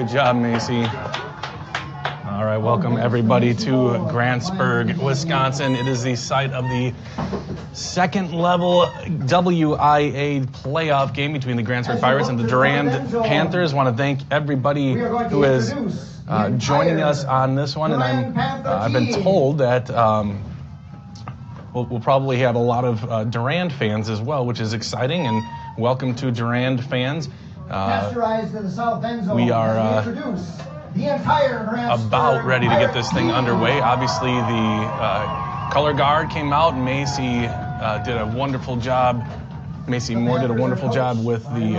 Good job, Macy. All right, welcome everybody to Grantsburg, Wisconsin. It is the site of the second level WIAA playoff game between the Grantsburg Pirates and the Durand Panthers. I want to thank everybody who is joining us on this one, and I've been told that we'll probably have a lot of Durand fans as well, which is exciting, and welcome to Durand fans. We are about ready to get this thing underway. Obviously, the color guard came out, and Macy did a wonderful job. Macy Moore did a wonderful job with the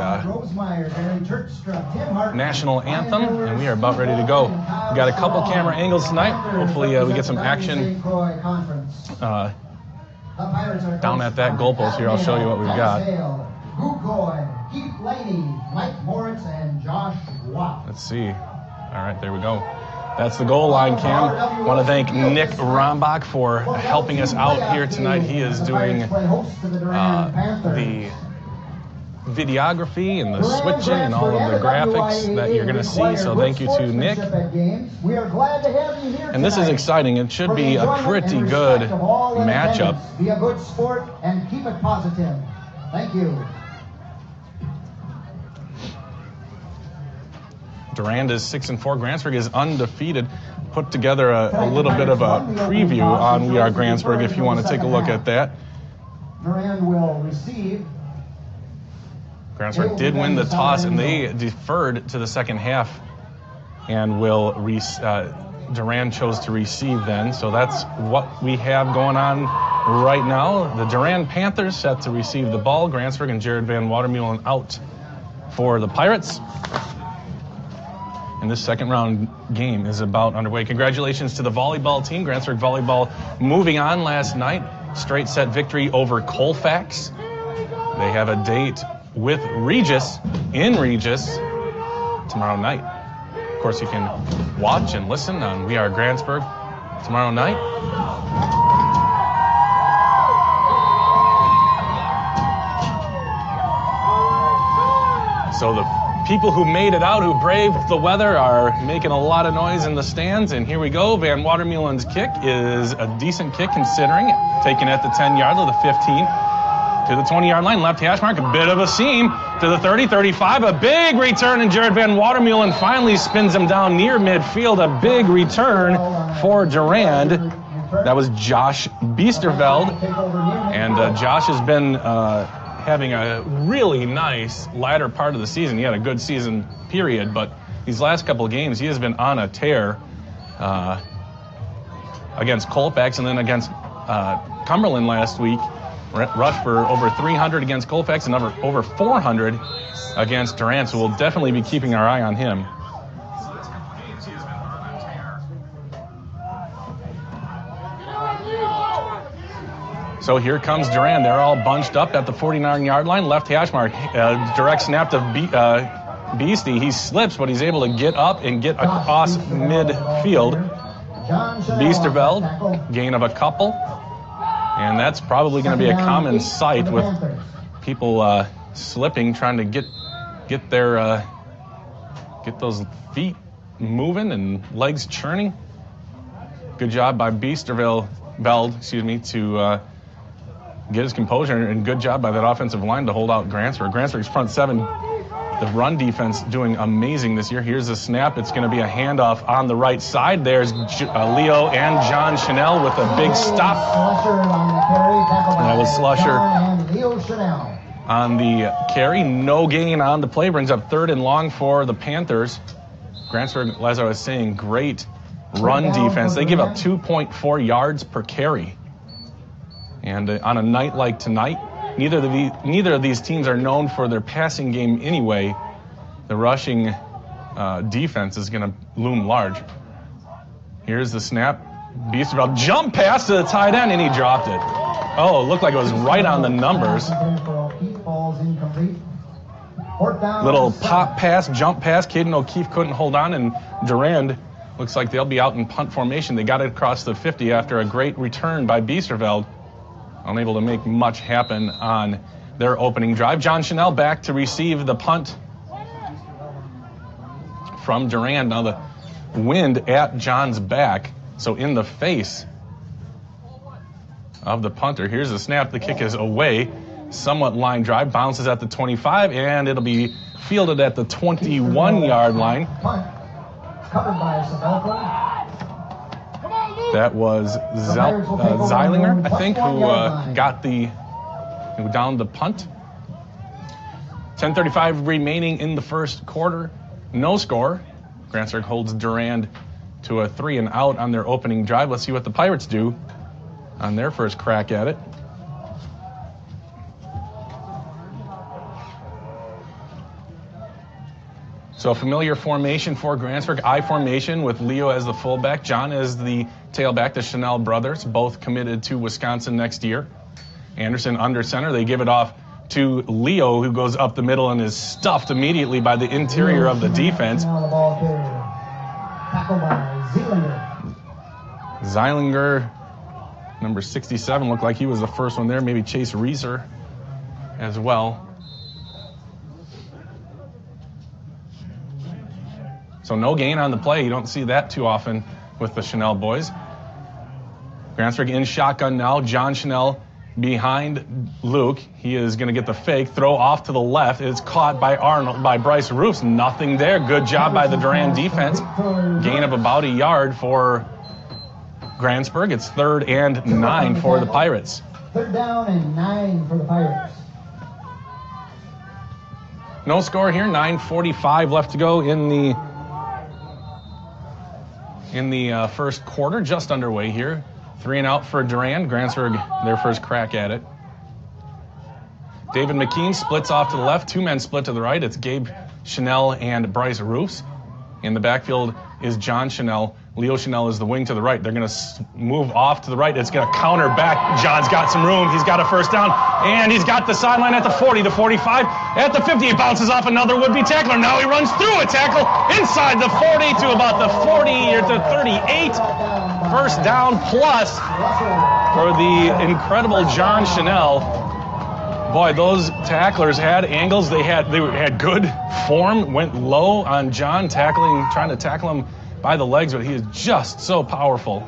national anthem, and we are about ready to go. We got a couple camera angles tonight. Hopefully, we get some action down at that goalpost here. I'll show you what we've got. Keith Laney, Mike Moritz, and Josh Watt. Let's see. All right, there we go. That's the goal line cam. I want to thank Nick Rombach for helping us out here tonight. He is doing the videography and the switching and all of the graphics that you're going to see. So thank you to Nick. And this is exciting. It should be a pretty good matchup. Be a good sport and keep it positive. Thank you. Durand is 6-4. Grantsburg is undefeated. Put together a little bit of a preview on We Are Grantsburg if you want to take a look at that. Durand will receive. Grantsburg did win the toss, and they deferred to the second half, and Durand chose to receive then. So that's what we have going on right now. The Durand Panthers set to receive the ball. Grantsburg and Jared Van Watermeulen out for the Pirates. And this second round game is about underway. Congratulations to the volleyball team. Grantsburg volleyball moving on last night. Straight set victory over Colfax. They have a date with Regis in Regis tomorrow night. Of course, you can watch and listen on We Are Grantsburg tomorrow night. So the people who made it out, who braved the weather, are making a lot of noise in the stands. And here we go. Van Watermeulen's kick is a decent kick considering it. Taken at the 10-yard line, the 15 to the 20-yard line. Left hash mark, a bit of a seam to the 30, 35. A big return, and Jared Van Watermeulen finally spins him down near midfield. A big return for Durand. That was Josh Biesterveld. And Josh has been having a really nice latter part of the season. He had a good season, period, but these last couple of games, he has been on a tear against Colfax and then against Cumberland last week. Rushed for over 300 against Colfax and over 400 against Durand, so we'll definitely be keeping our eye on him. So here comes Durand. They're all bunched up at the 49-yard line. Left hash mark. Direct snap to Beastie. He slips, but he's able to get up and get across midfield. Biesterveld, gain of a couple. And that's probably going to be a common sight with people slipping, trying to get those feet moving and legs churning. Good job by Biesterveld, to get his composure, and good job by that offensive line to hold out Grantsburg. Grantsburg's front seven, the run defense, doing amazing this year. Here's the snap. It's going to be a handoff on the right side. There's Leo and John Chanel with a big stop. And that was Slusher on the carry. No gain on the play. Brings up 3rd and long for the Panthers. Grantsburg, as I was saying, great run defense. They give up 2.4 yards per carry. And on a night like tonight, neither of these teams are known for their passing game anyway. The rushing defense is going to loom large. Here's the snap. Biesterveld jump pass to the tight end, and he dropped it. Oh, it looked like it was right on the numbers. Little pop pass, jump pass. Caden O'Keefe couldn't hold on, and Durand looks like they'll be out in punt formation. They got it across the 50 after a great return by Biesterveld. Unable to make much happen on their opening drive. John Chanel back to receive the punt from Durand. Now the wind at John's back, so in the face of the punter. Here's the snap. The kick is away. Somewhat line drive. Bounces at the 25, and it'll be fielded at the 21-yard line. That was Zeilinger, I think, who downed the punt. 10:35 remaining in the first quarter. No score. Grantsburg holds Durand to a 3-and-out on their opening drive. Let's see what the Pirates do on their first crack at it. So familiar formation for Grantsburg, I formation with Leo as the fullback, John as the tailback, the Chanel brothers, both committed to Wisconsin next year. Anderson under center. They give it off to Leo, who goes up the middle and is stuffed immediately by the interior of the defense. Zeilinger, number 67, looked like he was the first one there. Maybe Chase Reeser as well. So no gain on the play. You don't see that too often with the Chanel boys. Grantsburg in shotgun now. John Chanel behind Luke. He is going to get the fake. Throw off to the left. It's caught by Bryce Roofs. Nothing there. Good job by the Durand defense. Gain of about a yard for Grantsburg. It's 3rd and 9 for the Pirates. 3rd down and 9 for the Pirates. No score here. 9:45 left to go in the first quarter. Just underway here. 3-and-out for Durand. Grantsburg, their first crack at it. David McKean splits off to the left. 2 men split to the right. It's Gabe Chanel and Bryce Roofs. In the backfield is John Chanel. Leo Chanel is the wing to the right. They're going to move off to the right. It's going to counter back. John's got some room. He's got a first down, and he's got the sideline at the 40, the 45, at the 50. He bounces off another would-be tackler. Now he runs through a tackle inside the 40 to about the 40 or to 38. First down plus for the incredible John Chanel. Boy, those tacklers had angles. They had good form. Went low on John, trying to tackle him by the legs, but he is just so powerful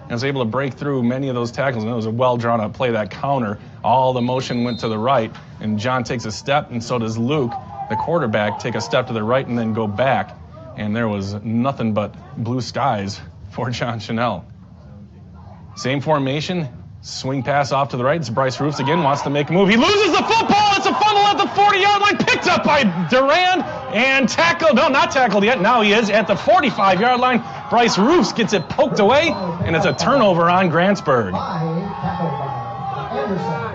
and was able to break through many of those tackles. And it was a well drawn out play, that counter. All the motion went to the right, and John takes a step, and so does Luke, the quarterback, take a step to the right and then go back. And there was nothing but blue skies for John Chanel. Same formation. Swing pass off to the right. It's Bryce Roofs again, wants to make a move. He loses the football. It's a fumble at the 40-yard line, picked up by Durand and tackled. No, not tackled yet. Now he is at the 45-yard line. Bryce Roofs gets it poked away, and it's a turnover on Grantsburg. Tackled by Anderson.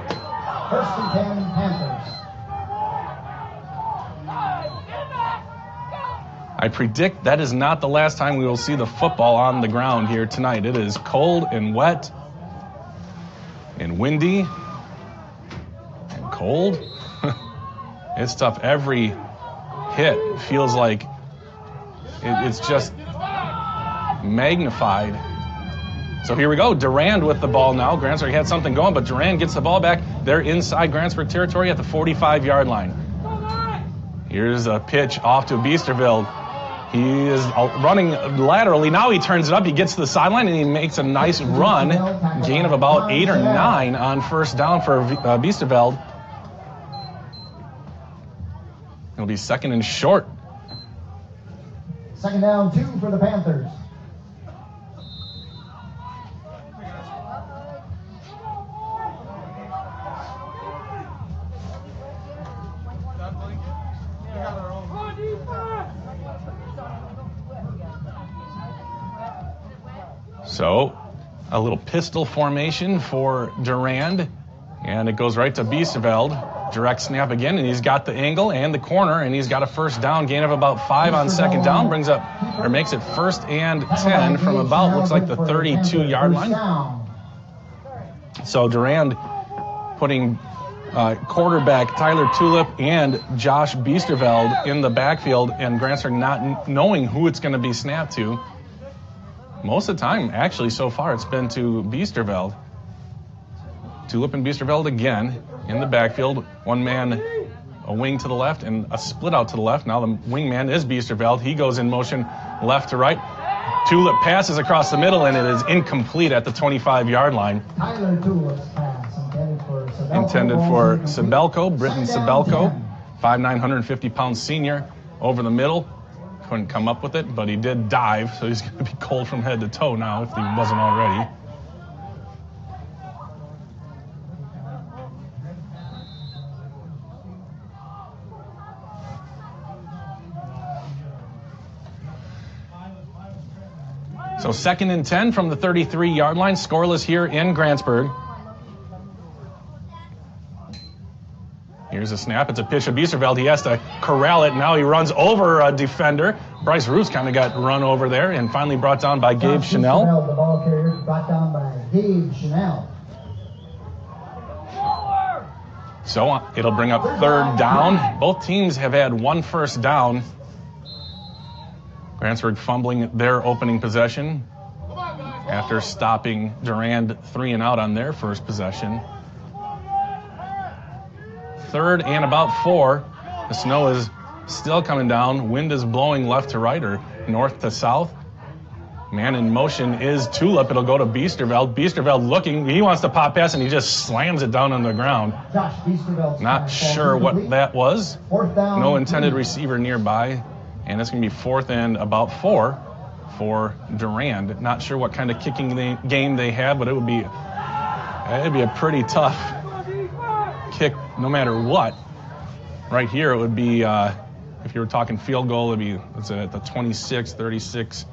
1st and 10 Panthers. I predict that is not the last time we will see the football on the ground here tonight. It is cold and wet and windy and cold. It's tough. Every hit feels like it's just magnified. So here we go. Durand with the ball now. Grantsburg had something going, but Durand gets the ball back. They're inside Grantsburg territory at the 45-yard line. Here's a pitch off to Biesterveld. He is running laterally. Now he turns it up. He gets to the sideline, and he makes a nice run. Gain of about 8 or 9 on first down for Biesterveld. It'll be 2nd and short. 2nd down, 2 for the Panthers. So, a little pistol formation for Durand, and it goes right to Biesterveld. Direct snap again, and he's got the angle and the corner, and he's got a first down. Gain of about 5 on second down, makes it 1st and 10 from about, looks like the 32-yard line. So Durand putting quarterback Tyler Tulip and Josh Biesterveld in the backfield, and Grantsburg not knowing who it's going to be snapped to. Most of the time, actually, so far, it's been to Biesterveld. Tulip and Biesterveld again in the backfield. One man a wing to the left and a split out to the left. Now the wingman is Biesterveld. He goes in motion left to right. Tulip passes across the middle, and it is incomplete at the 25-yard line. Tyler Tulip's pass intended for Sabelko, Britton Sabelko, 5'9", 150-pound senior over the middle. Couldn't come up with it, but he did dive, so he's going to be cold from head to toe now if he wasn't already. So 2nd and 10 from the 33-yard line, scoreless here in Grantsburg. Here's a snap. It's a pitch to Biesterveld. He has to corral it. Now he runs over a defender. Bryce Roos kind of got run over there and finally brought down by Gabe Chanel. The ball carrier brought down by Gabe Chanel. So it'll bring up 3rd down. Both teams have had 1 first down. Grantsburg fumbling their opening possession after stopping Durand 3 and out on their first possession. 3rd and about 4. The snow is still coming down. Wind is blowing left to right or north to south. Man in motion is Tulip. It'll go to Biesterveld. Biesterveld looking. He wants to pop pass, and he just slams it down on the ground. Not sure what that was. No intended receiver nearby. And it's going to be 4th and about 4 for Durand. Not sure what kind of kicking game they had, but it'd be a pretty tough kick no matter what. Right here, it would be, if you were talking field goal, it's at the 26, 36,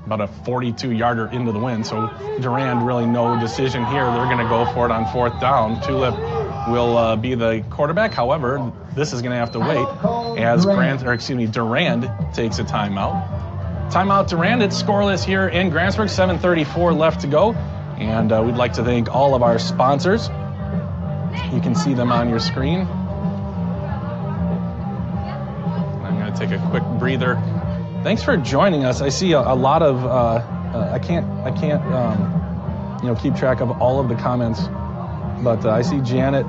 about a 42-yarder into the wind. So Durand, really no decision here. They're going to go for it on 4th down. Tulip will be the quarterback. However, this is going to have to wait as Durand takes a timeout. Timeout Durand. It's scoreless here in Grantsburg. 7:34 left to go. And we'd like to thank all of our sponsors. You can see them on your screen. I'm going to take a quick breather. Thanks for joining us. I see a lot of, I can't keep track of all of the comments, but I see Janet.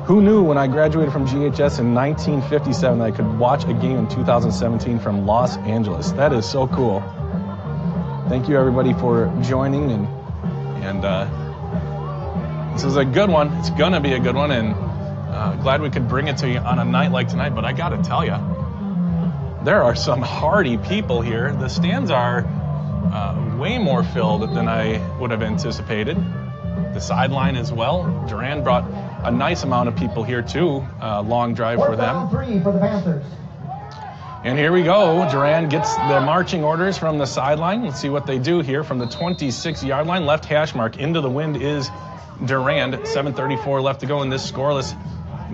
Who knew when I graduated from GHS in 1957 that I could watch a game in 2017 from Los Angeles? That is so cool. Thank you everybody for joining, and this is a good one. It's going to be a good one, and glad we could bring it to you on a night like tonight. But I got to tell you, there are some hardy people here. The stands are way more filled than I would have anticipated. The sideline as well. Durand brought a nice amount of people here too. Long drive for them. 3 for the Panthers. And here we go. Durand gets the marching orders from the sideline. Let's see what they do here from the 26-yard line. Left hash mark into the wind is Durand. 7:34 left to go in this scoreless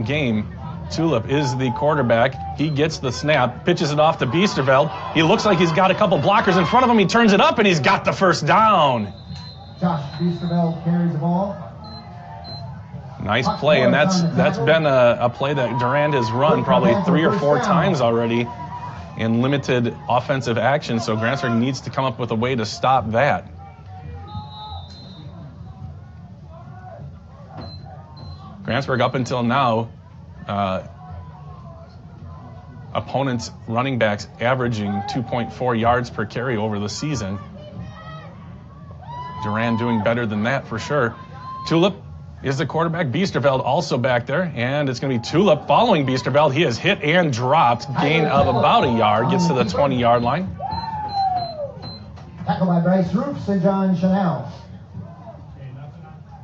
game. Tulip is the quarterback. He gets the snap, pitches it off to Biesterveld. He looks like he's got a couple blockers in front of him. He turns it up, and he's got the first down. Josh Biesterveld carries the ball. Nice play, and that's been a play that Durand has run probably 3 or 4 times already in limited offensive action, so Grantsburg needs to come up with a way to stop that. Grantsburg up until now, opponents' running backs averaging 2.4 yards per carry over the season. Durand doing better than that for sure. Tulip is the quarterback. Biesterveld also back there, and it's going to be Tulip following Biesterveld. He is hit and dropped. Gain of about a yard. Gets to the 20-yard line. Tackled by Bryce Roofs and John Chanel.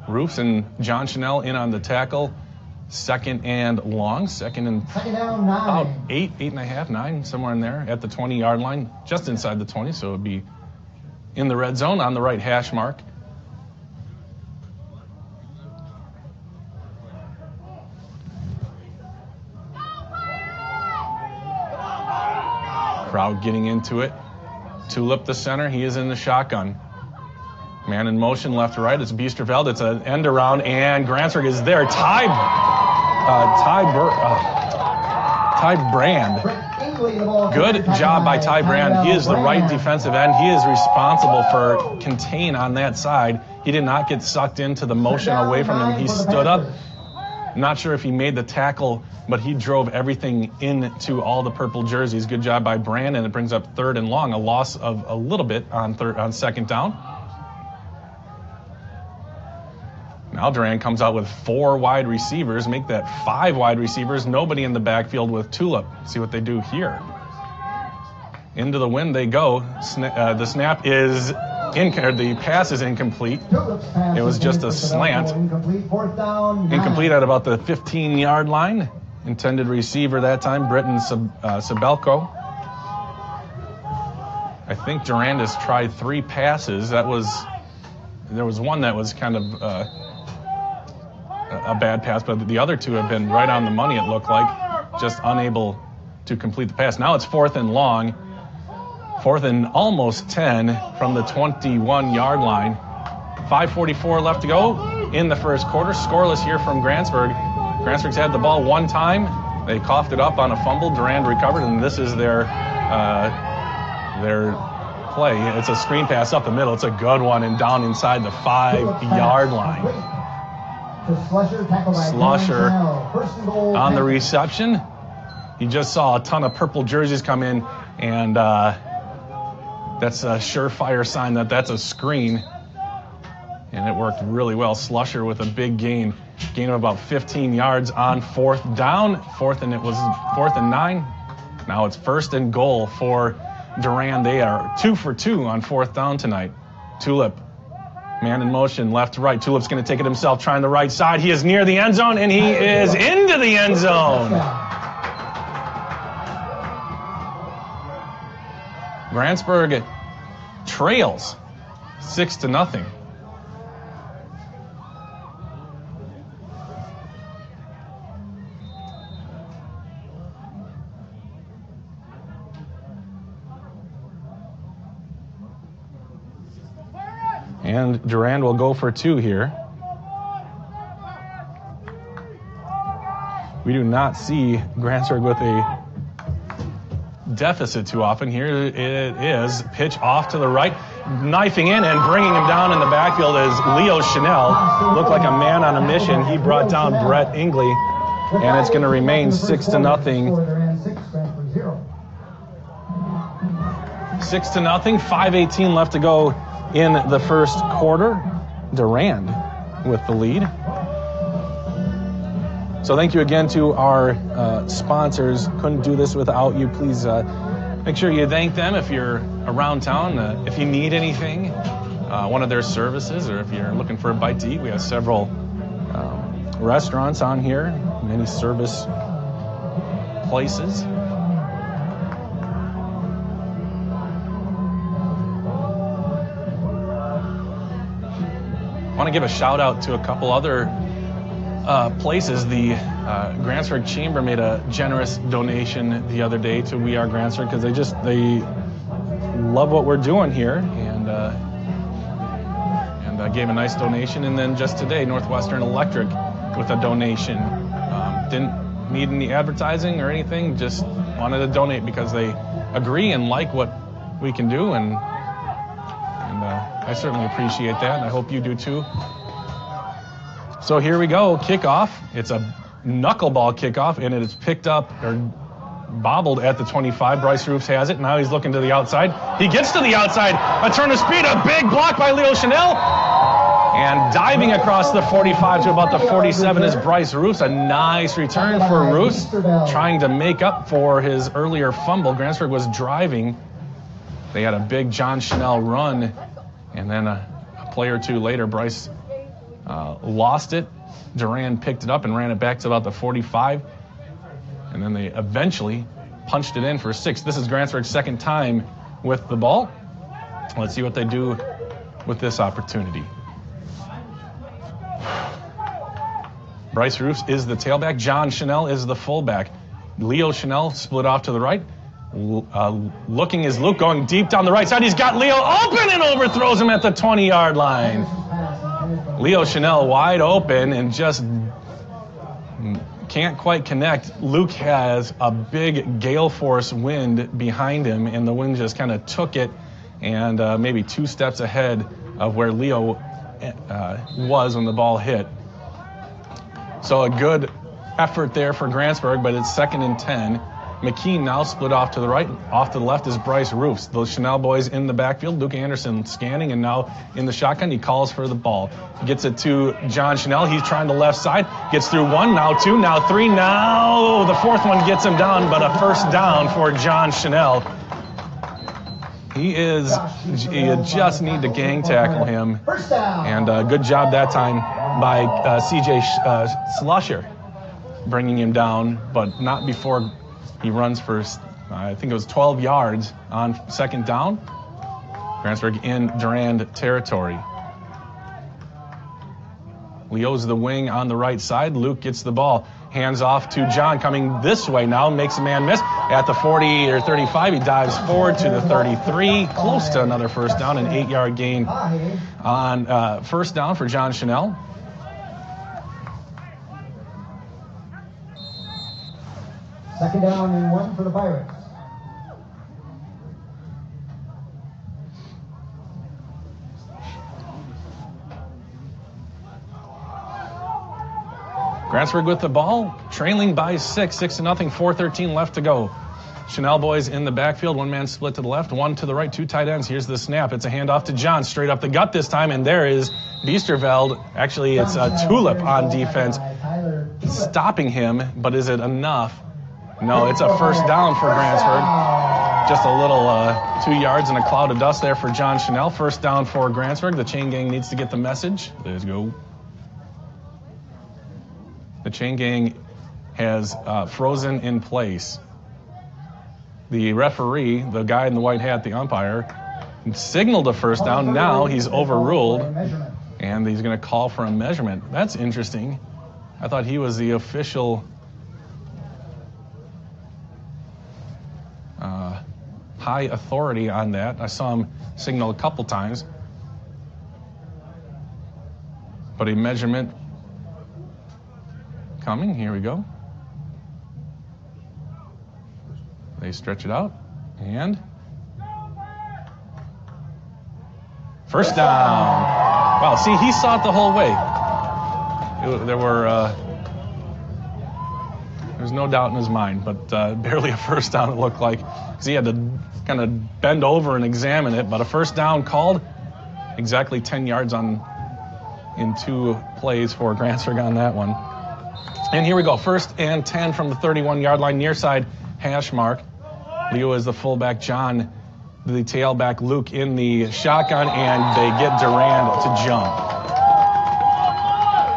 Roofs and John Chanel in on the tackle. 2nd and long. 2nd and down, 9. About 8.5, 9, somewhere in there at the 20-yard line. Just inside the 20, so it would be in the red zone on the right hash mark. Crowd getting into it. Tulip the center. He is in the shotgun. Man in motion left to right. It's Biesterveld. It's an end around, and Grantsburg is there. Ty Brand. Good job by Ty Brand. He is the right defensive end. He is responsible for contain on that side. He did not get sucked into the motion away from him. He stood up Not sure if he made the tackle, but he drove everything into all the purple jerseys. Good job by Brandon. It brings up 3rd and long, a loss of a little bit on 2nd down. Now Durand comes out with 4 wide receivers, make that 5 wide receivers. Nobody in the backfield with Tulip. See what they do here. Into the wind they go. The snap is the pass is incomplete. It was just a slant. Incomplete at about the 15-yard line. Intended receiver that time, Britton Sabelko. I think Durand has tried 3 passes. There was one that was kind of a bad pass, but the other 2 have been right on the money, it looked like. Just unable to complete the pass. Now it's 4th and long. 4th and almost 10 from the 21-yard line. 5:44 left to go in the first quarter. Scoreless here from Grantsburg. Grantsburg's had the ball 1 time. They coughed it up on a fumble. Durand recovered, and this is their play. It's a screen pass up the middle. It's a good one, and down inside the 5-yard line. Slusher on the reception. You just saw a ton of purple jerseys come in, and that's a surefire sign that that's a screen. And it worked really well. Slusher with a big gain of about 15 yards on 4th down. 4th and 9. Now it's 1st and goal for Durand. They are 2 for 2 on 4th down tonight. Tulip, man in motion, left to right. Tulip's going to take it himself, trying the right side. He is near the end zone, and he is into the end zone. Grantsburg trails 6-0. And Durand will go for 2 here. We do not see Grantsburg with a deficit too often. Here it is. Pitch off to the right. Knifing in and bringing him down in the backfield is Leo Chanel. Looked like a man on a mission. He brought down Brett Ingley. And it's going to remain 6-0. 6-0. 5:18 left to go in the first quarter. Durand with the lead. So thank you again to our sponsors. Couldn't do this without you. Please make sure you thank them if you're around town. If you need anything, one of their services, or if you're looking for a bite to eat, we have several restaurants on here, many service places. I want to give a shout out to a couple other places. The Grantsburg Chamber made a generous donation the other day to We Are Grantsburg because they love what we're doing here, and gave a nice donation. And then just today, Northwestern Electric with a donation. Didn't need any advertising or anything, just wanted to donate because they agree and like what we can do, and I certainly appreciate that, and I hope you do too. So here we go, kickoff. It's a knuckleball kickoff, and it is picked up or bobbled at the 25. Bryce Roofs has it. Now he's looking to the outside. He gets to the outside. A turn of speed, a big block by Leo Chanel. And diving across the 45 to about the 47 is Bryce Roofs. A nice return for Roofs, trying to make up for his earlier fumble. Grantsburg was driving. They had a big John Chanel run, and then a play or two later, Bryce lost it. Durand picked it up and ran it back to about the 45. And then they eventually punched it in for 6. This is Grantsburg's second time with the ball. Let's see what they do with this opportunity. Bryce Roofs is the tailback. John Chanel is the fullback. Leo Chanel split off to the right. Looking is Luke, going deep down the right side. He's got Leo open and overthrows him at the 20-yard line. Leo Chanel wide open and just can't quite connect. Luke has a big gale force wind behind him, and the wind just kind of took it and maybe 2 steps ahead of where Leo was when the ball hit. So a good effort there for Grantsburg, but it's 2nd and 10. McKean now split off to the right. Off to the left is Bryce Roofs. Those Chanel boys in the backfield. Luke Anderson scanning, and now in the shotgun, he calls for the ball. Gets it to John Chanel. He's trying the left side. Gets through 1, now 2, now 3. Now the 4th one gets him down, but a first down for John Chanel. You just need to gang tackle him. And good job that time by CJ Slusher, bringing him down, but not before he runs for, I think it was 12 yards on 2nd down. Grantsburg in Durand territory. Leo's the wing on the right side. Luke gets the ball. Hands off to John, coming this way now. Makes a man miss. At the 40 or 35, he dives forward to the 33. Close to another first down, an 8-yard gain on first down for John Chanel. Second down and 1 for the Pirates. Grantsburg with the ball, trailing by 6 to nothing, 4:13 left to go. Chanel boys in the backfield, 1-man split to the left, 1 to the right, 2 tight ends. Here's the snap. It's a handoff to John, straight up the gut this time, and there is Biesterveld. Actually, it's a Tulip on defense, stopping him, but is it enough? No, it's a first down for Grantsburg. Just a little 2 yards in a cloud of dust there for John Chanel. First down for Grantsburg. The chain gang needs to get the message. Let's go. The chain gang has frozen in place. The referee, the guy in the white hat, the umpire, signaled a first down. Now he's overruled, and he's going to call for a measurement. That's interesting. I thought he was the official high authority on that. I saw him signal a couple times. But a measurement coming. Here we go. They stretch it out, and first down. Wow, see, he saw it the whole way. There was no doubt in his mind, but barely a first down it looked like, because he had to kind of bend over and examine it. But a first down called, exactly 10 yards in 2 plays for Grantsburg on that one. And here we go, 1st and 10 from the 31-yard line, near side hash mark. Leo is the fullback, John the tailback, Luke in the shotgun, and they get Durand to jump.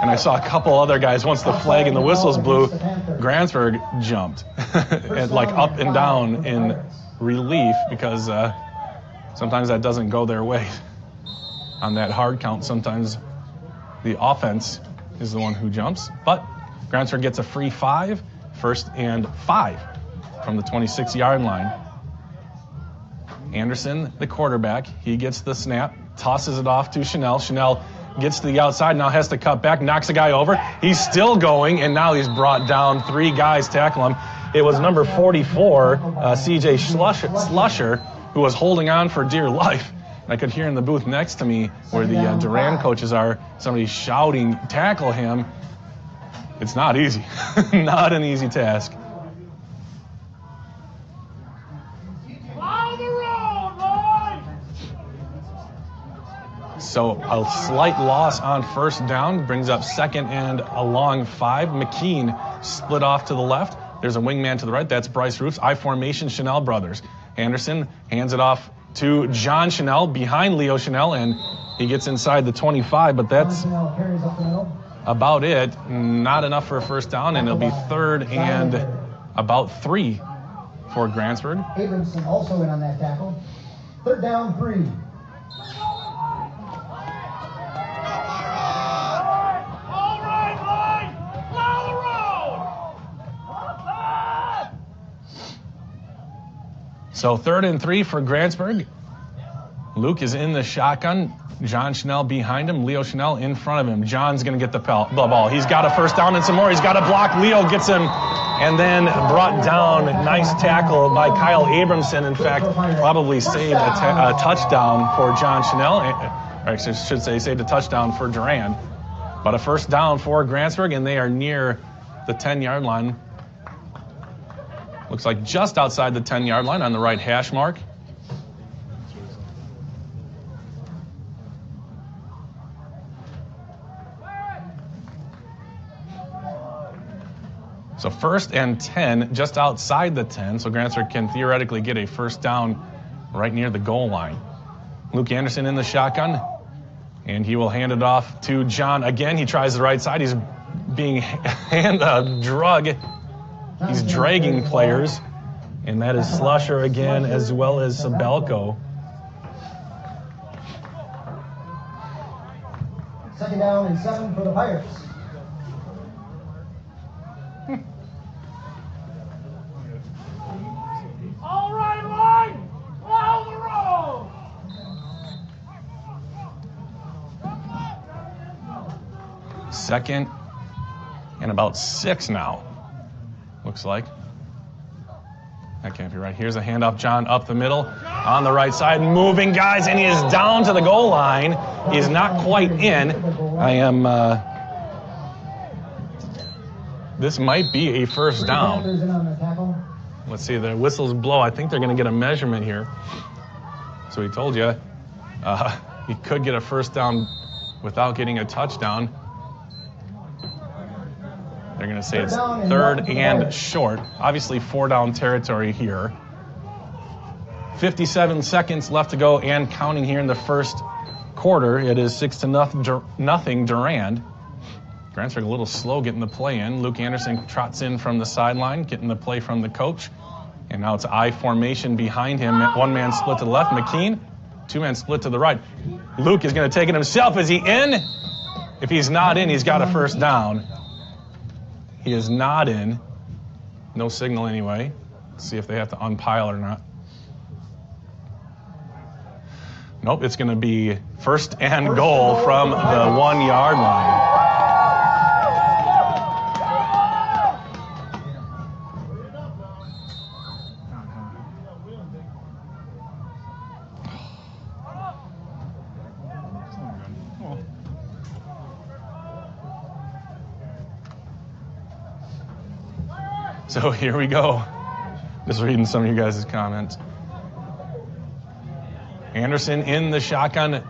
And I saw a couple other guys, once the flag and the whistles blew, Grantsburg jumped, and like up and down in relief, because sometimes that doesn't go their way. On that hard count, sometimes the offense is the one who jumps, but Grantsburg gets a free 5, 1st and 5 from the 26-yard line. Anderson, the quarterback, he gets the snap, tosses it off to Chanel. Chanel gets to the outside, now has to cut back, knocks a guy over. He's still going, and now he's brought down. 3 guys tackle him. It was number 44, CJ Slusher, who was holding on for dear life. And I could hear in the booth next to me, where the Durand coaches are, somebody shouting, tackle him. It's not easy. Not an easy task. So a slight loss on first down brings up 2nd and a long 5. McKean split off to the left. There's a wingman to the right. That's Bryce Roofs. I formation, Chanel brothers. Anderson hands it off to John Chanel behind Leo Chanel, and he gets inside the 25, but that's about it. Not enough for a first down, and it'll be 3rd and about 3 for Grantsburg. Abramson also in on that tackle. 3rd down, 3. So 3rd and 3 for Grantsburg. Luke is in the shotgun. John Chanel behind him. Leo Chanel in front of him. John's going to get the ball. He's got a first down and some more. He's got a block. Leo gets him and then brought down. Nice tackle by Kyle Abramson. In fact, probably saved a touchdown for John Chanel. Or I should say saved a touchdown for Durand. But a first down for Grantsburg, and they are near the 10-yard line. Looks like just outside the 10-yard line on the right hash mark. So 1st and 10, just outside the 10, so Grantsburg can theoretically get a first down right near the goal line. Luke Anderson in the shotgun, and he will hand it off to John. Again, he tries the right side. He's being He's dragging players, and that is Slusher again, as well as Sabelko. 2nd down and 7 for the Pirates. All right, line, allow the roll. 2nd and about 6 now, looks like. That can't be right. Here's a handoff, John, up the middle, on the right side, moving guys, and he is down to the goal line. He is not quite in. This might be a first down. Let's see, the whistles blow. I think they're going to get a measurement here. So he told you he could get a first down without getting a touchdown. They're going to say it's 3rd and short. Obviously 4-down territory here. 57 seconds left to go and counting here in the first quarter. It is 6-0 Durand. Grantsburg a little slow getting the play in. Luke Anderson trots in from the sideline, getting the play from the coach. And now it's I formation behind him. 1-man split to the left, McKean. 2-man split to the right. Luke is going to take it himself. Is he in? If he's not in, he's got a first down. He is not in. No signal anyway. Let's see if they have to unpile or not. Nope, it's going to be 1st and goal from the 1-yard line. So here we go. Just reading some of you guys' comments. Anderson in the shotgun.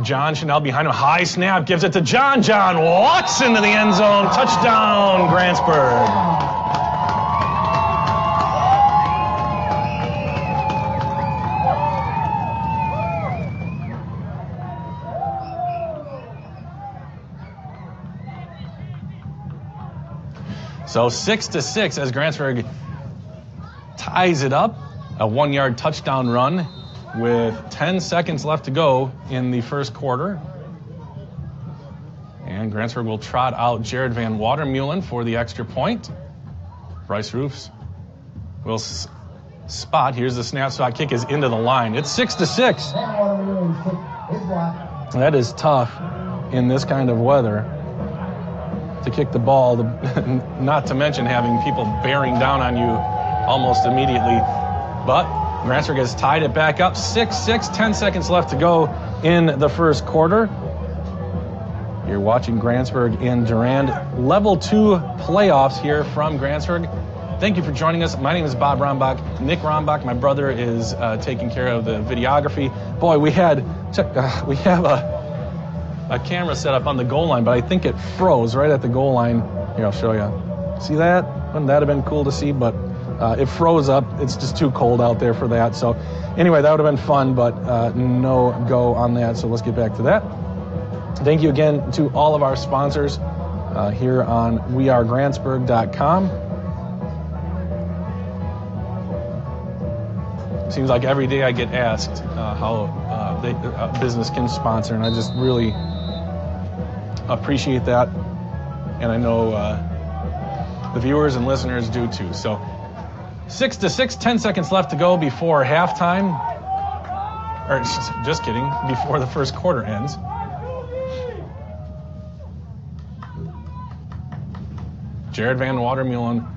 John Chanel behind him. High snap. Gives it to John. John walks into the end zone. Touchdown, Grantsburg. So 6-6 as Grantsburg ties it up. A 1-yard touchdown run with 10 seconds left to go in the first quarter. And Grantsburg will trot out Jared Van Watermeulen for the extra point. Bryce Roofs will spot. Here's the snap. Spot kick is into the line. It's 6-6. That is tough in this kind of weather to kick the ball, not to mention having people bearing down on you almost immediately. But Grantsburg has tied it back up. 6-6, 10 seconds left to go in the first quarter. You're watching Grantsburg and Durand. Level 2 playoffs here from Grantsburg. Thank you for joining us. My name is Bob Rombach. Nick Rombach, my brother, is taking care of the videography. Boy, we have a camera set up on the goal line, but I think it froze right at the goal line. Here, I'll show you. See that? Wouldn't that have been cool to see? But it froze up. It's just too cold out there for that. So anyway, that would have been fun, but no go on that. So let's get back to that. Thank you again to all of our sponsors here on wearegrantsburg.com. Seems like every day I get asked how business can sponsor, and I just really appreciate that, and I know the viewers and listeners do too. So 6-6, 10 seconds left to go before halftime, or just kidding, before the first quarter ends. Jared Van Watermeulen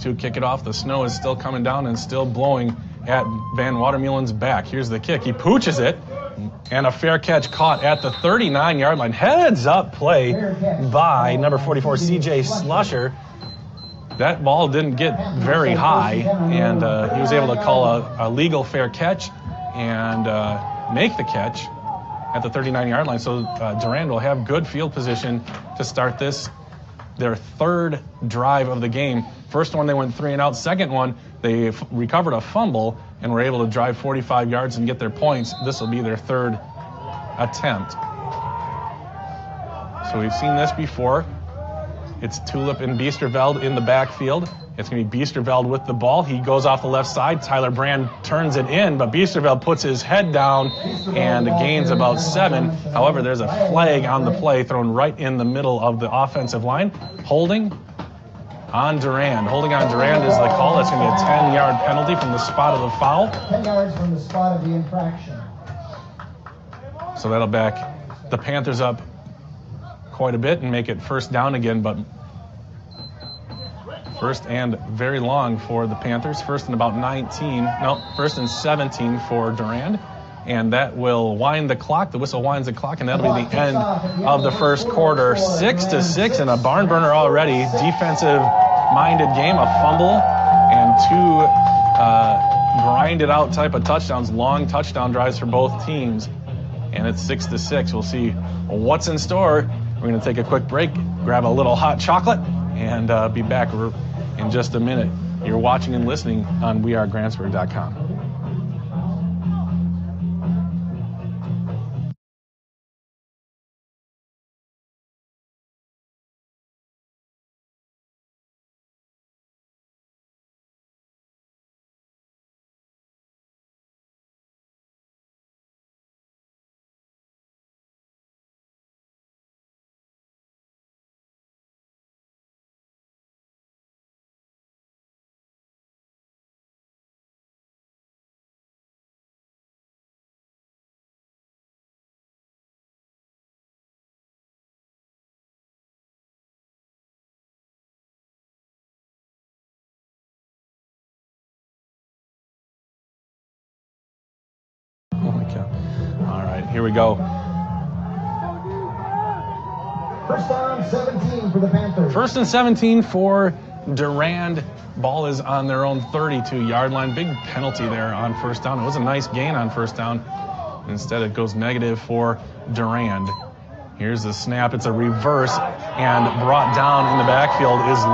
to kick it off. The snow is still coming down and still blowing at Van Watermeulen's back. Here's the kick. He pooches it. And a fair catch caught at the 39-yard line. Heads up play by number 44, C.J. Slusher. That ball didn't get very high, and he was able to call a legal fair catch and make the catch at the 39-yard line. So Durand will have good field position to start their third drive of the game. First one, they went 3 and out. Second one, they recovered a fumble and were able to drive 45 yards and get their points. This will be their third attempt. So we've seen this before. It's Tulip and Biesterveld in the backfield. It's going to be Biesterveld with the ball. He goes off the left side. Tyler Brand turns it in, but Biesterveld puts his head down and gains about 7. However, there's a flag on the play thrown right in the middle of the offensive line. Holding on Durand. Holding on Durand is the call. That's going to be a 10-yard penalty from the spot of the foul. 10 yards from the spot of the infraction. So that'll back the Panthers up quite a bit and make it first down again, but first and very long for the Panthers. First and about 19. No, first and 17 for Durand. And that will wind the clock. The whistle winds the clock, and that'll be the end of the first quarter. 6-6 and a barn burner already. Defensive-minded game, a fumble, and 2 grinded out type of touchdowns, long touchdown drives for both teams. And it's 6-6. We'll see what's in store. We're going to take a quick break, grab a little hot chocolate, and be back in just a minute. You're watching and listening on WeAreGrantsburg.com. All right, here we go. First down, 17 for the Panthers. First and 17 for Durand. Ball is on their own 32-yard line. Big penalty there on first down. It was a nice gain on first down. Instead, it goes negative for Durand. Here's the snap. It's a reverse, and brought down in the backfield is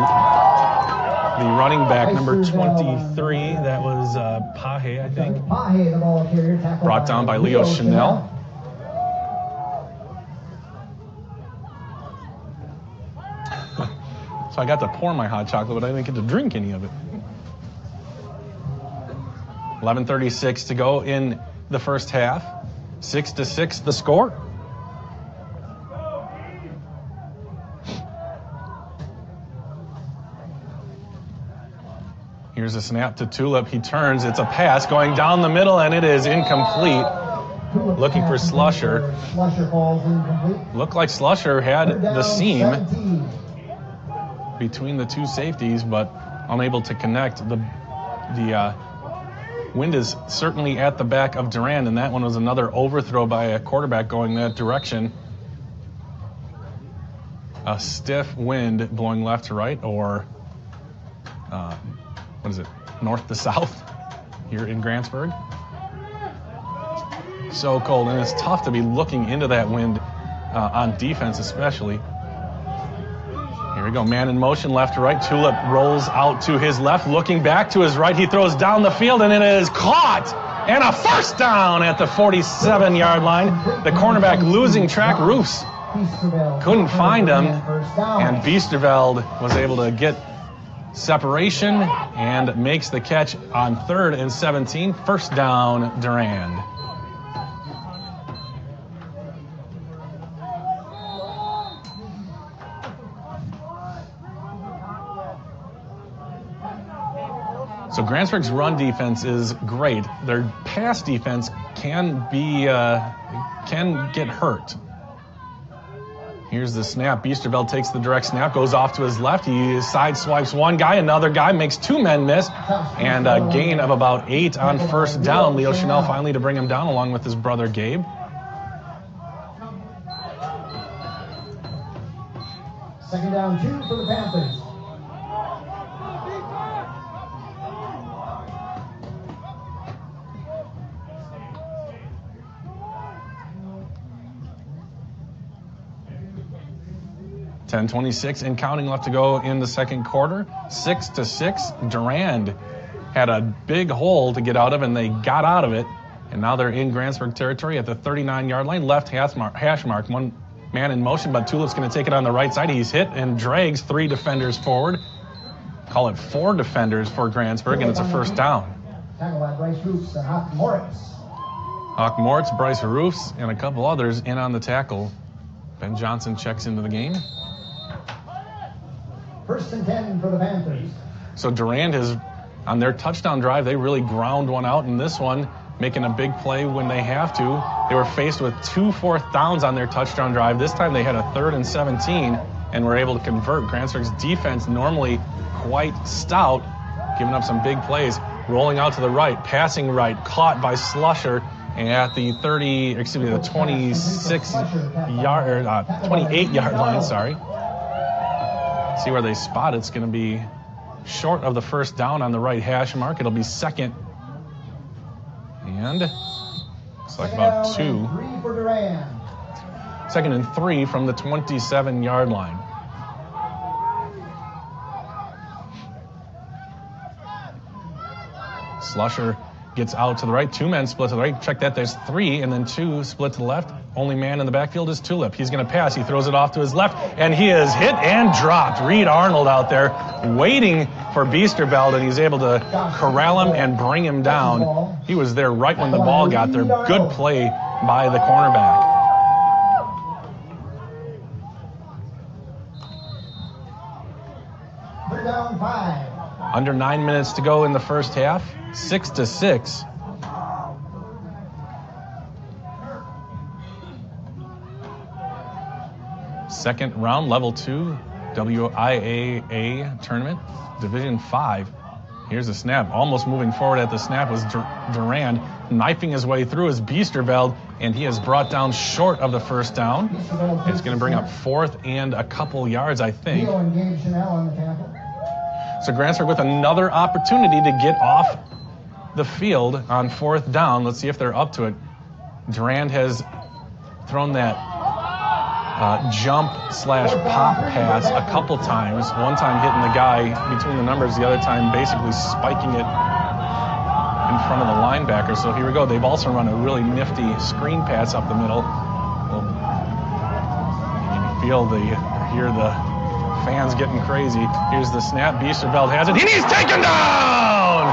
the running back, number 23. That was Pahe, I think. Pahe, the ball carrier, tackled Brought down by Leo Chanel. So I got to pour my hot chocolate, but I didn't get to drink any of it. 11:36 to go in the first half. 6-6 the score. Here's a snap to Tulip. He turns. It's a pass going down the middle, and it is incomplete. Looking for Slusher. Slusher falls incomplete. Looked like Slusher had the seam 17. between the two safeties, but unable to connect. The wind is certainly at the back of Durand, and that one was another overthrow by a quarterback going that direction. A stiff wind blowing left to right, or what is it, north to south here in Grantsburg. So cold, and it's tough to be looking into that wind on defense especially. Here we go, man in motion, left to right. Tulip rolls out to his left, looking back to his right. He throws down the field, and it is caught. And a first down at the 47-yard line. The cornerback losing track. Roofs couldn't find him, and Biesterveld was able to get separation and makes the catch on 3rd and 17. First down, Durand. So Grantsburg's run defense is great. Their pass defense can get hurt. Here's the snap. Biesterveld takes the direct snap, goes off to his left. He sideswipes one guy, another guy, makes 2 men miss, and a gain of about 8 on first down. Leo Chanel finally to bring him down along with his brother Gabe. Second down, 2 for the Panthers. .26 and counting left to go in the second quarter. 6-6. Durand had a big hole to get out of, and they got out of it. And now they're in Grantsburg territory at the 39-yard line. Left hash mark. One man in motion, but Tulip's going to take it on the right side. He's hit and drags 3 defenders forward. Call it 4 defenders for Grantsburg, and it's a first down. Tackled by Bryce Roofs and Hawk Moritz. Hawk Moritz, Bryce Roofs, and a couple others in on the tackle. Ben Johnson checks into the game. First and 10 for the Panthers. So Durand has, on their touchdown drive, they really ground one out. In this one, making a big play when they have to. They were faced with 2 fourth downs on their touchdown drive. This time they had a 3rd and 17 and were able to convert. Grantsburg's defense, normally quite stout, giving up some big plays. Rolling out to the right, passing right, caught by Slusher at the 28-yard line, sorry. See where they spot it. It's going to be short of the first down on the right hash mark. It'll be second. And looks like about 2. 3 for Durand. Second and 3 from the 27-yard line. Slusher gets out to the right. 2 men split to the right. Check that. There's 3 and then 2 split to the left. Only man in the backfield is Tulip. He's going to pass. He throws it off to his left, and he is hit and dropped. Reed Arnold out there waiting for Biesterveld, and he's able to corral him and bring him down. He was there right when the ball got there. Good play by the cornerback. Third down, 5. Under 9 minutes to go in the first half. 6-6. Second round, level 2, WIAA tournament, Division 5. Here's the snap. Almost moving forward at the snap was Durand, knifing his way through is Biesterveld, and he is brought down short of the first down. It's going to bring up 4th and a couple yards, I think. So Grantsburg with another opportunity to get off the field on 4th down. Let's see if they're up to it. Durand has thrown that jump/pop pass a couple times. One time hitting the guy between the numbers, the other time basically spiking it in front of the linebacker. So here we go. They've also run a really nifty screen pass up the middle. Well, you can hear the fans getting crazy. Here's the snap. Biesterveld has it, and he's taken down!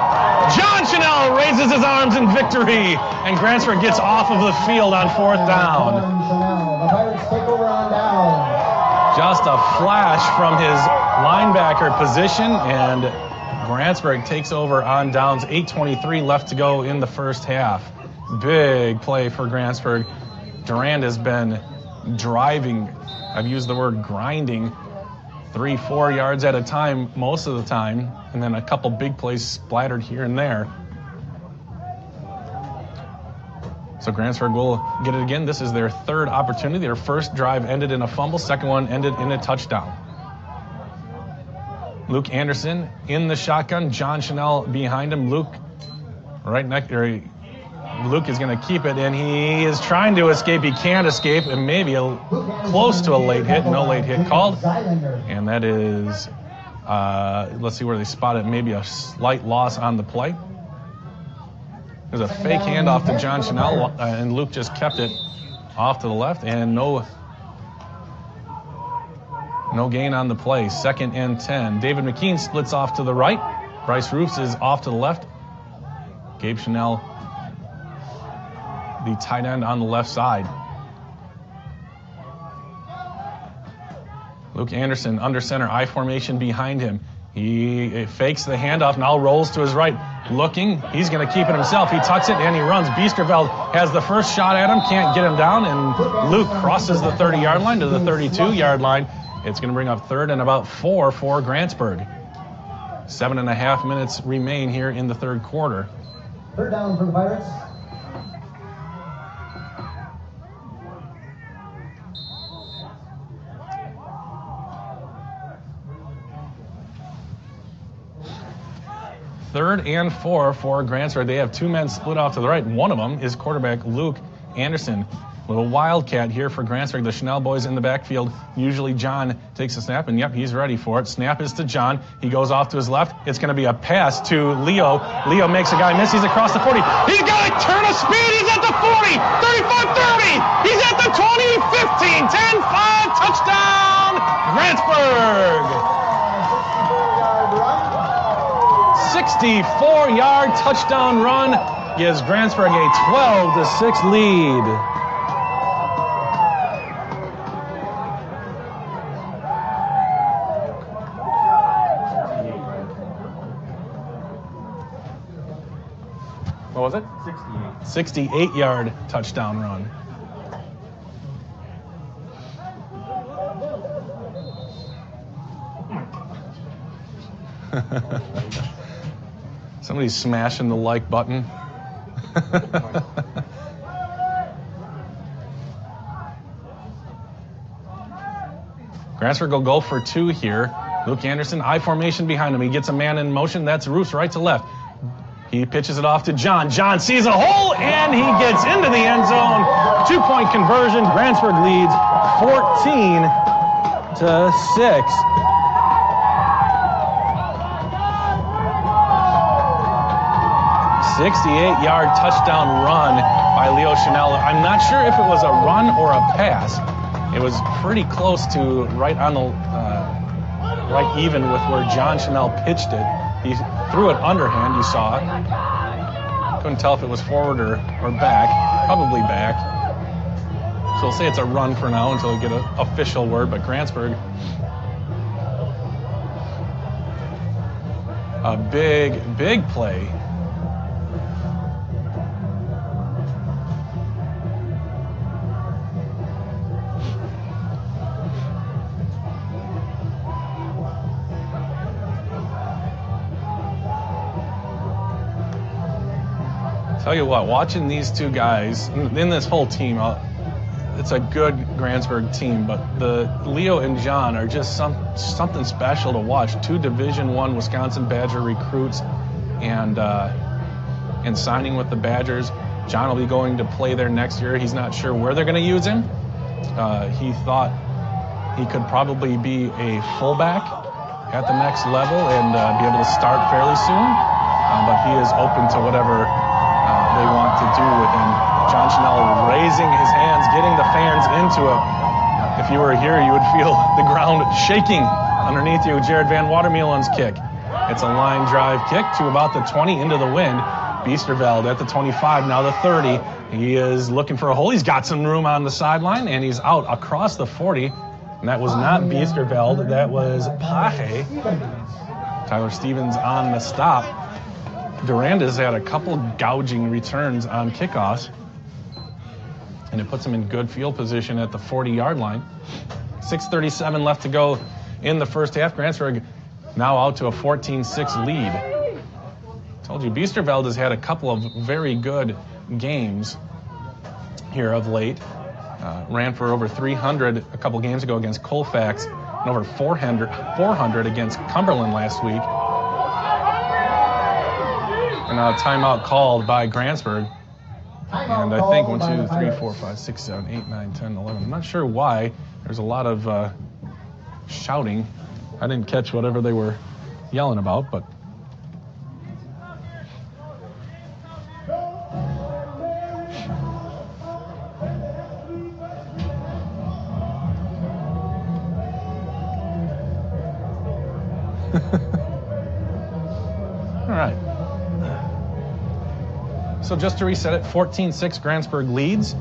John Chanel raises his arms in victory, and Grantsburg gets off of the field on 4th down. Take over on down. Just a flash from his linebacker position, and Grantsburg takes over on downs. 8:23 left to go in the first half. Big play for Grantsburg. Durand has been driving, I've used the word grinding, 3-4 yards at a time most of the time, and then a couple big plays splattered here and there. So Grantsburg will get it again. This is their 3rd opportunity. Their first drive ended in a fumble. Second one ended in a touchdown. Luke Anderson in the shotgun. John Chanel behind him. Luke is going to keep it, and he is trying to escape. He can't escape, and maybe close to a late hit. No late hit called. And that is, let's see where they spot it. Maybe a slight loss on the play. There's a fake handoff to John Chanel, and Luke just kept it off to the left, and no gain on the play. 2nd and 10. David McKean splits off to the right. Bryce Roofs is off to the left. Gabe Chanel, the tight end, on the left side. Luke Anderson under center, I formation behind him. He fakes the handoff, now rolls to his right. Looking, he's going to keep it himself. He tucks it and he runs. Biesterveld has the first shot at him, can't get him down, and Luke crosses the 30-yard line to the 32-yard line. It's going to bring up 3rd and about 4 for Grantsburg. 7.5 minutes remain here in the 3rd quarter. 3rd down for the Pirates. 3rd and 4 for Grantsburg. They have 2 men split off to the right. One of them is quarterback Luke Anderson. Little wildcat here for Grantsburg. The Chanel boys in the backfield. Usually John takes a snap, and yep, he's ready for it. Snap is to John. He goes off to his left. It's going to be a pass to Leo. Leo makes a guy miss. He's across the 40. He's got a turn of speed. He's at the 40, 35, 30. He's at the 20, 15, 10, 5. Touchdown, Grantsburg. 64-yard touchdown run gives Grantsburg a 12-6 lead. What was it? 68. 68-yard touchdown run. Somebody's smashing the like button. Grantsburg will go for 2 here. Luke Anderson, I formation behind him. He gets a man in motion. That's Roos right to left. He pitches it off to John. John sees a hole, and he gets into the end zone. 2-point conversion. Grantsburg leads 14-6. A 68-yard touchdown run by Leo Chanel. I'm not sure if it was a run or a pass. It was pretty close to right on the right even with where John Chanel pitched it. He threw it underhand, you saw it. Couldn't tell if it was forward or back. Probably back. So we'll say it's a run for now until we get an official word, but Grantsburg, a big play. Tell you what, watching these 2 guys, in this whole team, it's a good Grantsburg team, but the Leo and John are just something special to watch. 2 Division I Wisconsin Badger recruits and signing with the Badgers. John will be going to play there next year. He's not sure where they're going to use him. He thought he could probably be a fullback at the next level and be able to start fairly soon, but he is open to whatever they want to do with him. John Chanel raising his hands, getting the fans into it. If you were here, you would feel the ground shaking underneath you. Jared Van Watermeelen's kick. It's a line drive kick to about the 20 into the wind. Biesterveld at the 25, now the 30. He is looking for a hole. He's got some room on the sideline, and he's out across the 40. And that was not Biesterveld, that was Pache. Tyler Stevens on the stop. Durand has had a couple gouging returns on kickoffs, and it puts him in good field position at the 40-yard line. 6:37 left to go in the first half. Grantsburg now out to a 14-6 lead. Told you, Biesterveld has had a couple of very good games here of late. Ran for over 300 a couple games ago against Colfax, and over 400 against Cumberland last week. And a timeout called by Grantsburg. And I think 1, 2, 3, 4, 5, 6, 7, 8, 9, 10, 11. I'm not sure why. There's a lot of shouting. I didn't catch whatever they were yelling about, but all right. So just to reset it, 14-6 Grantsburg leads.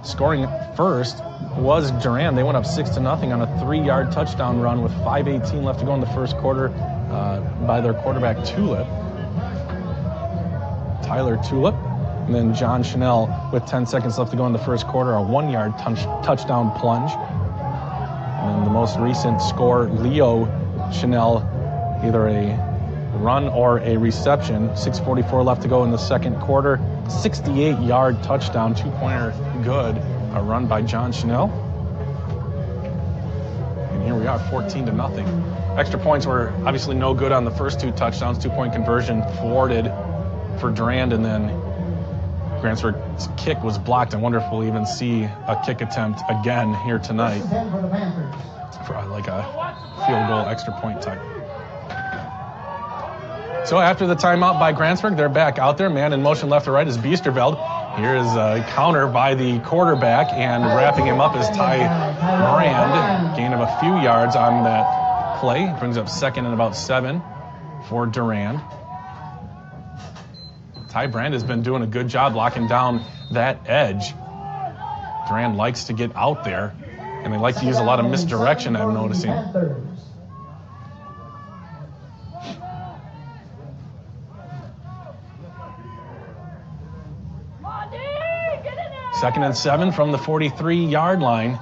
Scoring first was Durand. They went up 6-0 on a 3-yard touchdown run with 5:18 left to go in the first quarter by their quarterback Tulip. Tyler Tulip. And then John Chanel with 10 seconds left to go in the first quarter, a 1-yard touchdown plunge. And then the most recent score, Leo Chanel, either a run or a reception. 6:44 left to go in the second quarter. 68-yard touchdown, 2-pointer good. A run by John Chanel. And here we are, 14-0. Extra points were obviously no good on the first 2 touchdowns. 2-point conversion thwarted for Durand, and then Grantsburg's kick was blocked. I wonder if we'll even see a kick attempt again here tonight for like a field goal extra point type. So after the timeout by Grantsburg, they're back out there. Man in motion left to right is Biesterveld. Here is a counter by the quarterback, and wrapping him up is Ty Brand. Gain of a few yards on that play. Brings up 2nd and about 7 for Durand. Ty Brand has been doing a good job locking down that edge. Durand likes to get out there, and they like to use a lot of misdirection, I'm noticing. Second and 7 from the 43-yard line.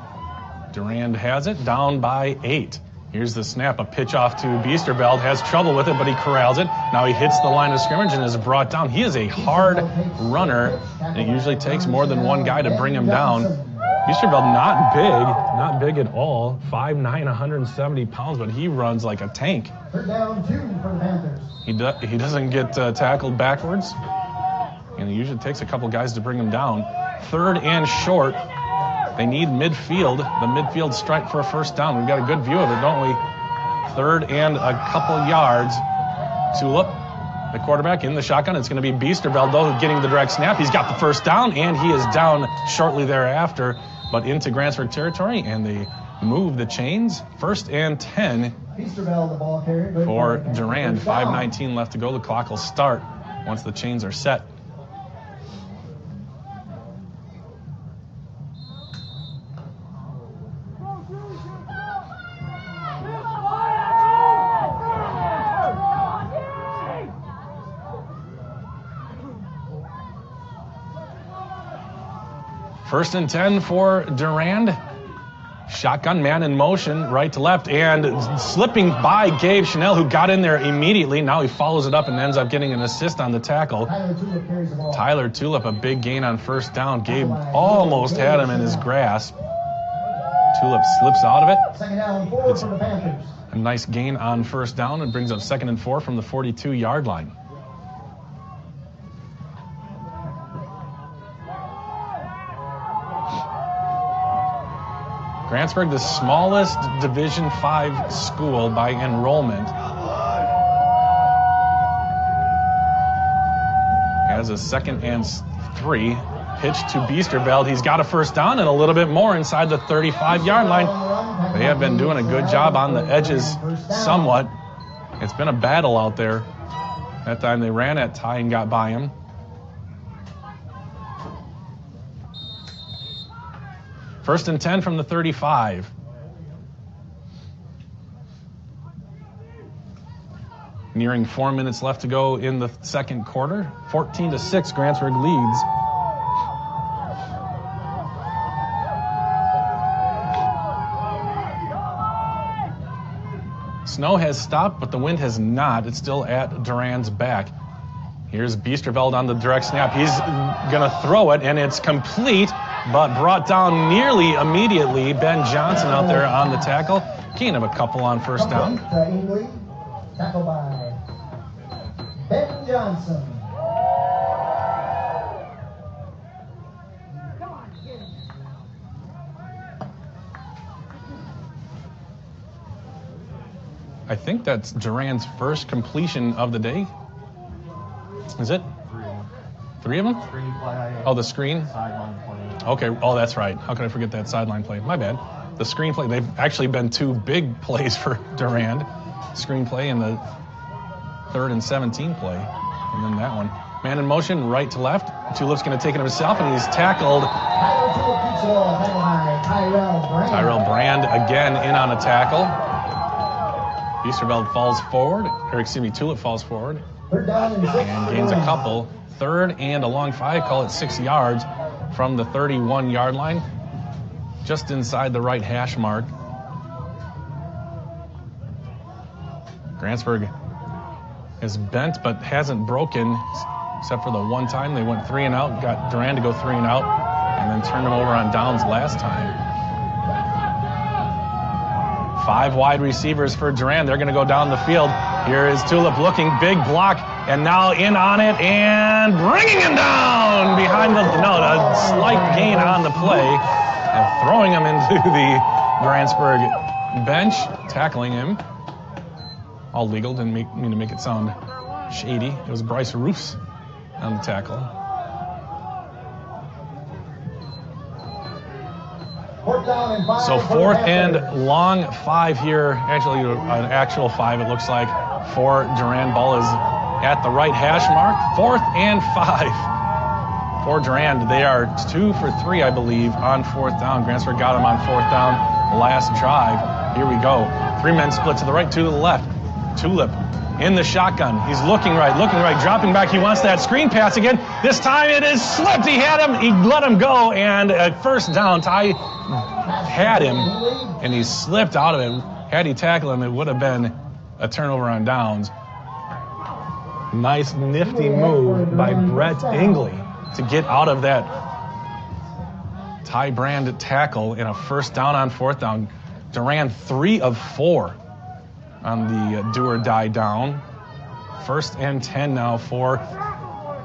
Durand has it, down by 8. Here's the snap, a pitch off to Biesterveld. Has trouble with it, but he corrals it. Now he hits the line of scrimmage and is brought down. He is a hard runner, and it usually takes more than one guy to bring him down. Biesterveld not big at all. 5'9", 170 pounds, but he runs like a tank. Third down 2 for the Panthers. He doesn't get tackled backwards, and it usually takes a couple guys to bring him down. 3rd and short. They need midfield, the midfield stripe for a first down. We've got a good view of it, don't we? 3rd and a couple yards. Tulip, the quarterback, in the shotgun. It's going to be Biesterveld, though, getting the direct snap. He's got the first down, and he is down shortly thereafter, but into Grantsburg territory, and they move the chains. 1st and 10 Biesterveld, the ball carrier. for Durand. 5:19 left to go. The clock will start once the chains are set. First and 10 for Durand. Shotgun, man in motion, right to left, and slipping by Gabe Chanel, who got in there immediately. Now he follows it up and ends up getting an assist on the tackle. Tyler Tulip, a big gain on first down. Gabe almost had him in his grasp. Tulip slips out of it. Second down 4 for the Panthers. A nice gain on first down and brings up 2nd and 4 from the 42-yard line. Grantsburg, the smallest Division 5 school by enrollment, has a 2nd and 3. Pitch to Biesterveld. He's got a first down and a little bit more inside the 35-yard line. They have been doing a good job on the edges somewhat. It's been a battle out there. That time they ran at Ty and got by him. First and 10 from the 35. Nearing 4 minutes left to go in the second quarter. 14-6, Grantsburg leads. Snow has stopped, but the wind has not. It's still at Durand's back. Here's Biesterveld on the direct snap. He's going to throw it, and it's complete, but brought down nearly immediately. Ben Johnson out there on the tackle. Gain of a couple on first down. Tackled by Ben Johnson. I think that's Durand's first completion of the day. Is it? 3 of them? Screen play. Oh, the screen? Sideline play. Okay, oh, that's right. How could I forget that sideline play? My bad. The screen play, they've actually been 2 big plays for Durand. Screen play and the 3rd and 17 play, and then that one. Man in motion, right to left. Tulip's going to take it himself, and he's tackled. Tyrell Brand again in on a tackle. Biesterveld falls forward, Tulip falls forward and gains a couple. 3rd and a long 5, call it 6 yards from the 31-yard line, just inside the right hash mark. Grantsburg is bent but hasn't broken, except for the one time they went 3 and out, got Durand to go 3 and out, and then turned him over on downs last time. 5 wide receivers for Durand. They're going to go down the field. Here is Tulip looking, big block, and now in on it and bringing him down behind a slight gain on the play and throwing him into the Grantsburg bench, tackling him. All legal, didn't mean to make it sound shady. It was Bryce Roofs on the tackle. So 4th and long 5 here. Actually, an actual 5, it looks like, for Durand. Ball is at the right hash mark. 4th and 5 for Durand. They are 2 for 3, I believe, on 4th down. Grantsburg got him on 4th down last drive. Here we go. 3 men split to the right, 2 to the left. Tulip in the shotgun. He's looking right, dropping back. He wants that screen pass again. This time it is slipped. He had him. He let him go. And first down, Ty had him, and he slipped out of it. Had he tackled him, it would have been a turnover on downs. Nice, nifty move by Brett Ingley to get out of that Ty Brand tackle in a first down on 4th down. Durand 3 of 4 on the do or die down. 1st and 10 now for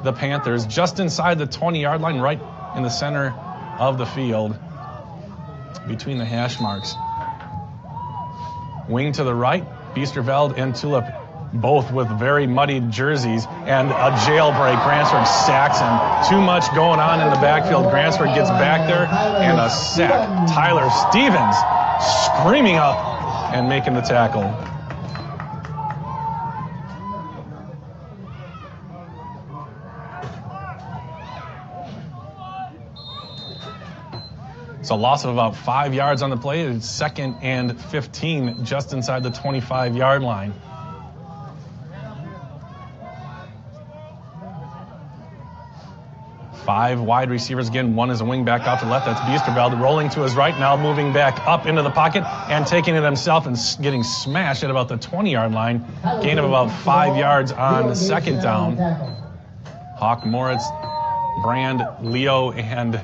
the Panthers, just inside the 20-yard line, right in the center of the field, between the hash marks. Wing to the right, Biesterveld and Tulip, both with very muddied jerseys, and a jailbreak. Grantsburg sacks him. Too much going on in the backfield. Grantsburg gets back there, and a sack. Tyler Stevens screaming up and making the tackle. So loss of about 5 yards on the play. It's 2nd and 15, just inside the 25-yard line. Five wide receivers again. One is a wing back out to the left. That's Biesterveld rolling to his right, now moving back up into the pocket and taking it himself and getting smashed at about the 20-yard line. Gain of about 5 yards on 2nd down. Hawk, Moritz, Brand, Leo, and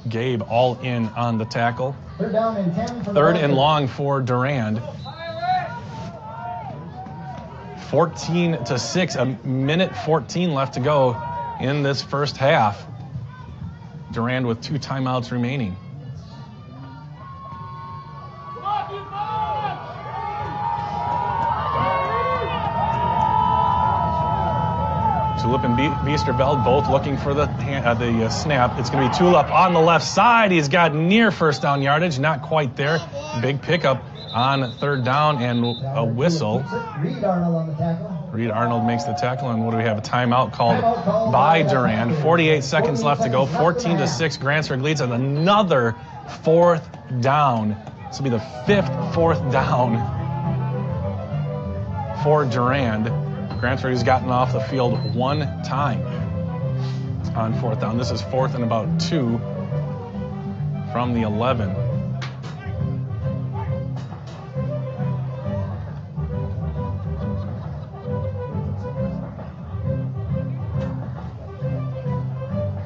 Gabe all in on the tackle. 3rd and long for Durand. 14-6, a minute 14 left to go in this first half. Durand with 2 timeouts remaining. Tulip and Biesterveld both looking for the snap. It's going to be Tulip on the left side. He's got near first down yardage, not quite there. Big pickup on 3rd down and a whistle. Reed Arnold on the tackle. Reed Arnold makes the tackle, and what do we have? A timeout called by Durand. 48 seconds left to go. 14-6, Grantsburg leads on another 4th down. This will be the 5th 4th down for Durand. Grantsburg has gotten off the field 1 time on 4th down. This is 4th and about 2 from the 11.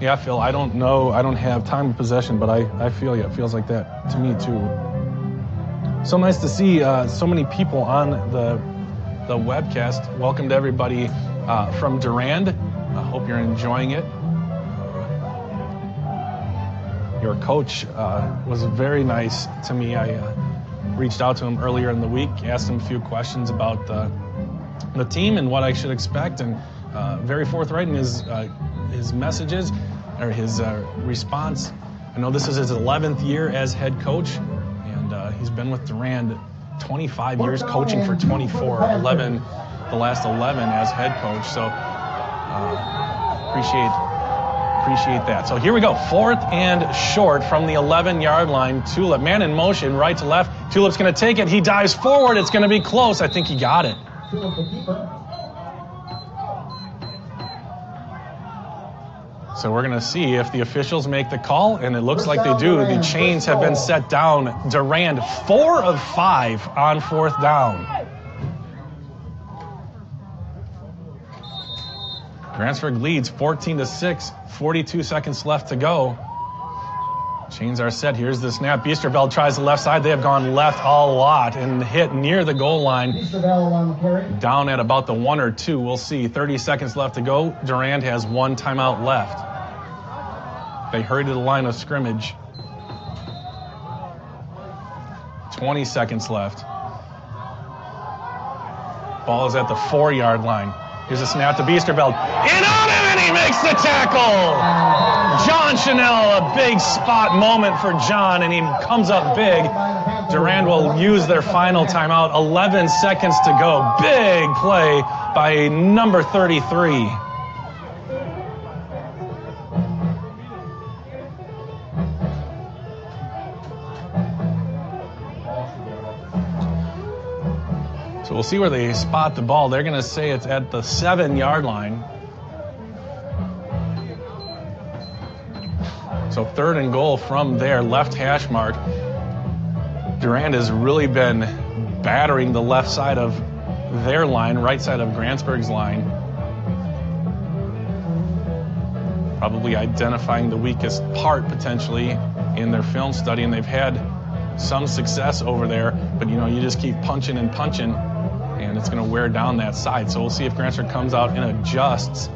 Yeah, Phil, I don't know. I don't have time of possession, but I feel you. It feels like that to me, too. So nice to see so many people on the webcast. Welcome to everybody from Durand. I hope you're enjoying it. Your coach was very nice to me. I reached out to him earlier in the week, asked him a few questions about the team and what I should expect, and very forthright in his messages, or his response. I know this is his 11th year as head coach, and he's been with Durand 25 years, coaching for 24, the last 11 as head coach. So appreciate that. So here we go, 4th and short from the 11-yard line. Tulip, man in motion, right to left. Tulip's going to take it. He dives forward. It's going to be close. I think he got it. Tulip, the keeper. So we're going to see if the officials make the call, and it looks like they do. The chains have been set down. Durand, 4 of 5 on 4th down. Grantsburg leads 14-6, 42 seconds left to go. Chains are set. Here's the snap. Biesterveld tries the left side. They have gone left a lot and hit near the goal line. Biesterveld on the carry. Down at about the 1 or 2. We'll see. 30 seconds left to go. Durand has 1 timeout left. They hurry to the line of scrimmage. 20 seconds left. Ball is at the 4-yard line. Here's a snap to Biesterveld. In on him, and he makes the tackle! John Chanel, a big spot moment for John, and he comes up big. Durand will use their final timeout. 11 seconds to go. Big play by number 33. So we'll see where they spot the ball. They're going to say it's at the 7-yard line. So 3rd and goal from there, left hash mark. Durand has really been battering the left side of their line, right side of Grantsburg's line. Probably identifying the weakest part potentially in their film study, and they've had some success over there, but you just keep punching and punching, and it's going to wear down that side. So we'll see if Grantsburg comes out and adjusts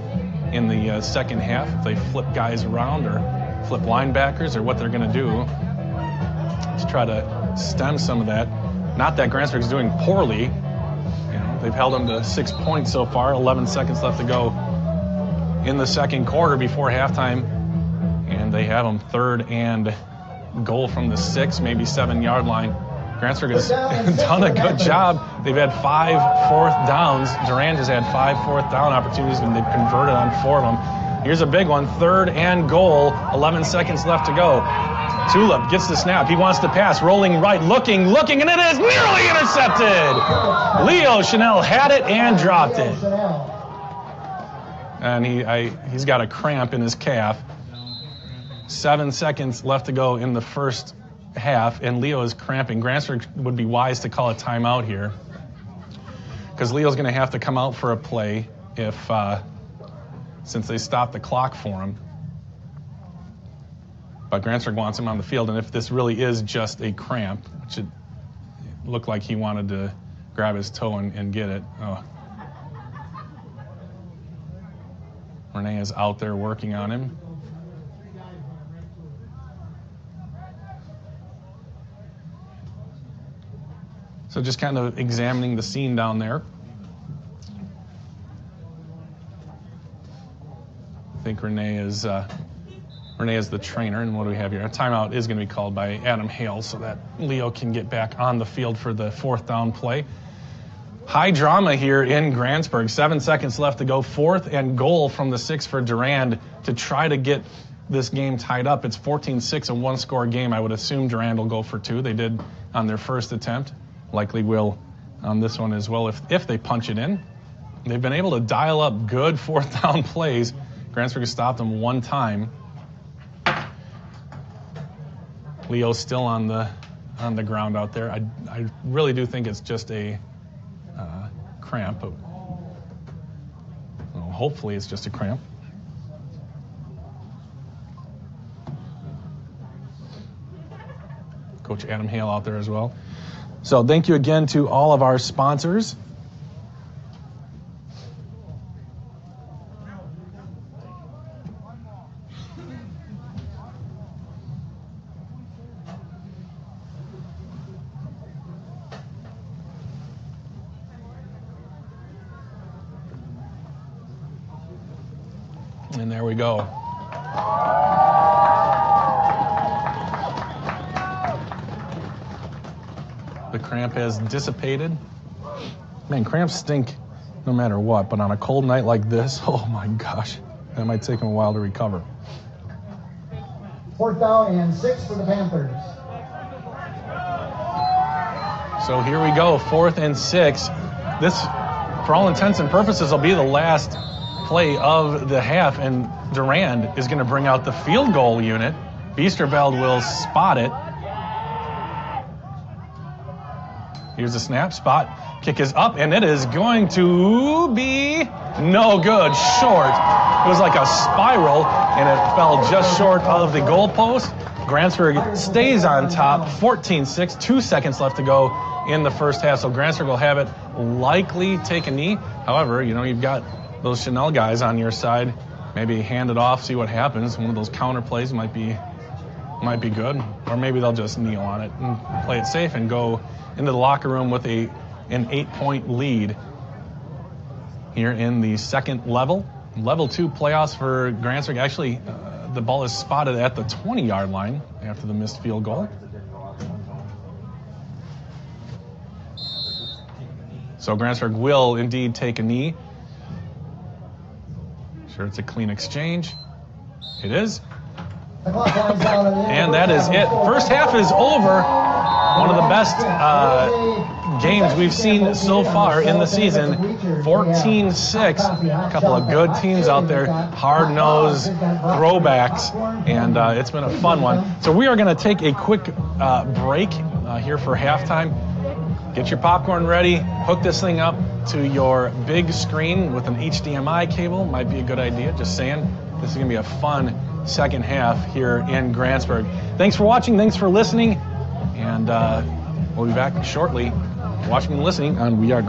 in the second half, if they flip guys around or flip linebackers or what they're going to do to try to stem some of that. Not that Grantsburg's doing poorly. They've held them to 6 points so far. 11 seconds left to go in the second quarter before halftime, and they have them 3rd and goal from the 6, maybe 7-yard line. Grantsburg has done a good job. They've had 5 fourth downs. Durand has had 5 fourth down opportunities, and they've converted on 4 of them. Here's a big one, 3rd and goal, 11 seconds left to go. Tulip gets the snap. He wants to pass, rolling right, looking, and it is nearly intercepted. Leo Chanel had it and dropped it. And he's got a cramp in his calf. 7 seconds left to go in the first half, and Leo is cramping. Grantsburg would be wise to call a timeout here, because Leo's going to have to come out for a play since they stopped the clock for him. But Grantsburg wants him on the field, and if this really is just a cramp, which it looked like he wanted to grab his toe and get it. Oh. Renee is out there working on him. So just kind of examining the scene down there. I think Renee is the trainer, and what do we have here? A timeout is going to be called by Adam Hale so that Leo can get back on the field for the 4th down play. High drama here in Grantsburg. 7 seconds left to go. 4th and goal from the 6 for Durand to try to get this game tied up. It's 14-6, a 1-score game. I would assume Durand will go for 2. They did on their first attempt. Likely will on this one as well if they punch it in. They've been able to dial up good 4th down plays. Grantsburg has stopped them 1 time. Leo's still on the ground out there. I really do think it's just a cramp. But, well, hopefully it's just a cramp. Coach Adam Hale out there as well. So thank you again to all of our sponsors. And there we go. The cramp has dissipated. Man, cramps stink no matter what, but on a cold night like this, oh my gosh, that might take them a while to recover. 4th down and 6 for the Panthers. So here we go, 4th and 6. This, for all intents and purposes, will be the last play of the half, and Durand is going to bring out the field goal unit. Biesterveld will spot it. Here's the snap, spot, kick is up, and it is going to be no good, short. It was like a spiral, and it fell just short of the goalpost. Grantsburg stays on top, 14-6, 2 seconds left to go in the first half. So Grantsburg will have it, likely take a knee. However, you've got those Chanel guys on your side. Maybe hand it off, see what happens. One of those counter plays might be good. Or maybe they'll just kneel on it and play it safe and go into the locker room with an 8-point lead here in the second level. Level 2 playoffs for Grantsburg. Actually, the ball is spotted at the 20-yard line after the missed field goal. So Grantsburg will indeed take a knee. Sure, it's a clean exchange. It is. And that is it. First half is over. One of the best games we've seen so far in the season. 14-6. A couple of good teams out there. Hard-nosed throwbacks. And it's been a fun one. So we are going to take a quick break here for halftime. Get your popcorn ready. Hook this thing up to your big screen with an HDMI cable. Might be a good idea. Just saying. This is going to be a fun second half here in Grantsburg. Thanks for watching. Thanks for listening. And we'll be back shortly. Watching and listening on WIAA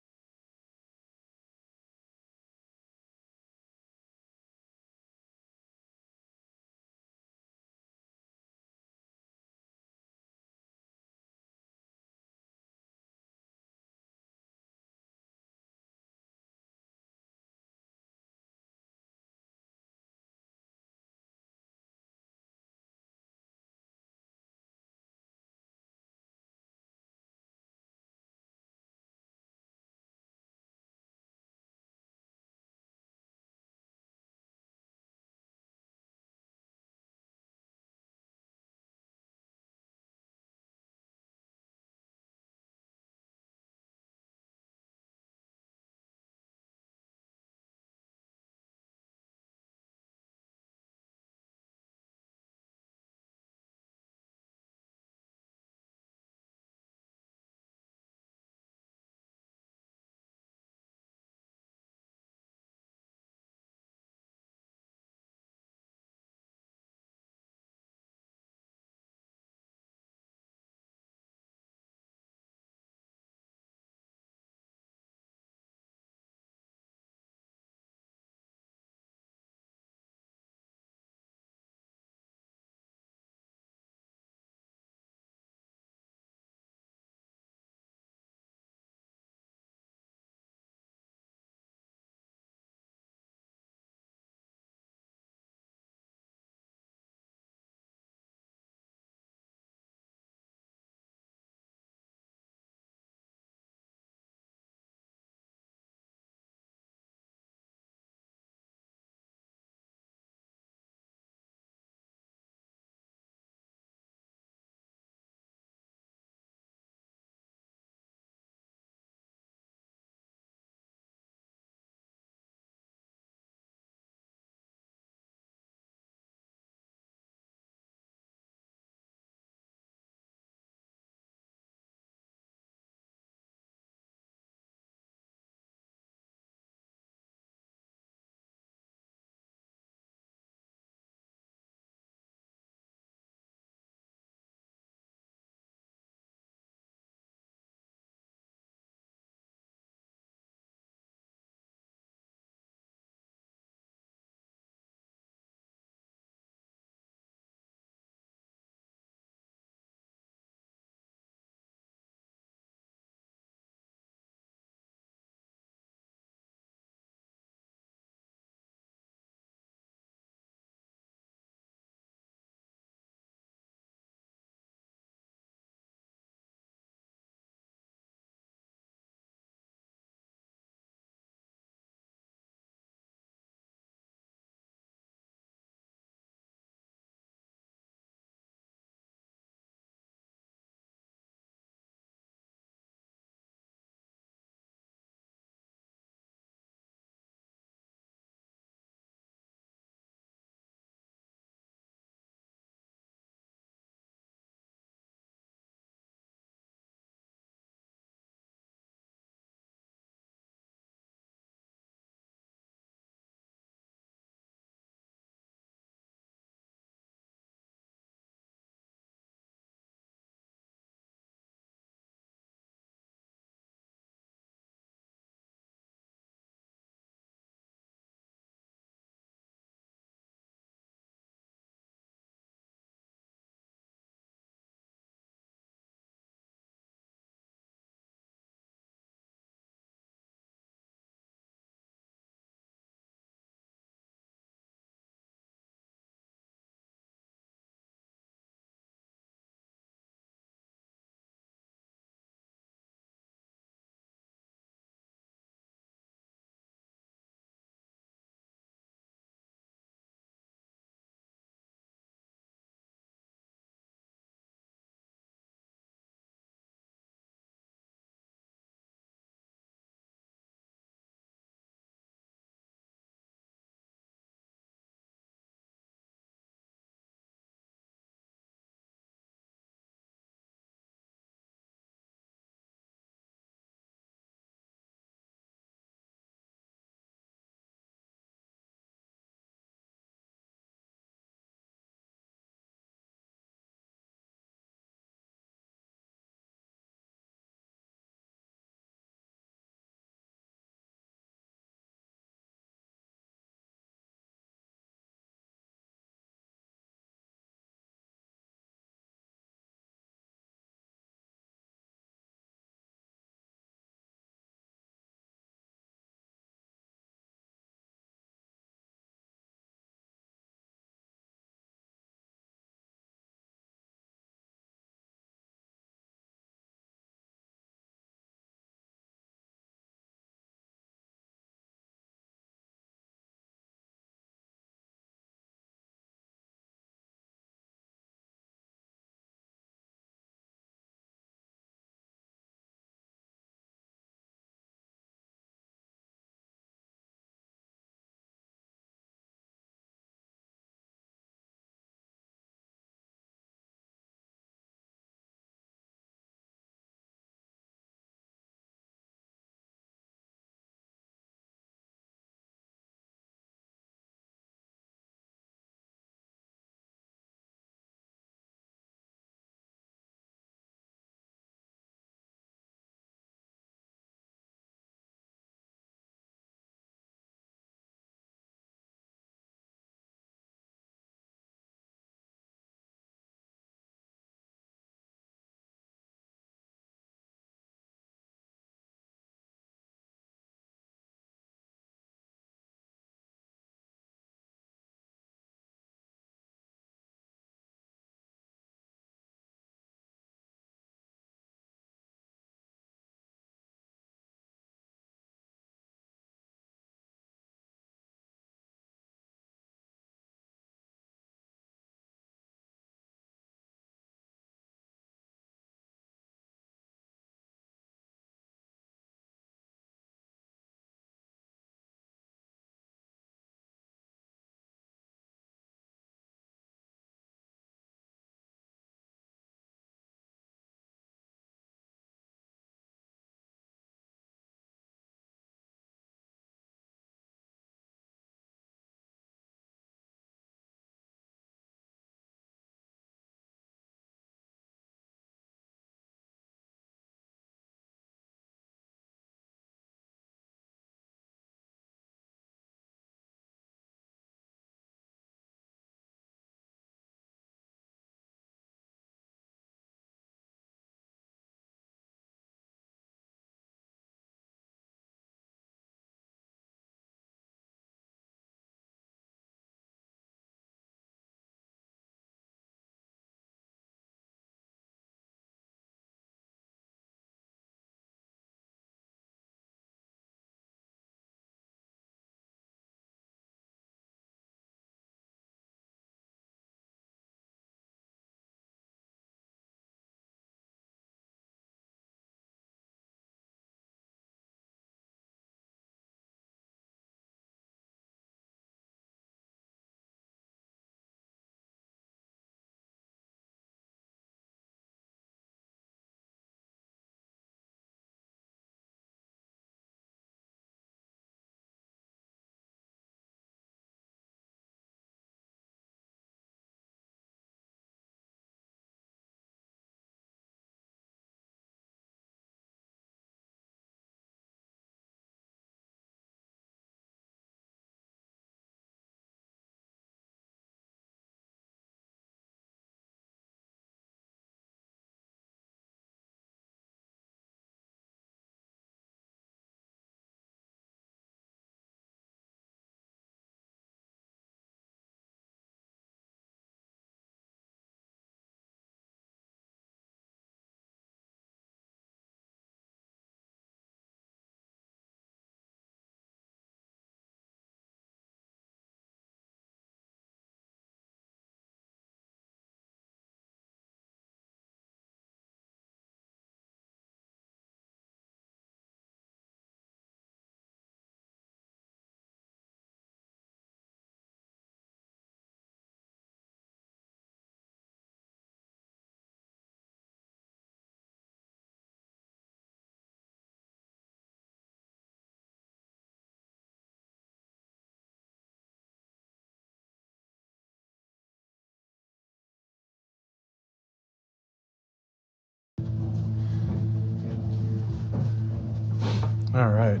All right.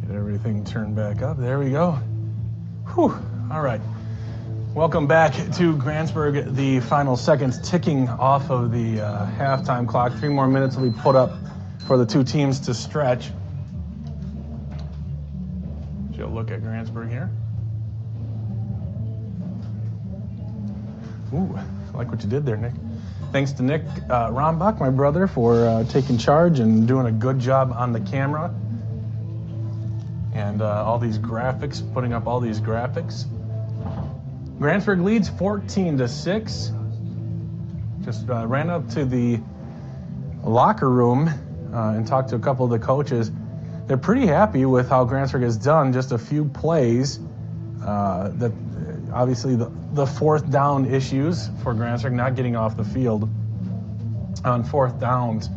Get everything turned back up. There we go. Whew. All right. Welcome back to Grantsburg. The final seconds ticking off of the halftime clock. 3 more minutes will be put up for the two teams to stretch. You'll look at Grantsburg here. Ooh, I like what you did there, Nick. Thanks to Nick Rombach, my brother, for taking charge and doing a good job on the camera. And all these graphics, putting up all these graphics. Grantsburg leads 14-6. Just ran up to the locker room and talked to a couple of the coaches. They're pretty happy with how Grantsburg has done. Just a few plays. That obviously the fourth down issues for Grantsburg not getting off the field on fourth downs.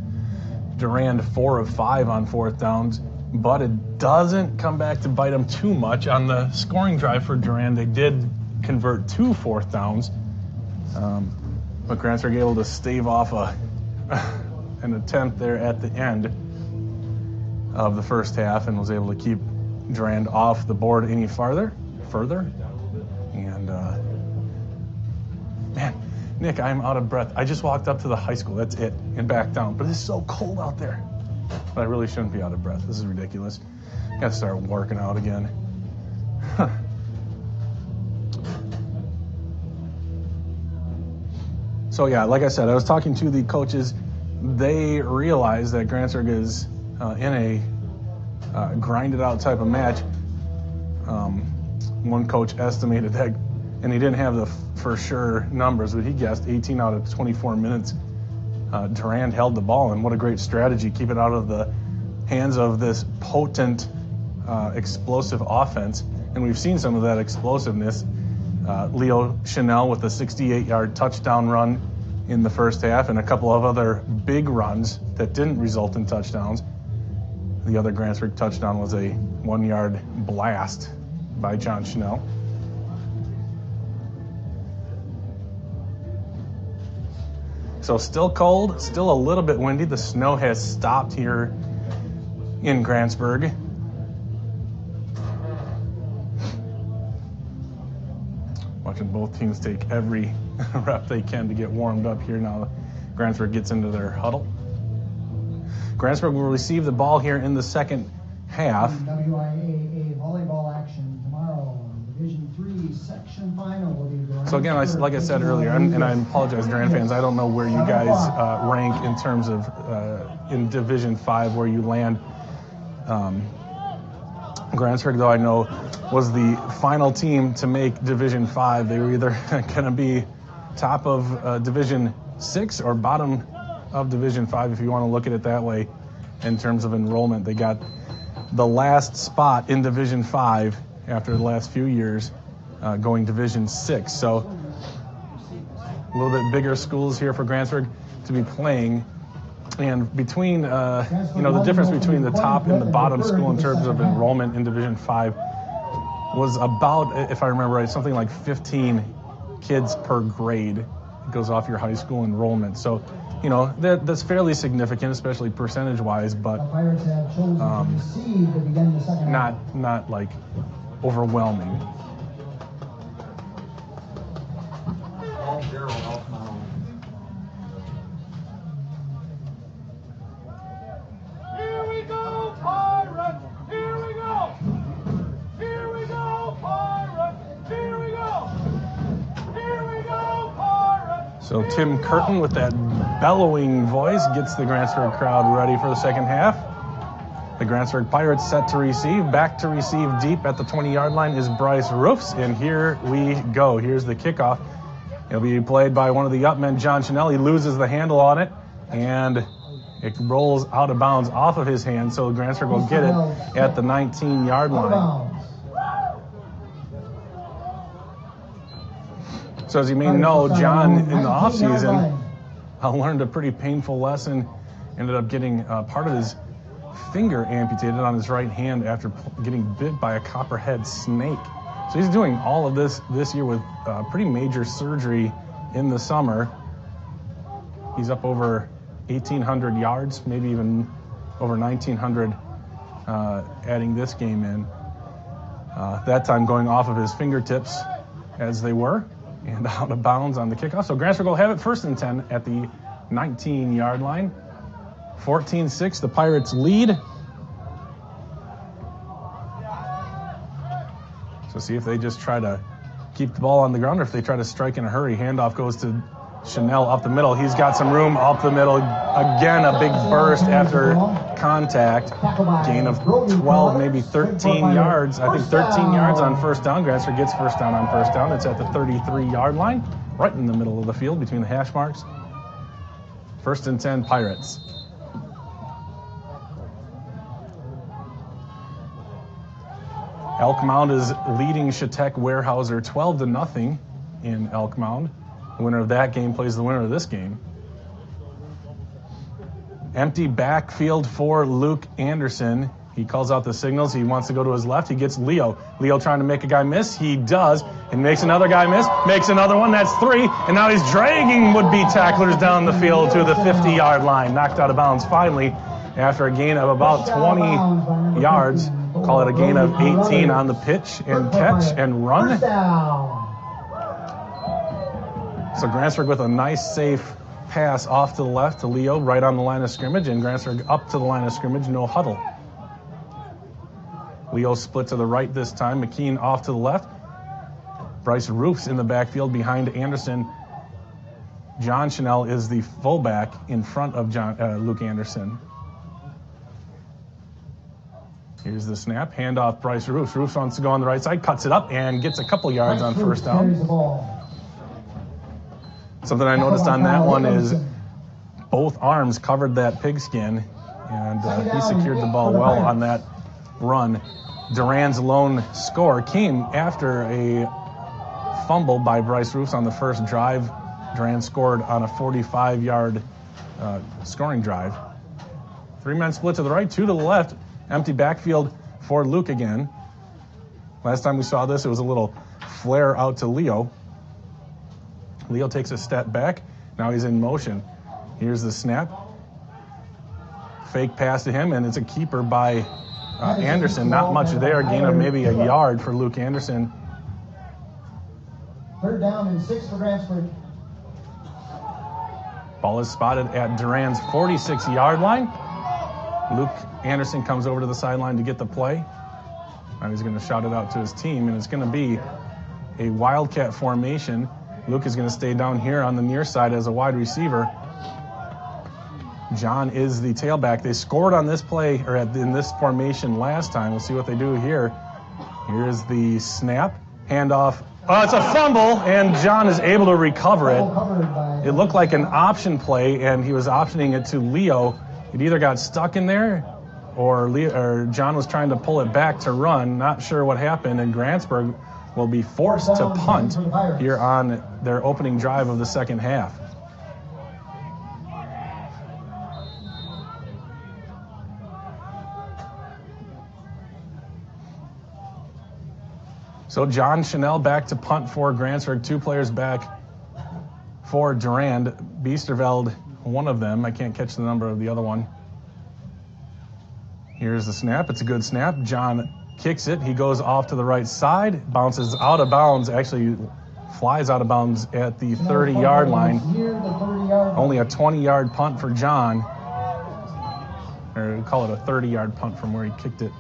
Durand 4 of 5 on fourth downs, but it doesn't come back to bite them too much on the scoring drive for Durand. They did convert 2 fourth downs, but Grantsburg able to stave off an attempt there at the end of the first half and was able to keep Durand off the board any further. And man, Nick, I'm out of breath. I just walked up to the high school, that's it, and back down. But it's so cold out there. But I really shouldn't be out of breath. This is ridiculous. Got to start working out again. So yeah, like I said, I was talking to the coaches. They realize that Grantsburg is in a grinded out type of match. One coach estimated that, and he didn't have the for sure numbers, but he guessed 18 out of 24 minutes Durand held the ball, and what a great strategy. Keep it out of the hands of this potent, explosive offense. And we've seen some of that explosiveness. Leo Chanel with a 68-yard touchdown run in the first half and a couple of other big runs that didn't result in touchdowns. The other Grantsburg touchdown was a 1-yard blast by John Chanel. So still cold, still a little bit windy. The snow has stopped here in Grantsburg. Watching both teams take every rep they can to get warmed up here now. Grantsburg gets into their huddle. Grantsburg will receive the ball here in the second half. WIAA volleyball action tomorrow. Division 3 section final will be Durand. So again, like I said earlier, and I apologize, Durand fans, I don't know where you guys rank in terms of in Division 5 where you land. Grantsburg, though, I know was the final team to make Division 5. They were either going to be top of Division 6 or bottom of Division 5, if you want to look at it that way. In terms of enrollment, they got the last spot in Division 5 after the last few years, going Division 6. So a little bit bigger schools here for Grantsburg to be playing. And between, the difference between the top and the bottom school in terms of enrollment in Division 5 was about, if I remember right, something like 15 kids per grade. It goes off your high school enrollment. So, that's fairly significant, especially percentage-wise, but not like overwhelming. So Tim Curtin with that bellowing voice gets the Grantsburg crowd ready for the second half. The Grantsburg Pirates set to receive. Back to receive deep at the 20-yard line is Bryce Roofs, and here we go. Here's the kickoff. It'll be played by one of the up men, John Chanel. He loses the handle on it, and it rolls out of bounds off of his hand, so Grantsburg will get it at the 19-yard line. So as you may know, John, in the offseason, learned a pretty painful lesson. Ended up getting part of his finger amputated on his right hand after getting bit by a copperhead snake. So he's doing all of this year with pretty major surgery in the summer. He's up over 1,800 yards, maybe even over 1,900 adding this game in. That time going off of his fingertips as they were, and out of bounds on the kickoff. So Grantsburg will have it 1st and 10 at the 19-yard line. 14-6, the Pirates lead. So see if they just try to keep the ball on the ground or if they try to strike in a hurry. Handoff goes to Chanel up the middle. He's got some room up the middle. Again, a big burst after contact. Gain of 12, maybe 13 yards. I think 13 yards on 1st down. Grantsburg gets 1st down on 1st down. It's at the 33-yard line, right in the middle of the field between the hash marks. 1st and 10, Pirates. Elk Mound is leading Chetek Weyerhaeuser 12-0 in Elk Mound. The winner of that game plays the winner of this game. Empty backfield for Luke Anderson. He calls out the signals. He wants to go to his left. He gets Leo. Leo trying to make a guy miss. He does, and makes another guy miss. Makes another one. That's 3. And now he's dragging would-be tacklers down the field to the 50-yard line. Knocked out of bounds finally after a gain of about 20 yards. Call it a gain of 18 on the pitch and catch and run. So Grantsburg with a nice, safe pass off to the left to Leo, right on the line of scrimmage, and Grantsburg up to the line of scrimmage, no huddle. Leo split to the right this time. McKean off to the left. Bryce Roofs in the backfield behind Anderson. John Chanel is the fullback in front of Luke Anderson. Here's the snap. Handoff Bryce Roofs. Roofs wants to go on the right side, cuts it up, and gets a couple yards on 1st down. Something I noticed on that one is both arms covered that pigskin, and he secured the ball well on that run. Durand's lone score came after a fumble by Bryce Roofs on the first drive. Durand scored on a 45-yard scoring drive. 3-man split to the right, 2 to the left. Empty backfield for Luke again. Last time we saw this, it was a little flare out to Leo. Leo takes a step back. Now he's in motion. Here's the snap. Fake pass to him, and it's a keeper by Anderson. Not much there. Gain of maybe a yard for Luke Anderson. 3rd down and 6 for Grantsburg. Ball is spotted at Durand's 46-yard line. Luke Anderson comes over to the sideline to get the play. Now he's going to shout it out to his team, and it's going to be a Wildcat formation. Luke is going to stay down here on the near side as a wide receiver. John is the tailback. They scored on this play, or in this formation last time. We'll see what they do here. Here's the snap. Handoff. Oh, it's a fumble, and John is able to recover it. It looked like an option play, and he was optioning it to Leo. It either got stuck in there, or John was trying to pull it back to run. Not sure what happened, and Grantsburg will be forced to punt here on their opening drive of the second half. So John Chanel back to punt for Grantsburg. 2 players back for Durand. Biesterveld, one of them. I can't catch the number of the other one. Here's the snap. It's a good snap. John kicks it. He goes off to the right side, bounces out of bounds, actually flies out of bounds at the 30-yard line. Only a 20-yard punt for John. Or call it a 30-yard punt from where he kicked it.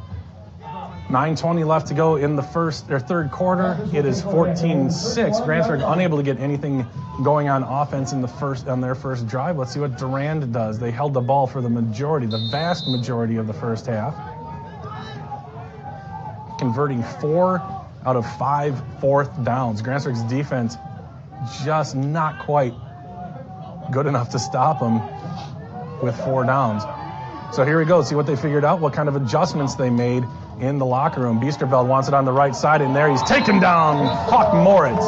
9:20 left to go in the third quarter. It is 14-6. Grantsburg unable to get anything going on offense on their first drive. Let's see what Durand does. They held the ball for the vast majority of the first half, converting 4 out of 5 4th downs. Grantsburg's defense just not quite good enough to stop them with 4 downs. So here we go. See what they figured out, what kind of adjustments they made in the locker room. Biesterveld wants it on the right side, and there he's taken down. Hawk Moritz.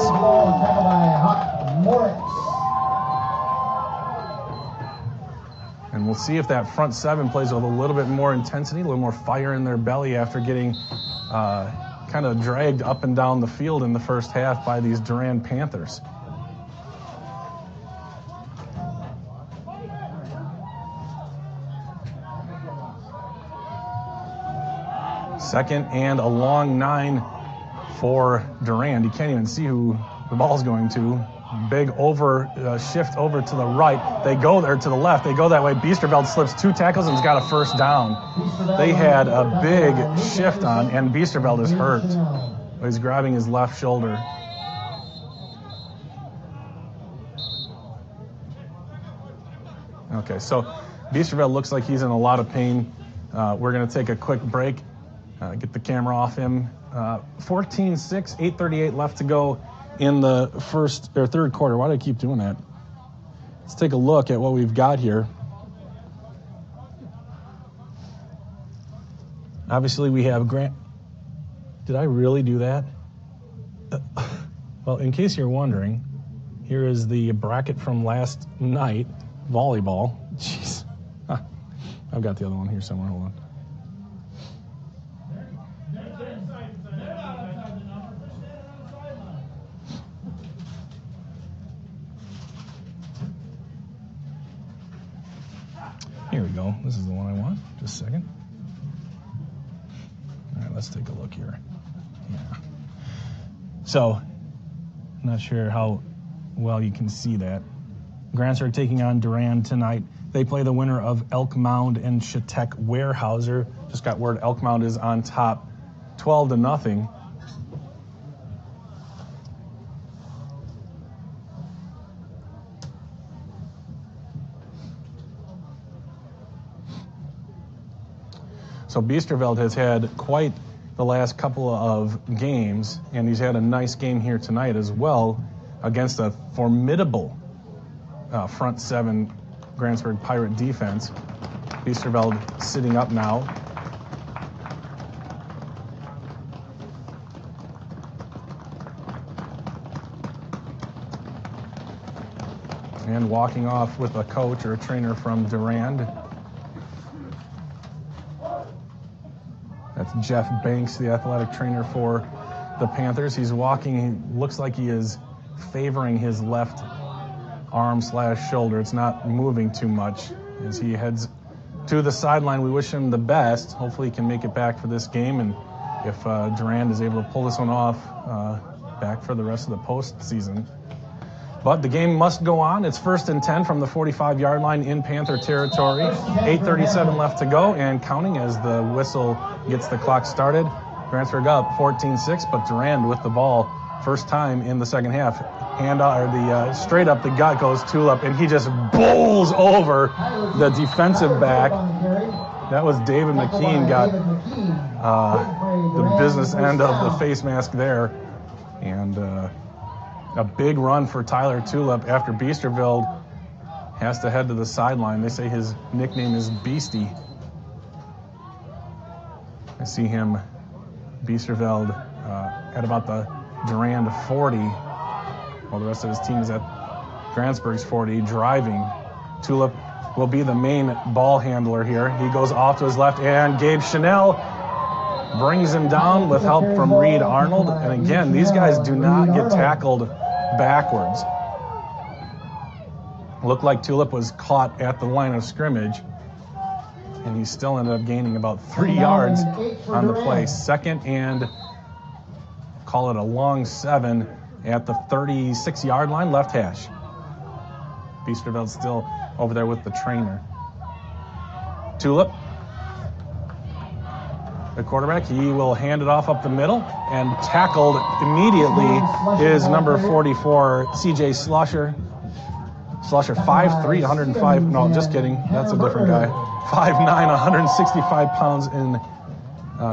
And we'll see if that front 7 plays with a little bit more intensity, a little more fire in their belly after getting kind of dragged up and down the field in the first half by these Durand Panthers. Second and a long 9 for Durand. You can't even see who the ball's going to. Big shift over to the right. They go there to the left. They go that way. Biesterveld slips 2 tackles and has got a first down. They had a big shift on, and Biesterveld is hurt. He's grabbing his left shoulder. Okay, so Biesterveld looks like he's in a lot of pain. We're going to take a quick break, get the camera off him. 14-6, 8:38 left to go in the third quarter. Why do I keep doing that? Let's take a look at what we've got here. Obviously, we have Grant. Did I really do that? Well, in case you're wondering, here is the bracket from last night, volleyball. Jeez. I've got the other one here somewhere. Hold on. Here we go. This is the one I want. Just a second. All right, let's take a look here. Yeah. So, not sure how well you can see that. Grantsburg taking on Durand tonight. They play the winner of Elk Mound and Chautauqua Weyerhaeuser. Just got word Elk Mound is on top, 12-0. So Biesterveld has had quite the last couple of games, and he's had a nice game here tonight as well against a formidable front seven Grantsburg Pirate defense. Biesterveld sitting up now. And walking off with a coach or a trainer from Durand. That's Jeff Banks, the athletic trainer for the Panthers. He's walking, he looks like he is favoring his left arm / shoulder. It's not moving too much as he heads to the sideline. We wish him the best. Hopefully he can make it back for this game, and if Durand is able to pull this one off, back for the rest of the postseason. But the game must go on. It's 1st and 10 from the 45-yard line in Panther territory. 8:37 left to go and counting as the whistle gets the clock started. Grantsburg up 14-6, but Durand with the ball first time in the second half. Straight up the gut goes Tulip, and he just bowls over the defensive back. That was David McKean, got the business end of the face mask there. And a big run for Tyler Tulip after Biesterveld has to head to the sideline. They say his nickname is Beastie. I see him, Biesterveld, at about the Durand 40, while the rest of his team is at Grantsburg's 40, driving. Tulip will be the main ball handler here. He goes off to his left, and Gabe Chanel brings him down with help from Reed Arnold. And again, these guys do not get tackled backwards. Looked like Tulip was caught at the line of scrimmage, and he still ended up gaining about 3 yards on the play. 2nd and, call it a long 7 at the 36-yard line, left hash. Biesterveld still over there with the trainer. Tulip, the quarterback, he will hand it off up the middle, and tackled immediately is number 44, CJ Slusher. Slusher, 5'3", 105, no, just kidding, that's a different guy. 5'9", 165 pounds, and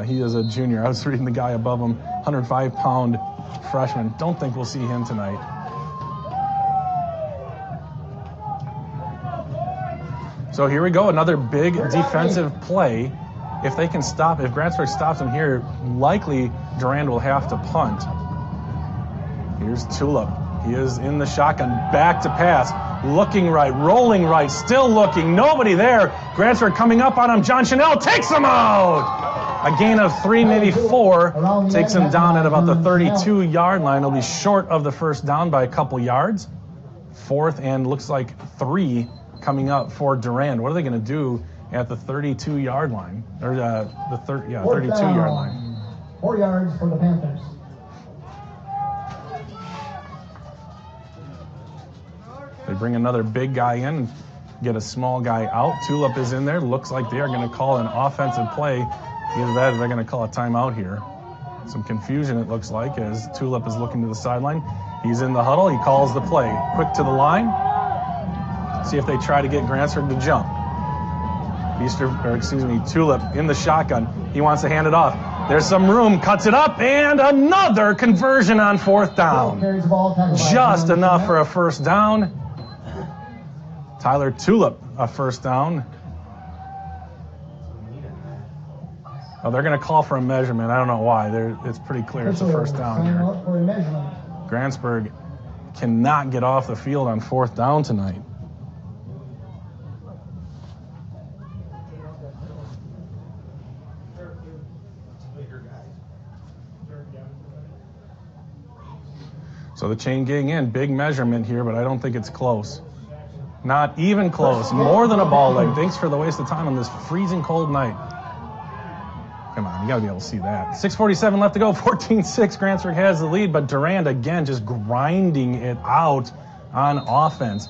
he is a junior. I was reading the guy above him, 105-pound freshman. Don't think we'll see him tonight. So here we go, another big defensive play. If they can stop, if Grantsburg stops him here, likely Durand will have to punt. Here's Tulip. He is in the shotgun, back to pass, looking right, rolling right, still looking, nobody there. Grantsburg coming up on him. John Chanel takes him out. A gain of 3, maybe 4, takes him down at about the 32-yard line. He'll be short of the first down by a couple yards. 4th and looks like 3 coming up for Durand. What are they going to do at the 32-yard line, or the 4th 32-yard down. line. 4 yards for the Panthers. They bring another big guy in, get a small guy out. Tulip is in there. Looks like they are going to call an offensive play. Either that or they're going to call a timeout here. Some confusion, it looks like, as Tulip is looking to the sideline. He's in the huddle. He calls the play. Quick to the line. See if they try to get Grantsburg to jump. Tulip in the shotgun. He wants to hand it off. There's some room, cuts it up, and another conversion on 4th down. Carries the ball, tackled by Just Durand. enough for a first down. Tyler Tulip, a first down. Oh, they're going to call for a measurement. I don't know why. It's pretty clear it's a first down Sign here. up for a measurement. Grantsburg cannot get off the field on 4th down tonight. So the chain getting in, big measurement here, but I don't think it's close. Not even close. More than a ball leg. Thanks for the waste of time on this freezing cold night. Come on, you got to be able to see that. 6:47 left to go. 14-6. Grantsburg has the lead, but Durand again just grinding it out on offense.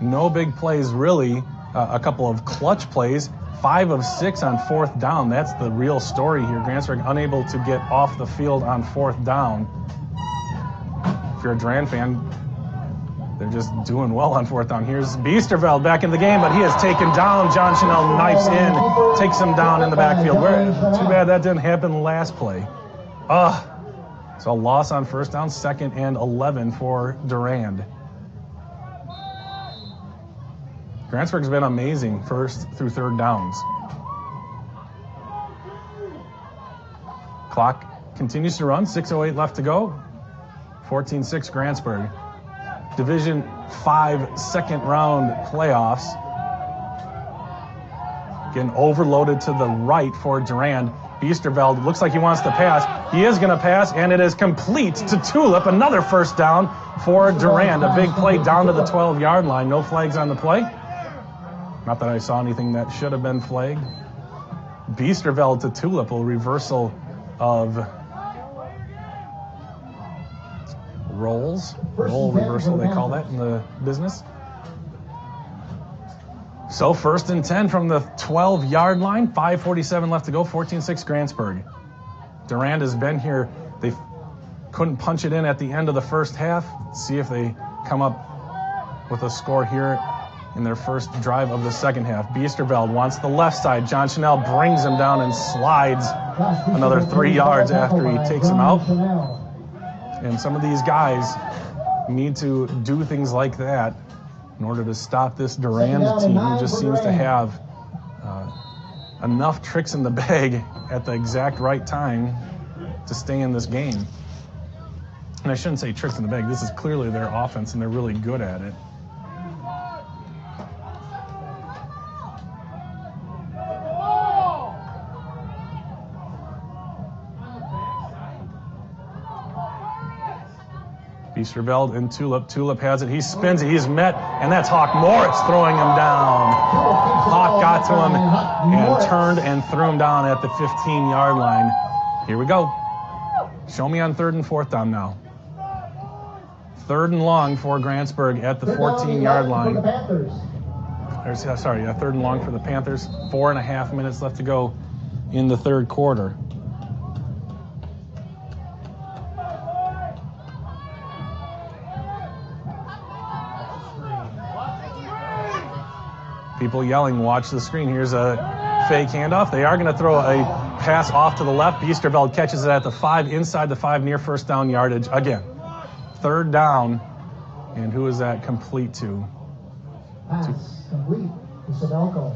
No big plays, really. A couple of clutch plays. 5 of 6 on 4th down. That's the real story here. Grantsburg unable to get off the field on 4th down. If you're a Durand fan, they're just doing well on 4th down. Here's Biesterveld back in the game, but he has taken down. John Chanel knifes in, takes him down in the backfield. Too bad that didn't happen last play. So a loss on 1st down, 2nd and 11 for Durand. Grantsburg's been amazing 1st through 3rd downs. Clock continues to run, 6:08 left to go. 14-6 Grantsburg. Division 5 2nd round playoffs. Getting overloaded to the right for Durand. Biesterveld looks like he wants to pass. He is going to pass, and it is complete to Tulip. Another first down for Durand. A big play down to the 12-yard line. No flags on the play. Not that I saw anything that should have been flagged. Biesterveld to Tulip, a reversal of roles. Role reversal, they call that in the business. So 1st and 10 from the 12-yard line. 5:47 left to go. 14-6 Grantsburg. Durand has been here. They couldn't punch it in at the end of the first half. See if they come up with a score here in their first drive of the second half. Biesterveld wants the left side. John Chanel brings him down and slides another 3 yards after he takes him out. And some of these guys need to do things like that in order to stop this Durand team, who just seems to have enough tricks in the bag at the exact right time to stay in this game. And I shouldn't say tricks in the bag. This is clearly their offense, and they're really good at it. Biesterveld and Tulip. Tulip has it. He spins it. He's met, and that's Hawk Moritz throwing him down. Hawk got to him and turned and threw him down at the 15-yard line. Here we go. Show me on 3rd and 4th down now. 3rd and long for Grantsburg at the 14-yard line. 3rd and long for the Panthers. 4.5 minutes left to go in the 3rd quarter. People yelling, watch the screen. Here's a fake handoff. They are going to throw a pass off to the left. Biesterveld catches it at the 5, inside the 5, near first down yardage. Again, 3rd down. And who is that complete to? Pass complete to Sabelko.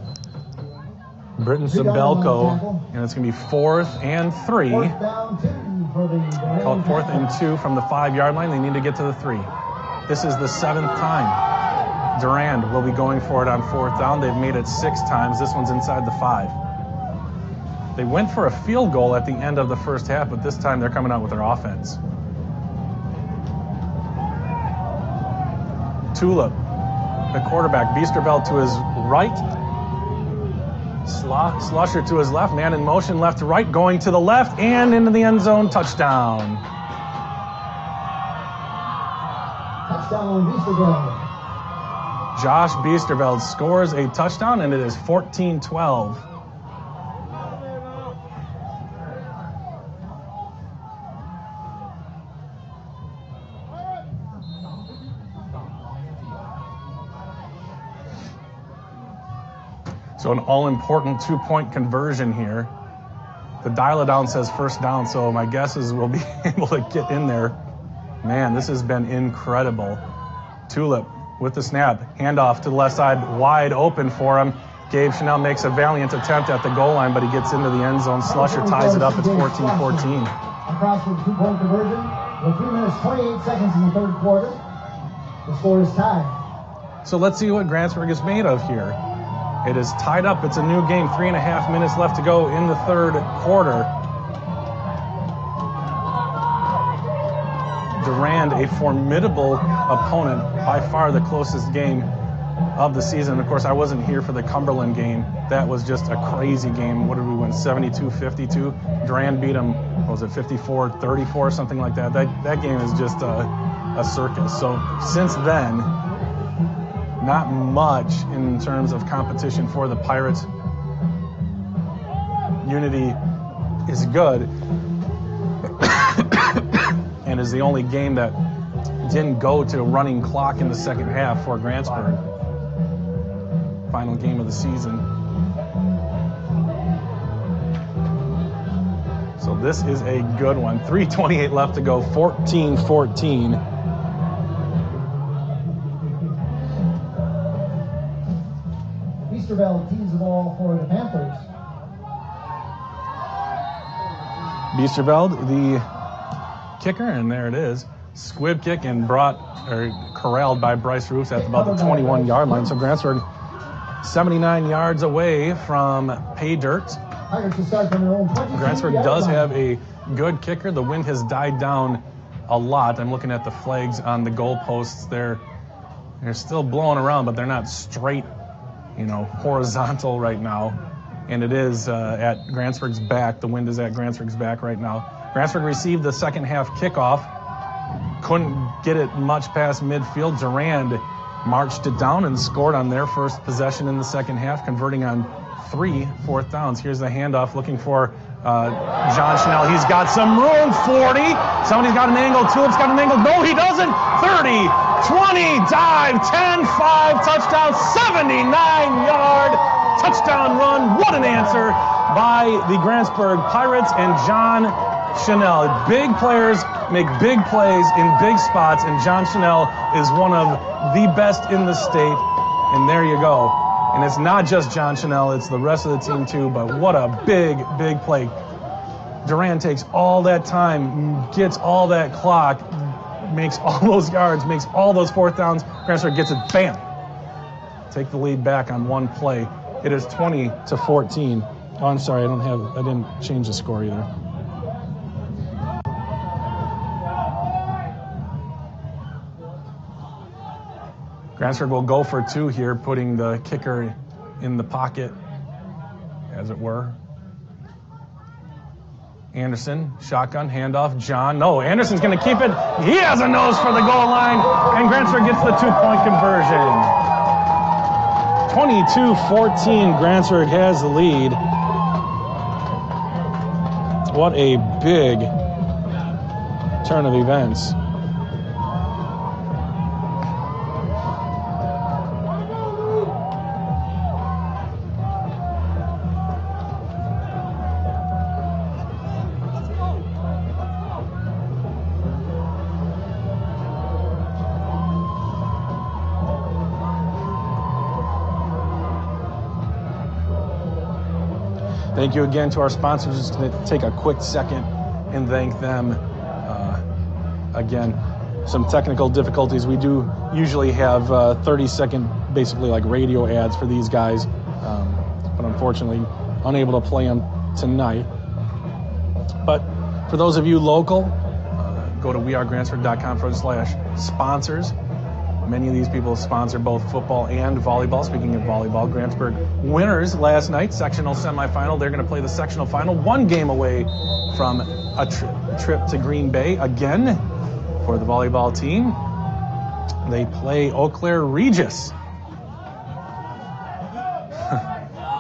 Britton Sabelko. And it's going to be 4th and 3. 4th down 2 for the Durand. Call it 4th and 2 from the 5-yard line. They need to get to the 3. This is the 7th time. Durand will be going for it on 4th down. They've made it 6 times. This one's inside the 5. They went for a field goal at the end of the first half, but this time they're coming out with their offense. Tulip, the quarterback. Biesterveld to his right. Slusher to his left, man in motion, left to right, going to the left and into the end zone, touchdown. Touchdown, Biesterveld. Josh Biesterveld scores a touchdown, and it is 14-12. So an all-important 2-point conversion here. The dial-it-down says first down, so my guess is we'll be able to get in there. Man, this has been incredible. Tulip with the snap, handoff to the left side, wide open for him. Gabe Chanel makes a valiant attempt at the goal line, but he gets into the end zone. Slusher ties it up. It's 14-14. Across for the 2-point conversion. With 3 minutes, 28 seconds in the third quarter. The score is tied. So let's see what Grantsburg is made of here. It is tied up. It's a new game. 3.5 minutes left to go in the third quarter. Durand, a formidable opponent, by far the closest game of the season. Of course, I wasn't here for the Cumberland game. That was just a crazy game. What did we win? 72-52. Durand beat them, what was it, 54-34, something like that. That game is just a circus. So since then, not much in terms of competition for the Pirates. Unity is good and is the only game that didn't go to a running clock in the second half for Grantsburg. Final game of the season. So this is a good one. 3:28 left to go, 14-14. Biesterveld tees the ball for the Panthers. Biesterveld, the kicker, and there it is. Squib kick and corralled by Bryce Roofs at about the 21-yard line. So Grantsburg 79 yards away from pay dirt. Grantsburg does have a good kicker. The wind has died down a lot. I'm looking at the flags on the goalposts. They're still blowing around, but they're not straight, horizontal right now. And it is at Grantsburg's back. The wind is at Grantsburg's back right now. Grantsburg received the second half kickoff. Couldn't get it much past midfield. Durand marched it down and scored on their first possession in the second half, converting on 3 fourth downs. Here's the handoff looking for John Chanel. He's got some room. 40. Somebody's got an angle. Tulip's got an angle. No, he doesn't. 30, 20, dive, 10, 5, touchdown, 79-yard touchdown run. What an answer by the Grantsburg Pirates and John Chanel. Big players make big plays in big spots, and John Chanel is one of the best in the state. And there you go. And it's not just John Chanel, it's the rest of the team too, but what a big, big play. Durand takes all that time, gets all that clock, makes all those yards, makes all those fourth downs. Grantsburg gets it, bam. Take the lead back on one play. It is 20-14. Oh, I'm sorry, I didn't change the score either. Grantsburg will go for 2 here, putting the kicker in the pocket, as it were. Anderson, shotgun, handoff, John. No, Anderson's going to keep it. He has a nose for the goal line, and Grantsburg gets the 2-point conversion. 22-14, Grantsburg has the lead. What a big turn of events. Thank you again to our sponsors. Just going to take a quick second and thank them. Again, some technical difficulties. We do usually have 30-second, basically like radio ads for these guys, but unfortunately unable to play them tonight. But for those of you local, go to wearegrantsburg.com/sponsors. Many of these people sponsor both football and volleyball. Speaking of volleyball, Grantsburg winners last night, sectional semifinal. They're going to play the sectional final, one game away from a trip to Green Bay again for the volleyball team. They play Eau Claire Regis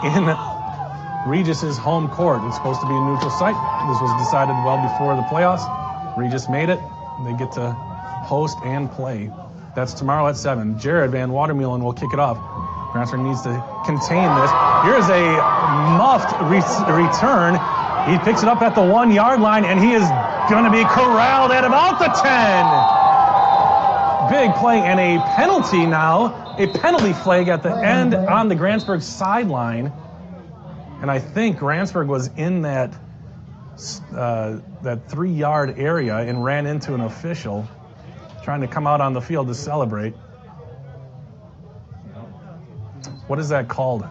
in Regis's home court. It's supposed to be a neutral site. This was decided well before the playoffs. Regis made it. They get to host and play. That's tomorrow at 7. Jared Van Watermeulen will kick it off. Grantsburg needs to contain this. Here's a muffed return. He picks it up at the 1-yard line, and he is going to be corralled at about the 10. Big play and a penalty now. A penalty flag at the end on the Grantsburg sideline. And I think Grantsburg was in that 3-yard area and ran into an official trying to come out on the field to celebrate. What is that called?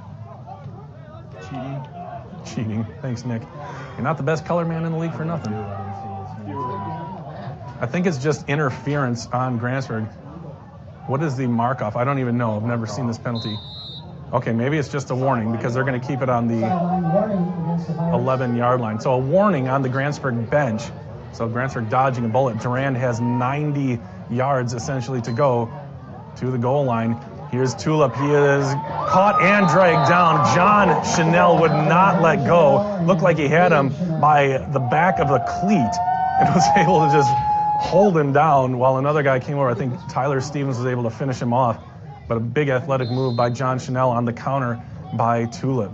Cheating. Thanks, Nick. You're not the best color man in the league for nothing. I think it's just interference on Grantsburg. What is the mark-off? I don't even know. I've never seen this penalty. Okay, maybe it's just a warning because they're going to keep it on the 11-yard line. So a warning on the Grantsburg bench. So Grantsburg dodging a bullet. Durand has 90 yards essentially to go to the goal line. Here's Tulip. He is caught and dragged down. John Chanel would not let go. Looked like he had him by the back of the cleat and was able to just hold him down while another guy came over. I think Tyler Stevens was able to finish him off. But a big athletic move by John Chanel on the counter by Tulip.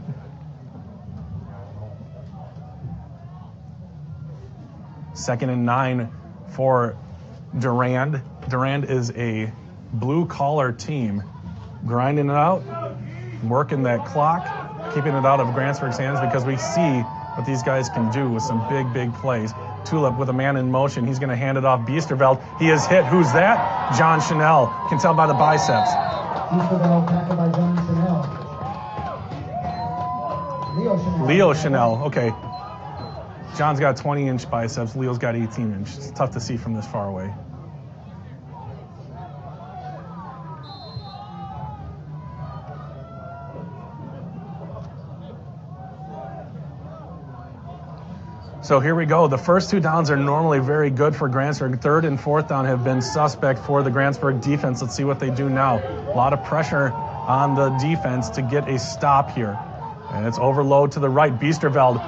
Second and 9 for Durand. Durand is a blue-collar team, grinding it out, working that clock, keeping it out of Grantsburg's hands because we see what these guys can do with some big, big plays. Tulip with a man in motion. He's going to hand it off Biesterveld. He is hit. Who's that? John Chanel. Can tell by the biceps. Biesterveld tackled by John Chanel. Leo Chanel. Okay. John's got 20-inch biceps. Leo's got 18-inch. It's tough to see from this far away. So here we go. The first 2 downs are normally very good for Grantsburg. 3rd and 4th down have been suspect for the Grantsburg defense. Let's see what they do now. A lot of pressure on the defense to get a stop here. And it's overload to the right. Biesterveld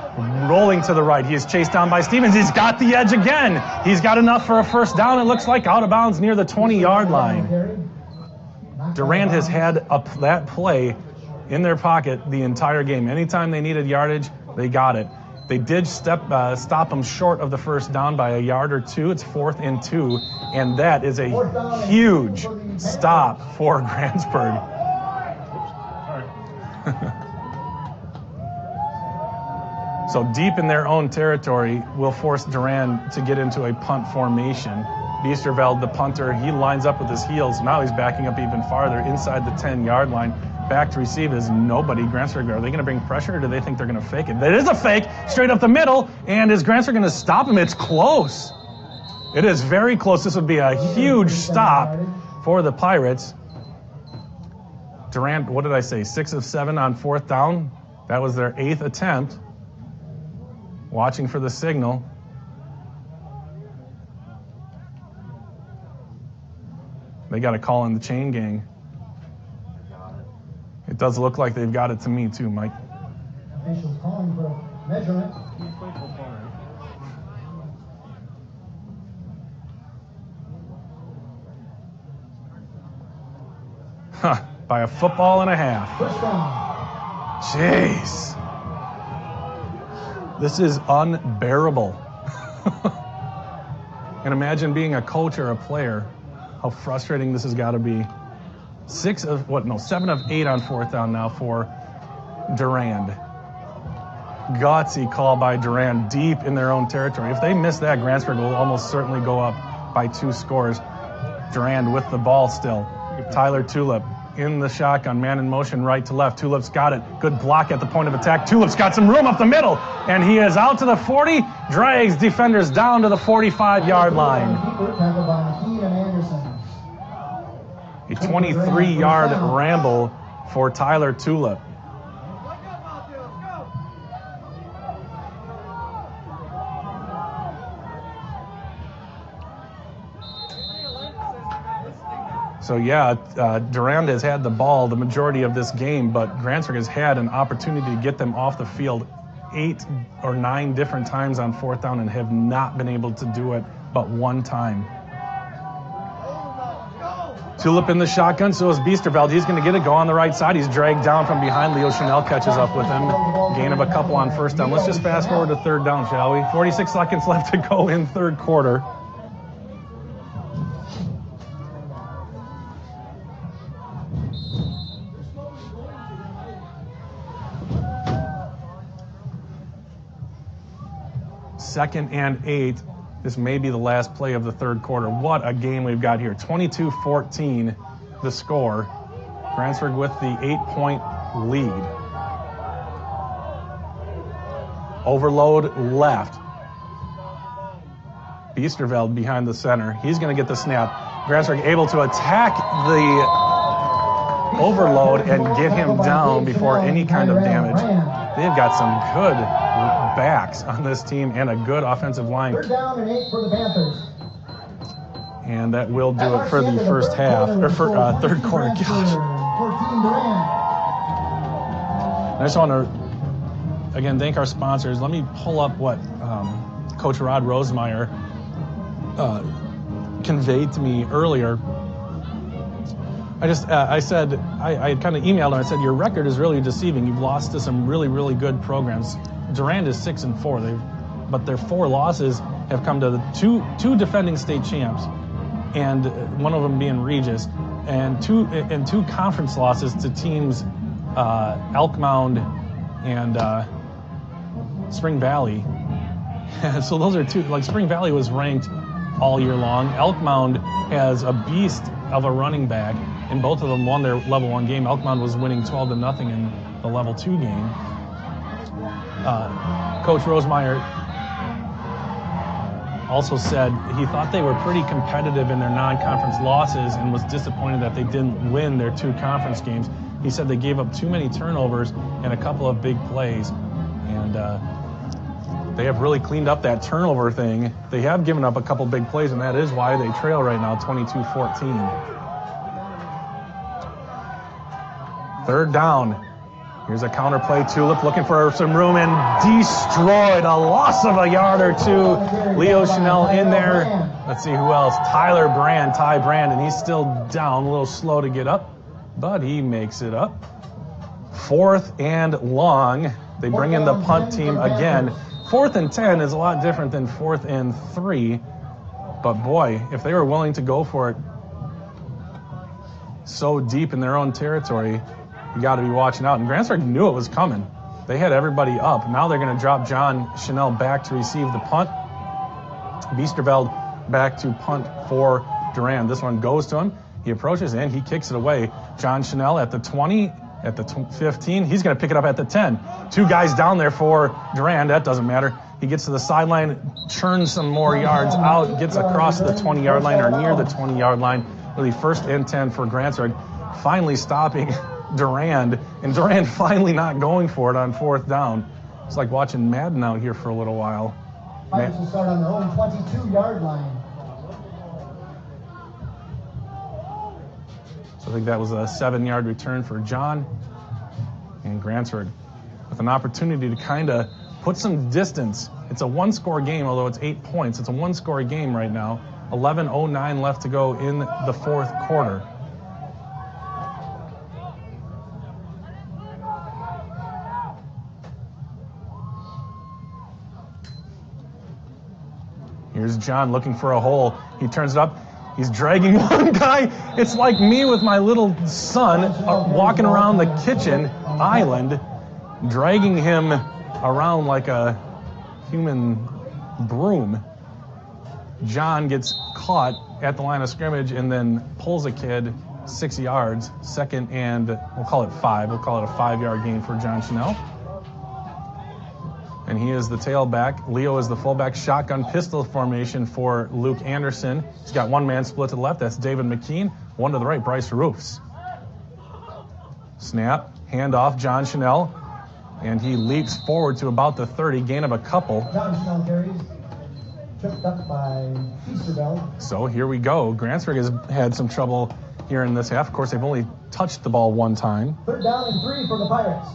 rolling to the right. He is chased down by Stevens. He's got the edge again. He's got enough for a first down. It looks like out of bounds near the 20-yard line. Durand has had that play in their pocket the entire game. Anytime they needed yardage, they got it. They did stop them short of the first down by a yard or 2. It's 4th and 2, and that is a huge stop for Grantsburg. So deep in their own territory will force Durand to get into a punt formation. Biesterveld, the punter, he lines up with his heels. Now he's backing up even farther inside the 10-yard line. Back to receive is nobody. Grantsburg, are they going to bring pressure or do they think they're going to fake it? It is a fake, straight up the middle. And is Grantsburg going to stop him? It's close. It is very close. This would be a huge stop for the Pirates. Durand, what did I say? 6 of 7 on 4th down. That was their 8th attempt. Watching for the signal. They got a call in the chain gang. It does look like they've got it to me too, Mike. Officials calling for measurement. By a football and a half. First down. Jeez. This is unbearable. And imagine being a coach or a player, how frustrating this has got to be. 7 of 8 on 4th down now for Durand. Gutsy call by Durand deep in their own territory. If they miss that, Grantsburg will almost certainly go up by 2 scores. Durand with the ball still. Tyler Tulip in the shotgun, man in motion, right to left. Tulip's got it. Good block at the point of attack. Tulip's got some room up the middle, and he is out to the 40, drags defenders down to the 45-yard line. A 23-yard ramble for Tyler Tulip. So yeah, Durand has had the ball the majority of this game, but Grantsburg has had an opportunity to get them off the field 8 or 9 different times on 4th down and have not been able to do it but one time. Tulip in the shotgun, so is Biesterveld. He's going to get it, go on the right side. He's dragged down from behind. Leo Chanel catches up with him. Gain of a couple on 1st down. Let's just fast forward to 3rd down, shall we? 46 seconds left to go in 3rd quarter. Second and 8. This may be the last play of the 3rd quarter. What a game we've got here. 22-14 the score. Grantsburg with the 8-point lead. Overload left. Biesterveld behind the center. He's going to get the snap. Grantsburg able to attack the overload and get him down before any kind of damage. They've got some good backs on this team and a good offensive line. 3rd down and 8 for the Panthers. And that will do it for the first half, or for 3rd quarter. Gosh. I just want to, again, thank our sponsors. Let me pull up what Coach Rod Rosemeyer conveyed to me earlier. I kind of emailed him. I said, your record is really deceiving. You've lost to some really, really good programs. Durand is 6-4. But their 4 losses have come to the two defending state champs, and one of them being Regis, and two conference losses to teams Elk Mound and Spring Valley. So those are 2. Like, Spring Valley was ranked all year long. Elk Mound has a beast of a running back, and both of them won their level 1 game. Elk Mound was winning 12-0 in the level 2 game. Coach Rosemeyer also said he thought they were pretty competitive in their non-conference losses and was disappointed that they didn't win their 2 conference games. He said they gave up too many turnovers and a couple of big plays, and they have really cleaned up that turnover thing. They have given up a couple big plays, and that is why they trail right now 22-14. 3rd down. Here's a counter play. Tulip looking for some room and destroyed. A loss of a yard or 2. Leo Chanel in there. Let's see who else. Ty Brand, and he's still down, a little slow to get up, but he makes it up. 4th and long. They bring in the punt team again. 4th and 10 is a lot different than 4th and 3, but boy, if they were willing to go for it so deep in their own territory, you got to be watching out. And Grantsburg knew it was coming. They had everybody up. Now they're going to drop John Chanel back to receive the punt. Biesterveld back to punt for Durand. This one goes to him. He approaches and he kicks it away. John Chanel at the 20, at the 15. He's going to pick it up at the 10. 2 guys down there for Durand. That doesn't matter. He gets to the sideline, churns some more yards out, gets across the 20-yard line or near the 20-yard line. Really 1st and 10 for Grantsburg. Finally stopping Durand, and Durand finally not going for it on 4th down. It's like watching Madden out here for a little while. Pirates will start on their own 22-yard line. So I think that was a 7-yard return for John, and Grantsburg with an opportunity to kind of put some distance. It's a 1-score game, although it's 8 points. It's a 1-score game right now. 11:09 left to go in the 4th quarter. Here's John looking for a hole. He turns it up. He's dragging one guy. It's like me with my little son walking around the kitchen island, dragging him around like a human broom. John gets caught at the line of scrimmage and then pulls a kid 6 yards. 2nd and we'll call it 5. We'll call it a 5-yard gain for John Chanel. and he is the tailback. Leo is the fullback. Shotgun pistol formation for Luke Anderson. He's got one man split to the left. That's David McKean. One to the right, Bryce Roofs. Snap, handoff, John Chanel, and he leaps forward to about the 30, gain of a couple. John Chanel carries, tripped up by Feasterbell. So here we go. Grantsburg has had some trouble here in this half. Of course, they've only touched the ball one time. 3rd down and 3 for the Pirates.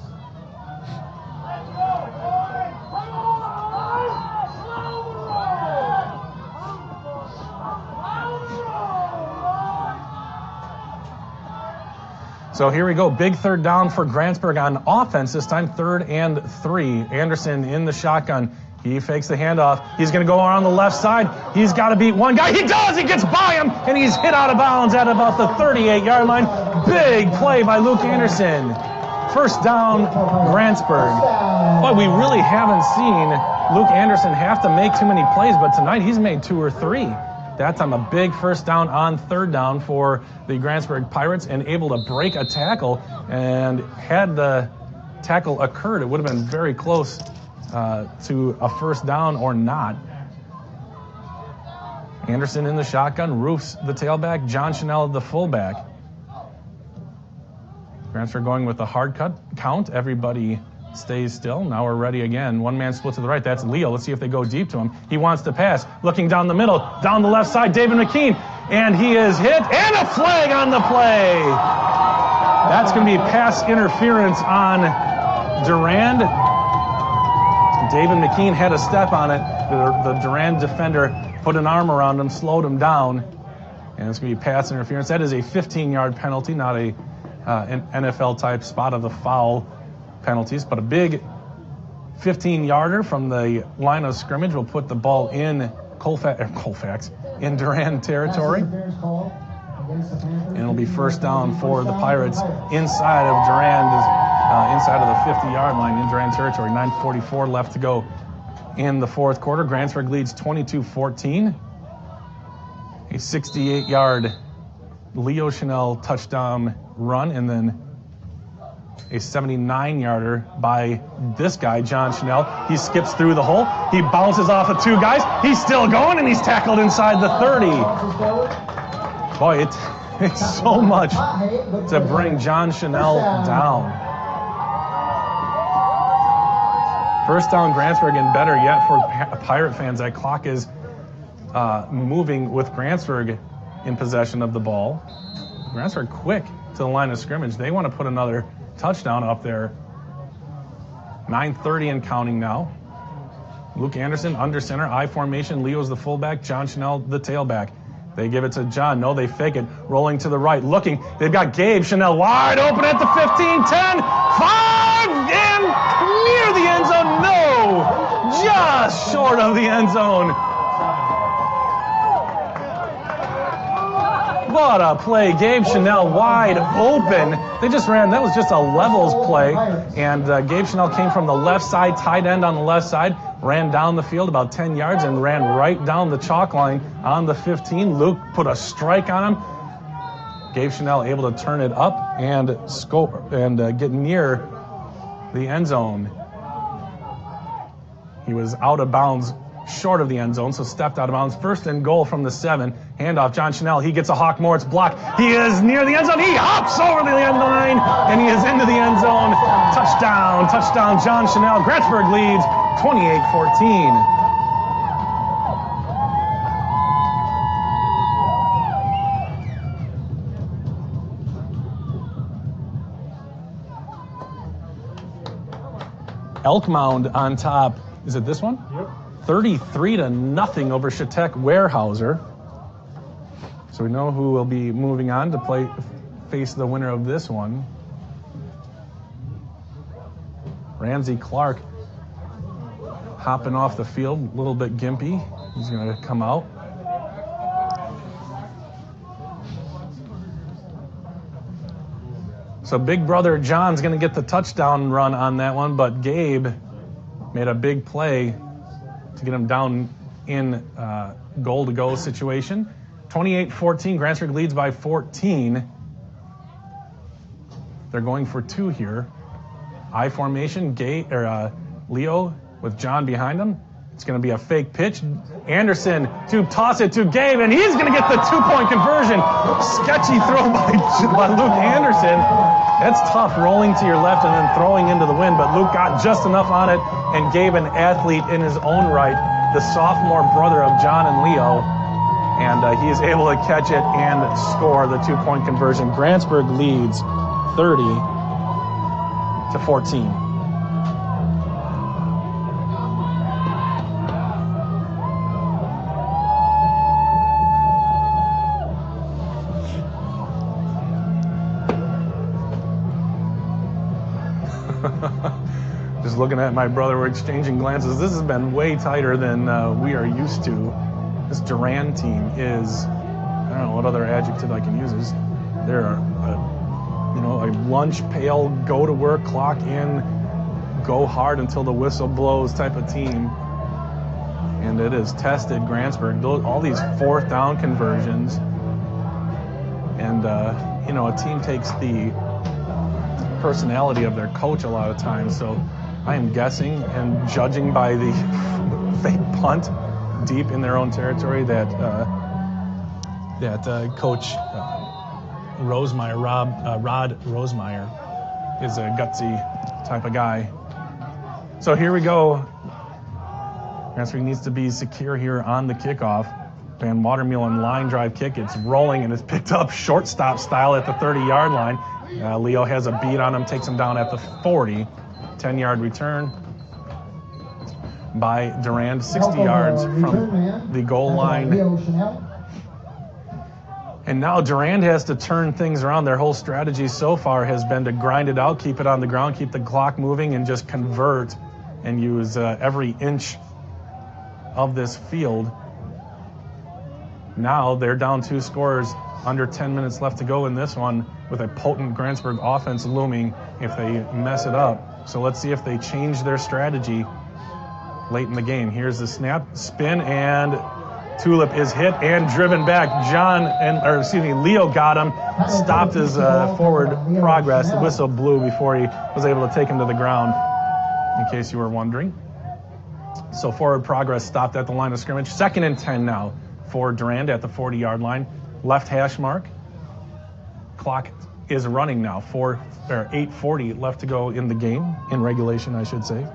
So here we go. Big 3rd down for Grantsburg on offense this time. 3rd and 3. Anderson in the shotgun. He fakes the handoff. He's going to go around the left side. He's got to beat one guy. He does! He gets by him, and he's hit out of bounds at about the 38-yard line. Big play by Luke Anderson. 1st down, Grantsburg. Boy, we really haven't seen Luke Anderson have to make too many plays, but tonight he's made 2 or 3. That time a big 1st down on 3rd down for the Grantsburg Pirates, and able to break a tackle. And had the tackle occurred, it would have been very close to a 1st down or not. Anderson in the shotgun, Roofs the tailback, John Chanel the fullback. Grantsburg going with a hard cut count. Everybody stays still. Now we're ready again. One man split to the right. That's Leo. Let's see if they go deep to him. He wants to pass. Looking down the middle. Down the left side, David McKean. And he is hit. And a flag on the play. That's going to be pass interference on Durand. David McKean had a step on it. The Durand defender put an arm around him, slowed him down. And it's going to be pass interference. That is a 15-yard penalty, not an NFL-type spot of the foul penalties, but a big 15-yarder from the line of scrimmage will put the ball in Colfax in Durand territory. And it'll be 1st down for the Pirates inside of Durand, inside of the 50-yard line in Durand territory. 9:44 left to go in the 4th quarter. Grantsburg leads 22-14. A 68-yard Leo Chanel touchdown run, and then a 79-yarder by this guy, John Chanel. He skips through the hole. He bounces off of 2 guys. He's still going, and he's tackled inside the 30. Boy, it takes so much to bring John Chanel down. 1st down, Grantsburg, and better yet for Pirate fans, that clock is moving with Grantsburg in possession of the ball. Grantsburg quick to the line of scrimmage. They want to put another touchdown up there. 9:30 and counting now. Luke Anderson under center, I formation. Leo's the fullback, John Chanel the tailback. They give it to John. No, they fake it. Rolling to the right, looking. They've got Gabe Chanel wide open at the 15, 10, 5, and near the end zone. No, just short of the end zone. What a play. Gabe Chanel wide open. They just ran, that was just a levels play. And Gabe Chanel came from the left side, tight end on the left side, ran down the field about 10 yards and ran right down the chalk line on the 15. Luke put a strike on him. Gabe Chanel able to turn it up and score and get near the end zone. He was out of bounds, short of the end zone, so stepped out of bounds. 1st and goal from the 7. Handoff, John Chanel. He gets a Hawk Moritz block. He is near the end zone. He hops over the end line, and he is into the end zone. Touchdown, touchdown, John Chanel. Grantsburg leads 28-14. Elk Mound on top. Is it this one? Yep. 33-0 over Shatek Weyerhaeuser. So we know who will be moving on to face the winner of this one. Ramsey Clark hopping off the field, a little bit gimpy. He's going to come out. So big brother John's going to get the touchdown run on that one, but Gabe made a big play to get him down in goal-to-go situation. 28-14, Grantsburg leads by 14. They're going for 2 here. I formation, Leo with John behind him. It's going to be a fake pitch. Anderson to toss it to Gabe, and he's going to get the 2-point conversion. Sketchy throw by Luke Anderson. That's tough, rolling to your left and then throwing into the wind, but Luke got just enough on it and gave an athlete in his own right, the sophomore brother of John and Leo, and he is able to catch it and score the 2-point conversion. Grantsburg leads 30-14. Just looking at my brother, we're exchanging glances. This has been way tighter than we are used to. This Durand team is, I don't know what other adjective I can use, is they're a lunch pail, go to work, clock in, go hard until the whistle blows type of team. And it has tested Grantsburg, all these 4th down conversions. And, a team takes the personality of their coach a lot of times. So I am guessing and judging by the fake punt deep in their own territory that Coach Rosemeyer, Rod Rosemeyer, is a gutsy type of guy. So here we go. Grantsburg needs to be secure here on the kickoff. Van Watermeulen line drive kick. It's rolling and it's picked up shortstop style at the 30-yard line. Leo has a beat on him, takes him down at the 40. 10-yard return by Durand, 60 yards from the goal line. And now Durand has to turn things around. Their whole strategy so far has been to grind it out, keep it on the ground, keep the clock moving, and just convert and use every inch of this field. Now they're down 2 scores, under 10 minutes left to go in this one, with a potent Grantsburg offense looming if they mess it up. So let's see if they change their strategy late in the game. Here's the snap, spin, and Tulip is hit and driven back. Leo got him, stopped his forward progress. The whistle blew before he was able to take him to the ground, in case you were wondering. So forward progress stopped at the line of scrimmage. 2nd and 10 now for Durand at the 40-yard line. Left hash mark. Clock is running now. 8:40 left to go in the game, in regulation, I should say.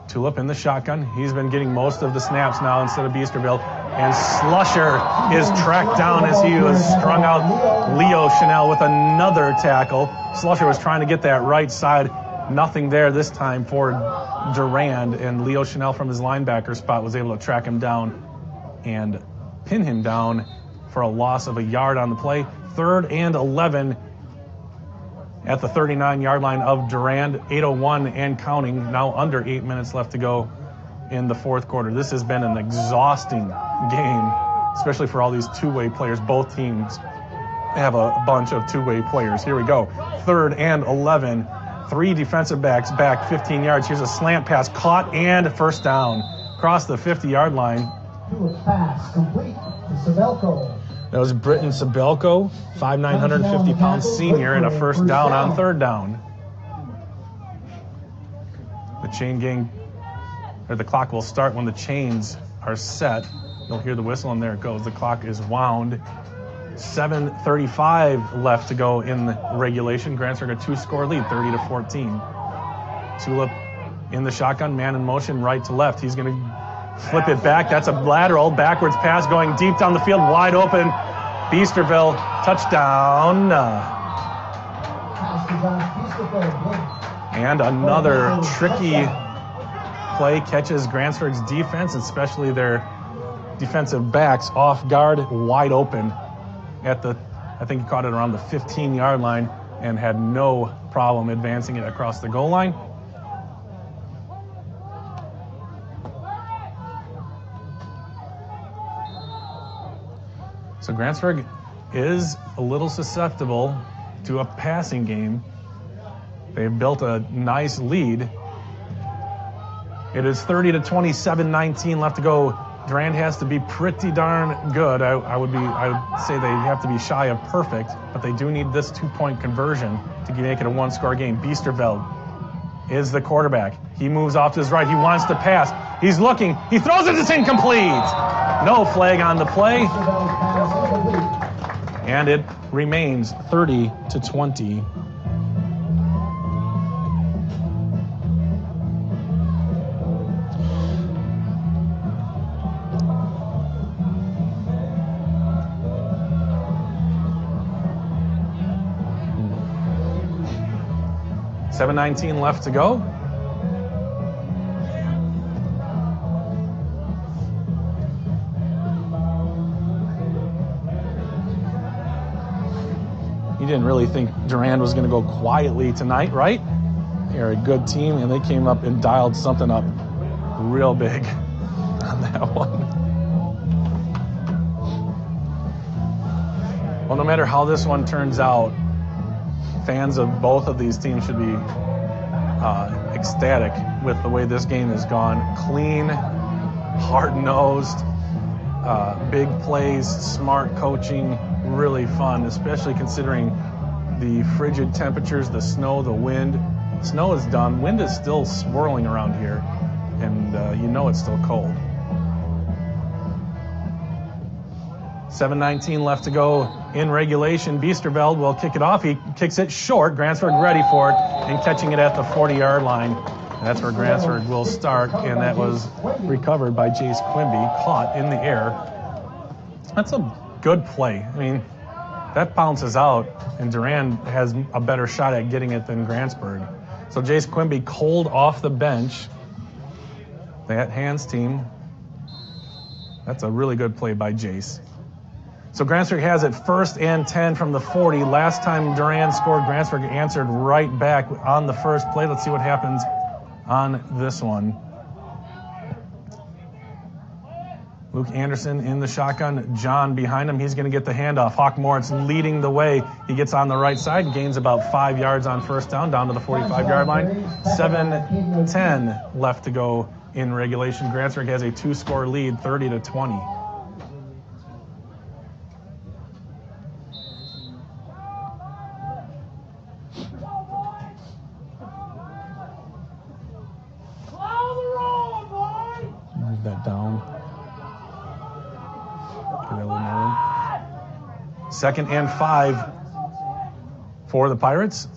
Tulip in the shotgun. He's been getting most of the snaps now instead of Biesterville. And Slusher is tracked down as he was strung out. Leo Chanel with another tackle. Slusher was trying to get that right side. Nothing there this time for Durand, and Leo Chanel from his linebacker spot was able to track him down and pin him down for a loss of a yard on the play. 3rd and 11 at the 39-yard line of Durand. 8:01 and counting, now under 8 minutes left to go in the 4th quarter. This has been an exhausting game, especially for all these two-way players. Both teams have a bunch of two-way players. Here we go. 3rd and 11. 3 defensive backs back 15 yards. Here's a slant pass caught and first down. Across the 50-yard line. Pass complete to Sabelko. That was Britton Sabelko, 5'9", 150-pound senior, and a first down on 3rd down. The chain gang, or the clock will start when the chains are set. You'll hear the whistle, and there it goes. The clock is wound. 7:35 left to go in the regulation. Grantsburg a 2-score lead, 30-14. Tulip in the shotgun, man in motion, right to left. He's going to flip it back. That's a lateral, backwards pass going deep down the field, wide open. Biesterville, touchdown. And another tricky play catches Grantsburg's defense, especially their defensive backs, off guard, wide open. I think he caught it around the 15-yard line and had no problem advancing it across the goal line. So Grantsburg is a little susceptible to a passing game. They've built a nice lead. It is 30-27, 19 left to go Durand has to be pretty darn good. I would say they have to be shy of perfect, but they do need this 2-point conversion to make it a 1-score game. Biesterveld is the quarterback. He moves off to his right. He wants to pass. He's looking. He throws it. It's incomplete. No flag on the play. And it remains 30-20. $7:19 left to go. You didn't really think Durand was going to go quietly tonight, right? They're a good team, and they came up and dialed something up real big on that one. Well, no matter how this one turns out, fans of both of these teams should be ecstatic with the way this game has gone. Clean, hard-nosed, big plays, smart coaching, really fun, especially considering the frigid temperatures, the snow, the wind. Snow is done. Wind is still swirling around here, and you know it's still cold. 7:19 left to go in regulation. Biesterveld will kick it off. He kicks it short. Grantsburg ready for it and catching it at the 40-yard line. And that's where Grantsburg will start, and that was recovered by Jace Quimby, caught in the air. That's a good play. I mean, that bounces out, and Durand has a better shot at getting it than Grantsburg. So Jace Quimby cold off the bench. That hands team. That's a really good play by Jace. So Grantsburg has it 1st and 10 from the 40. Last time Durand scored, Grantsburg answered right back on the first play. Let's see what happens on this one. Luke Anderson in the shotgun. John behind him. He's going to get the handoff. Hawk Moritz leading the way. He gets on the right side, gains about 5 yards on first down, down to the 45-yard line. 7:10 left to go in regulation. Grantsburg has a 2-score lead, 30-20. That down. Get a little more room. 2nd and 5 for the Pirates.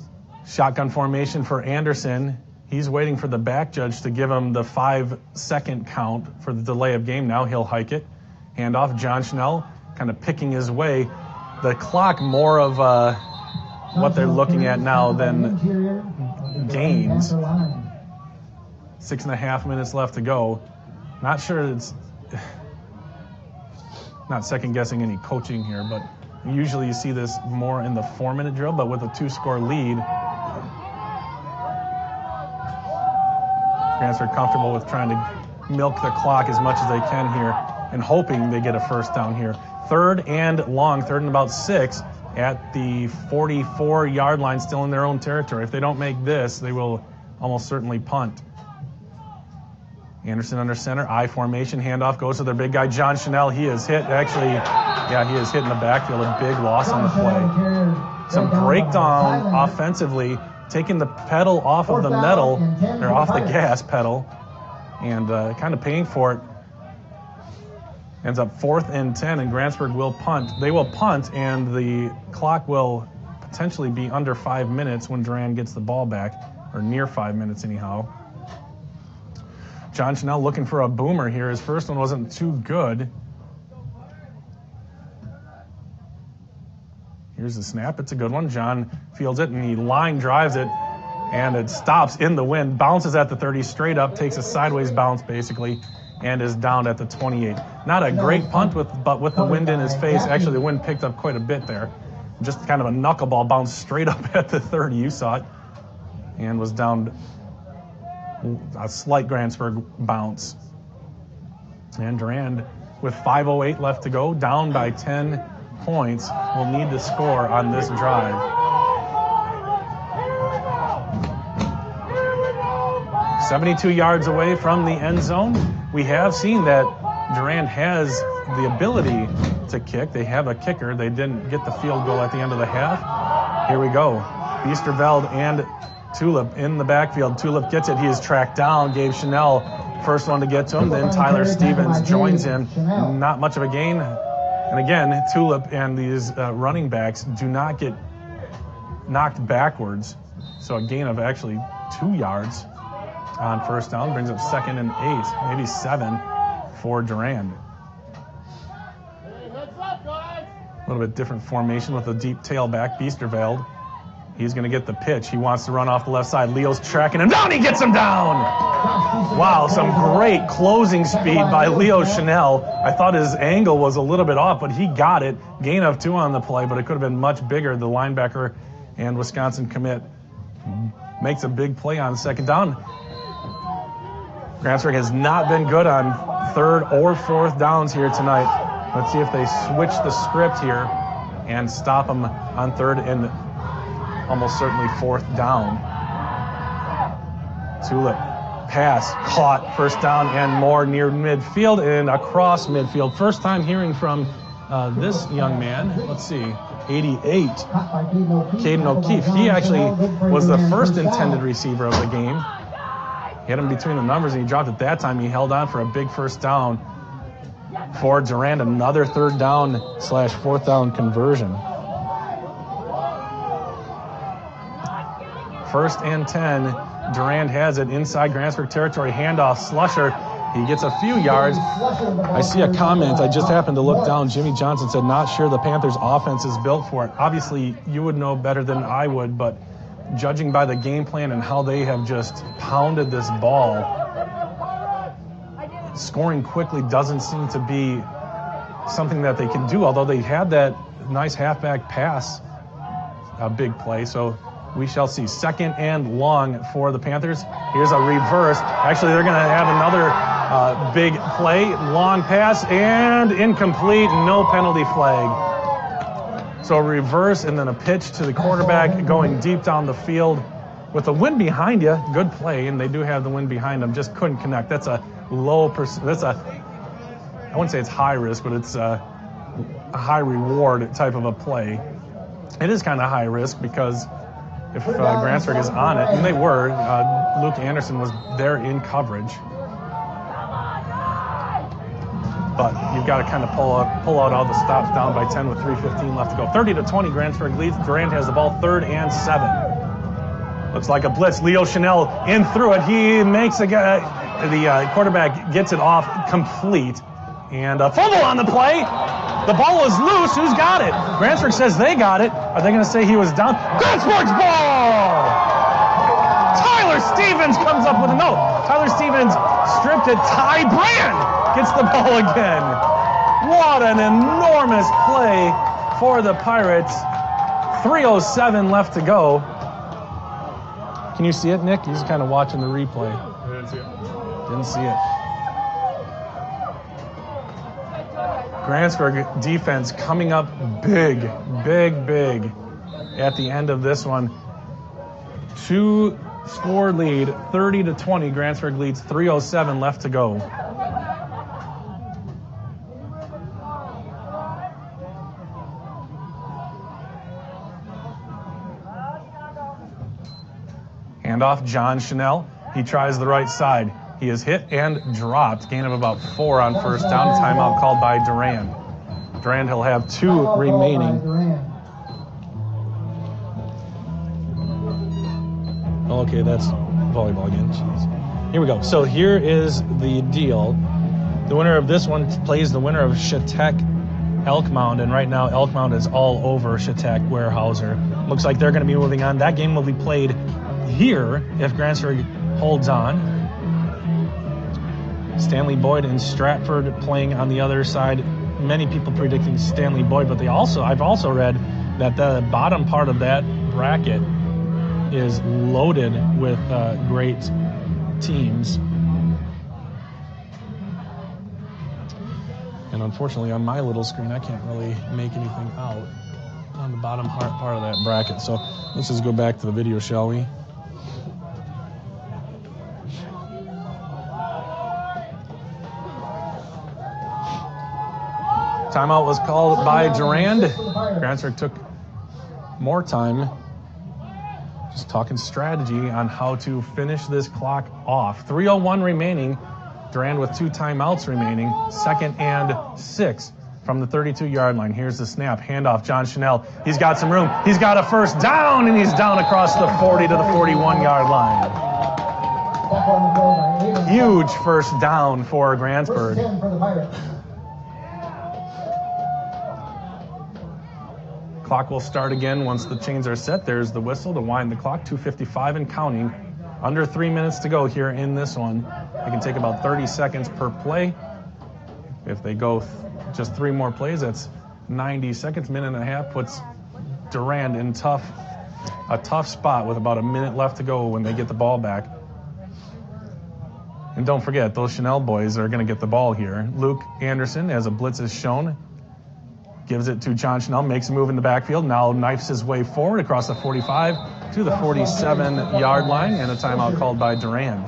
Shotgun formation for Anderson. He's waiting for the back judge to give him the 5-second count for the delay of game. Now he'll hike it. Handoff, John Schnell kind of picking his way. The clock more of what they're looking at now than gains. 6.5 minutes left to go. Not sure it's not second-guessing any coaching here, but usually you see this more in the 4-minute drill, but with a 2-score lead, Grantsburg comfortable with trying to milk the clock as much as they can here and hoping they get a first down here. 3rd and long, 3rd and about 6 at the 44-yard line, still in their own territory. If they don't make this, they will almost certainly punt. Anderson under center, I formation, handoff goes to their big guy, John Chanel. He is hit, actually, he is hit in the backfield, a big loss on the play. Some breakdown offensively, taking the pedal off of the metal, or off the gas pedal, and kind of paying for it. Ends up 4th and 10, and Grantsburg will punt. They will punt, and the clock will potentially be under 5 minutes when Durand gets the ball back, or near 5 minutes anyhow. John Chanel looking for a boomer here. His first one wasn't too good. Here's the snap. It's a good one. John fields it, and he line drives it, and it stops in the wind, bounces at the 30 straight up, takes a sideways bounce basically, and is down at the 28. Not a great punt, but with the wind in his face. Actually, the wind picked up quite a bit there. Just kind of a knuckleball bounce straight up at the 30. You saw it. And was down a slight Grantsburg bounce. And Durand, with 5:08 left to go, down by 10 points, will need to score on this drive. 72 yards away from the end zone. We have seen that Durand has the ability to kick. They have a kicker. They didn't get the field goal at the end of the half. Here we go. Biesterveld and Tulip in the backfield. Tulip gets it. He is tracked down. Gabe Chanel, first one to get to him. Then Tyler Stevens joins him. Not much of a gain. And again, Tulip and these running backs do not get knocked backwards. So a gain of actually 2 yards on first down brings up 2nd and 8, maybe 7 for Durand. A little bit different formation with a deep tailback, Biesterveld. He's going to get the pitch. He wants to run off the left side. Leo's tracking him down. He gets him down. Wow, some great closing speed by Leo Chanel. I thought his angle was a little bit off, but he got it. Gain of 2 on the play, but it could have been much bigger. The linebacker and Wisconsin commit makes a big play on 2nd down. Grantsburg has not been good on 3rd or 4th downs here tonight. Let's see if they switch the script here and stop them on 3rd and almost certainly 4th down. Tulip pass caught, 1st down and more near midfield and across midfield. First time hearing from this young man. Let's see, 88, Caden O'Keefe. He actually was the first intended receiver of the game. Hit him between the numbers and he dropped it that time. He held on for a big 1st down for Durand. Another 3rd down / 4th down conversion. 1st and 10. Durand has it inside Grantsburg territory. Handoff, Slusher. He gets a few yards. I see a comment. I just happened to look down. Jimmy Johnson said, not sure the Panthers' offense is built for it. Obviously, you would know better than I would, but judging by the game plan and how they have just pounded this ball, scoring quickly doesn't seem to be something that they can do, although they had that nice halfback pass, a big play. So we shall see. 2nd and long for the Panthers. Here's a reverse. Actually, they're going to have another big play. Long pass and incomplete. No penalty flag. So a reverse and then a pitch to the quarterback going deep down the field. With the wind behind you, good play, and they do have the wind behind them. Just couldn't connect. That's a low I wouldn't say it's high risk, but it's a high reward type of a play. It is kind of high risk because if Grantsburg is on it, and they were, Luke Anderson was there in coverage. But you've got to kind of pull out all the stops, down by 10 with 3:15 left to go. 30-20, Grantsburg leads. Durand has the ball, 3rd and 7. Looks like a blitz. Leo Chanel in through it. He makes the quarterback gets it off complete. And a fumble on the play. The ball is loose. Who's got it? Grantsburg says they got it. Are they going to say he was down? Grantsburg's ball! Tyler Stevens comes up with a no. Tyler Stevens stripped it. Ty Brand gets the ball again. What an enormous play for the Pirates. 3:07 left to go. Can you see it, Nick? He's kind of watching the replay. I didn't see it. Didn't see it. Grantsburg defense coming up big at the end of this one. 2-score lead, 30-20. Grantsburg leads, 3:07 left to go. Handoff, John Chanel. He tries the right side. He is hit and dropped. Gain of about 4 on 1st down. Timeout called by Durand. Durand, he'll have 2 remaining. Okay, that's volleyball again. Jeez. Here we go. So here is the deal. The winner of this one plays the winner of Chautauqua Elkmount, and right now Elkmount is all over Chautauqua Weyerhaeuser. Looks like they're going to be moving on. That game will be played here if Grantsburg holds on. Stanley Boyd and Stratford playing on the other side. Many people predicting Stanley Boyd, but I've also read that the bottom part of that bracket is loaded with great teams. And unfortunately, on my little screen, I can't really make anything out on the bottom part of that bracket. So let's just go back to the video, shall we? Timeout was called by Durand. Grantsburg took more time just talking strategy on how to finish this clock off. 3:01 remaining. Durand with 2 timeouts remaining. 2nd and 6 from the 32-yard line. Here's the snap. Handoff, John Chanel. He's got some room. He's got a first down, and he's down across the 40 to the 41-yard line. Huge first down for Grantsburg. Clock will start again once the chains are set. There's the whistle to wind the clock. 2:55 and counting. Under 3 minutes to go here in this one. They can take about 30 seconds per play. If they go just 3 more plays, that's 90 seconds. Minute and a half puts Durand in a tough spot with about a minute left to go when they get the ball back. And don't forget, those Chanel boys are going to get the ball here. Luke Anderson, as a blitz is shown, gives it to John Chanel, makes a move in the backfield, now knifes his way forward across the 45 to the 47-yard line, and a timeout called by Durand.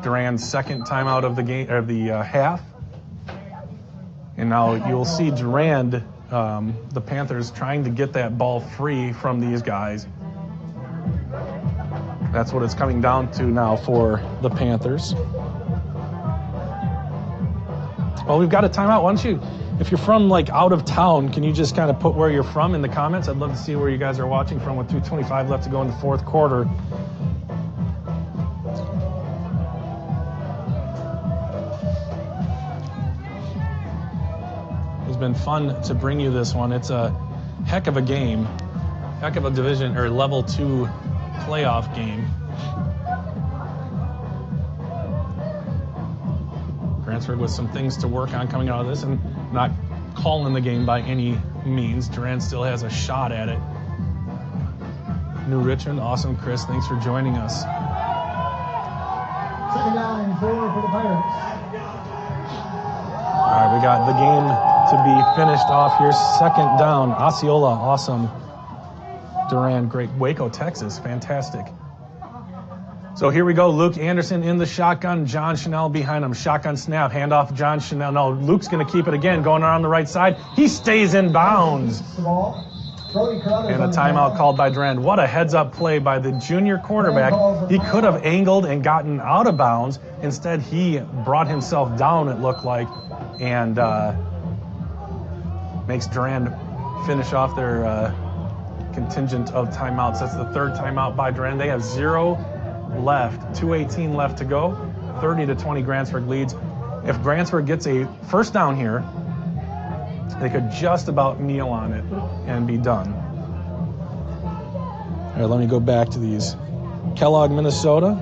Durand's 2nd timeout of the game, of the half. And now you'll see Durand, the Panthers, trying to get that ball free from these guys. That's what it's coming down to now for the Panthers. Well, we've got a timeout. Why don't you, if you're from like out of town, can you just kind of put where you're from in the comments? I'd love to see where you guys are watching from with 2:25 left to go in the 4th quarter. It's been fun to bring you this one. It's a heck of a game, heck of a division or level 2 playoff game. Grantsburg with some things to work on coming out of this, and not calling the game by any means. Durand still has a shot at it. New Richmond, awesome. Chris, thanks for joining us. 2nd down and 4 for the Pirates. All right, we got the game to be finished off here. 2nd down. Osceola, awesome. Durand, great. Waco, Texas, fantastic. So here we go. Luke Anderson in the shotgun. John Chanel behind him. Shotgun snap. Handoff John Chanel. No, Luke's going to keep it again. Going around the right side. He stays in bounds. And a timeout called by Durand. What a heads-up play by the junior quarterback. He could have angled and gotten out of bounds. Instead, he brought himself down, it looked like, and makes Durand finish off their contingent of timeouts. That's the 3rd timeout by Durand. They have 0 left. 2:18 left to go. 30-20 Grantsburg leads. If Grantsburg gets a first down here, they could just about kneel on it and be done. All right, let me go back to these. Kellogg, Minnesota.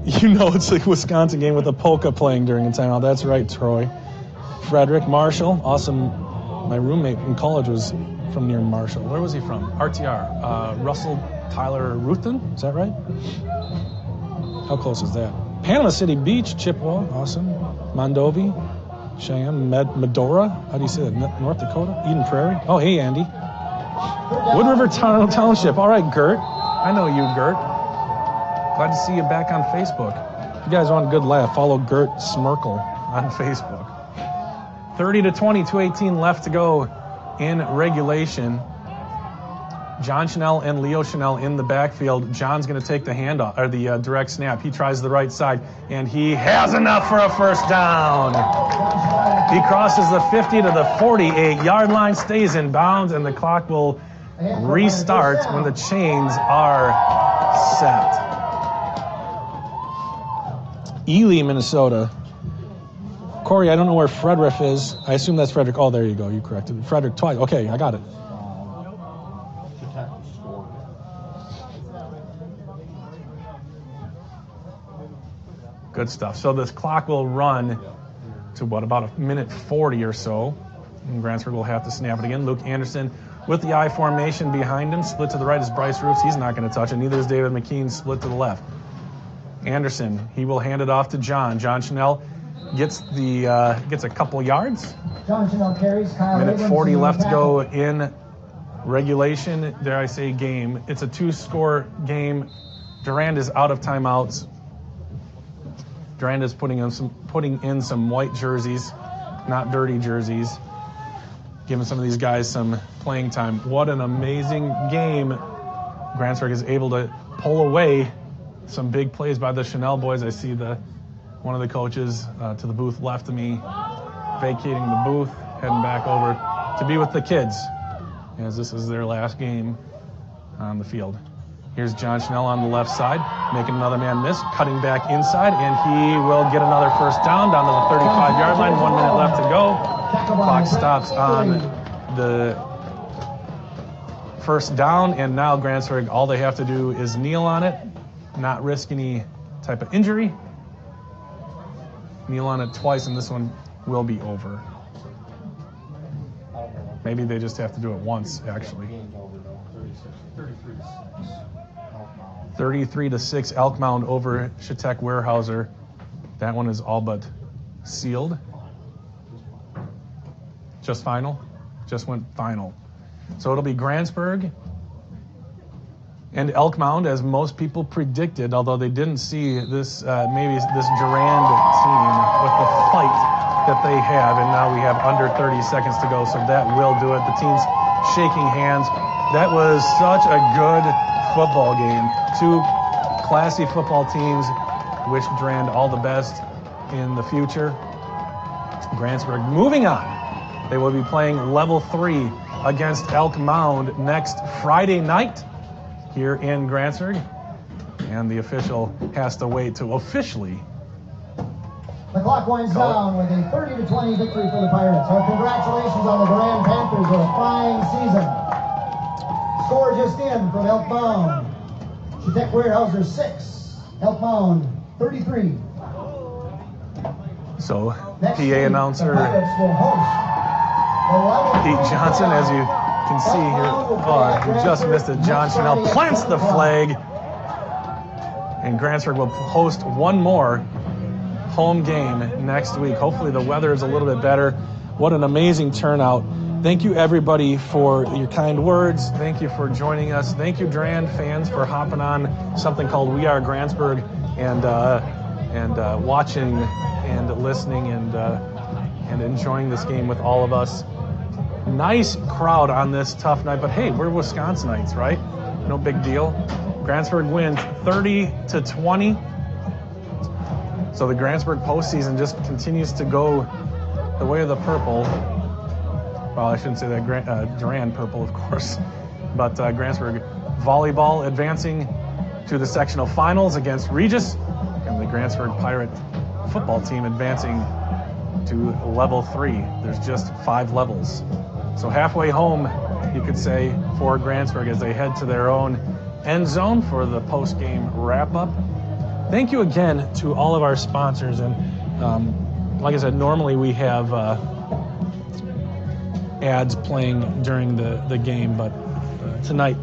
You know it's a Wisconsin game with a polka playing during a timeout. That's right, Troy. Frederick, Marshall. Awesome. My roommate in college was from near Marshall. Where was he from? RTR. Russell Tyler Ruthen. Is that right? How close is that? Panama City Beach, Chippewa. Awesome. Mondovi. Cheyenne, Medora. How do you say that? North Dakota? Eden Prairie. Oh, hey, Andy. Wood River Township. All right, Gert. I know you, Gert. Glad to see you back on Facebook. If you guys want a good laugh, follow Gert Smerkel on Facebook. 30-20, 2:18 left to go in regulation. John Chanel and Leo Chanel in the backfield. John's going to take the handoff, or the direct snap. He tries the right side, and he has enough for a first down. He crosses the 50 to the 48-yard line, stays in bounds, and the clock will restart when the chains are set. Ely, Minnesota. Corey, I don't know where Frederick is. I assume that's Frederick. Oh, there you go. You corrected it. Frederick twice. Okay, I got it. Good stuff. So this clock will run to about a minute 40 or so. And Grantsburg will have to snap it again. Luke Anderson with the I formation behind him. Split to the right is Bryce Roofs. He's not going to touch it. Neither is David McKean. Split to the left. Anderson, he will hand it off to John. John Chanel gets a couple yards. John Chanel carries. Minute 40 left to go in regulation. Dare I say game. It's a 2-score game. Durand is out of timeouts. Durand is putting in some white jerseys, not dirty jerseys, giving some of these guys some playing time. What an amazing game. Grantsburg is able to pull away some big plays by the Chanel boys. I see one of the coaches to the booth left of me, vacating the booth, heading back over to be with the kids, as this is their last game on the field. Here's John Chanel on the left side, making another man miss, cutting back inside, and he will get another first down down to the 35-yard line. 1 minute left to go. Clock stops on the first down, and now Grantsburg, all they have to do is kneel on it, not risk any type of injury. Kneel on it twice, and this one will be over. Maybe they just have to do it once, actually. 33-6, Elk Mound over Chautauqua Weyerhaeuser. That one is all but sealed. Just final? Just went final. So it'll be Grantsburg and Elk Mound, as most people predicted, although they didn't see this, maybe this Durand team with the fight that they have. And now we have under 30 seconds to go, so that will do it. The team's shaking hands. That was such a good football game. Two classy football teams. Wish Durand all the best in the future. Grantsburg moving on. They will be playing level 3 against Elk Mound next Friday night here in Grantsburg. And the official has to wait to officially. The clock winds down with a 30-20 victory for the Pirates. Our congratulations on the Durand Panthers for a fine season. Score just in from Elk Mound. Chautauqua Weyerhaeuser 6, Elk Mound 33. So, Next PA week, announcer the Pirates will host the level Pete Johnson, as you can see here. Oh, we just missed it. John Chanel plants the flag. And Grantsburg will host one more home game next week. Hopefully the weather is a little bit better. What an amazing turnout. Thank you, everybody, for your kind words. Thank you for joining us. Thank you, Durand fans, for hopping on something called WIAA Grantsburg and watching and listening and enjoying this game with all of us. Nice crowd on this tough night, but hey, we're Wisconsinites, right? No big deal. Grantsburg wins 30-20. So the Grantsburg postseason just continues to go the way of the purple. Well, I shouldn't say that, Durand purple, of course. But Grantsburg volleyball advancing to the sectional finals against Regis, and the Grantsburg Pirate football team advancing to level 3. There's just 5 levels. So halfway home, you could say, for Grantsburg as they head to their own end zone for the post-game wrap-up. Thank you again to all of our sponsors. And like I said, normally we have ads playing during the game, but tonight,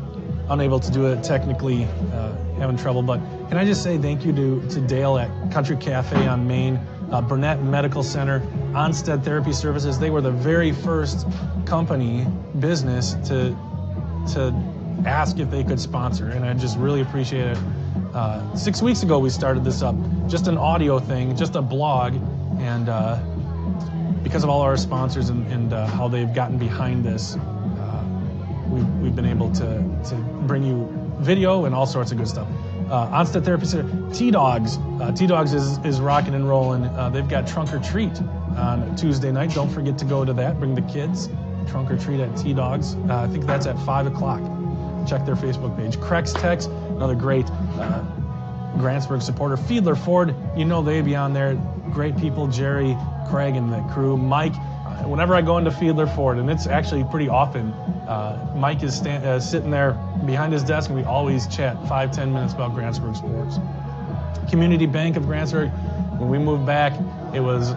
unable to do it, technically having trouble. But can I just say thank you to Dale at Country Cafe on Main, Burnett Medical Center, Onstead Therapy Services. They were the very first business to ask if they could sponsor, and I just really appreciate it. 6 weeks ago we started this up, just an audio thing, just a blog, and because of all our sponsors and how they've gotten behind this, we've been able to bring you video and all sorts of good stuff. Onstead Therapy Center, T-Dogs. T-Dogs is rocking and rolling. They've got Trunk or Treat on Tuesday night. Don't forget to go to that. Bring the kids. Trunk or Treat at T-Dogs. I think that's at 5 o'clock. Check their Facebook page. Crex Tex, another great Grantsburg supporter. Fiedler Ford, you know they'd be on there. Great people, Jerry, Craig, and the crew. Mike, whenever I go into Fiedler Ford, and it's actually pretty often, Mike is sitting there behind his desk, and we always chat 5-10 minutes about Grantsburg sports. Community Bank of Grantsburg, when we moved back, it was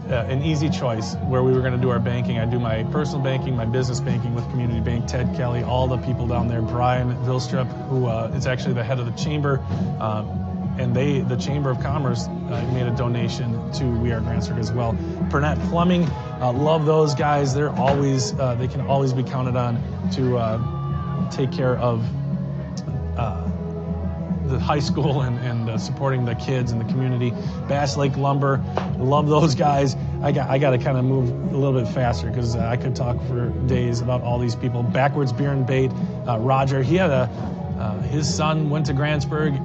an easy choice where we were going to do our banking. I do my personal banking, my business banking with Community Bank. Ted Kelly, all the people down there, Brian Vilstrup, who is actually the head of the chamber, and the Chamber of Commerce made a donation to We Are Grantsburg as well. Burnett Plumbing, love those guys. They're always they can always be counted on to take care of the high school and supporting the kids and the community. Bass Lake Lumber, love those guys. I got to kind of move a little bit faster because I could talk for days about all these people. Backwards Beer and Bait, Roger, he had his son went to Grantsburg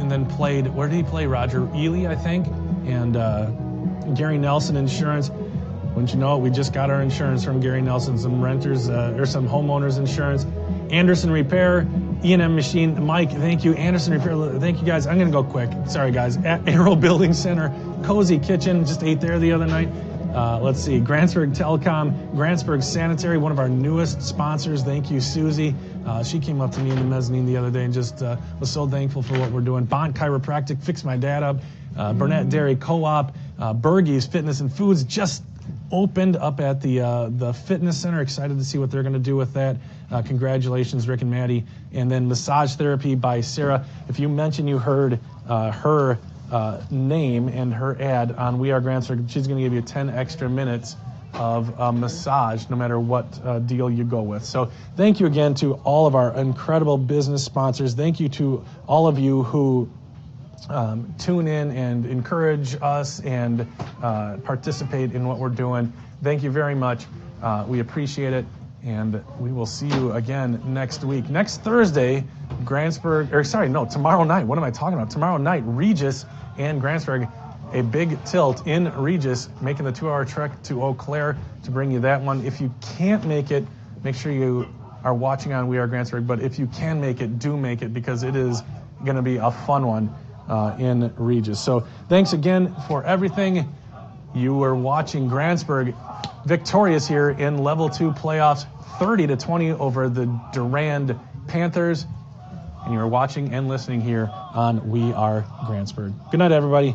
and then played, where did he play, Roger? Ely, I think, and Gary Nelson Insurance. Wouldn't you know it, we just got our insurance from Gary Nelson, some renters or some homeowners insurance. Anderson Repair, E&M Machine, Mike, thank you. Anderson Repair, thank you guys. I'm going to go quick. Sorry, guys. At Arrow Building Center, Cozy Kitchen, just ate there the other night. Let's see, Grantsburg Telecom, Grantsburg Sanitary, one of our newest sponsors. Thank you, Susie. She came up to me in the mezzanine the other day and just was so thankful for what we're doing. Bond Chiropractic, Fix My Dad Up, Burnett Dairy Co-op, Bergie's Fitness and Foods just opened up at the fitness center. Excited to see what they're going to do with that. Congratulations, Rick and Maddie. And then Massage Therapy by Sarah. If you mention you heard her name and her ad on We Are Grantsburg, she's going to give you 10 extra minutes of massage no matter what deal you go with. So thank you again to all of our incredible business sponsors. Thank you to all of you who tune in and encourage us and participate in what we're doing. Thank you very much. We appreciate it, and we will see you again next week. Next Thursday, tomorrow night. What am I talking about? Tomorrow night, Regis and Grantsburg, a big tilt in Regis, making the 2-hour trek to Eau Claire to bring you that one. If you can't make it, make sure you are watching on We Are Grantsburg, but if you can make it, do make it, because it is going to be a fun one in Regis. So thanks again for everything. You were watching Grantsburg victorious here in Level 2 playoffs, 30-20 over the Durand Panthers. And you were watching and listening here on We Are Grantsburg. Good night, everybody.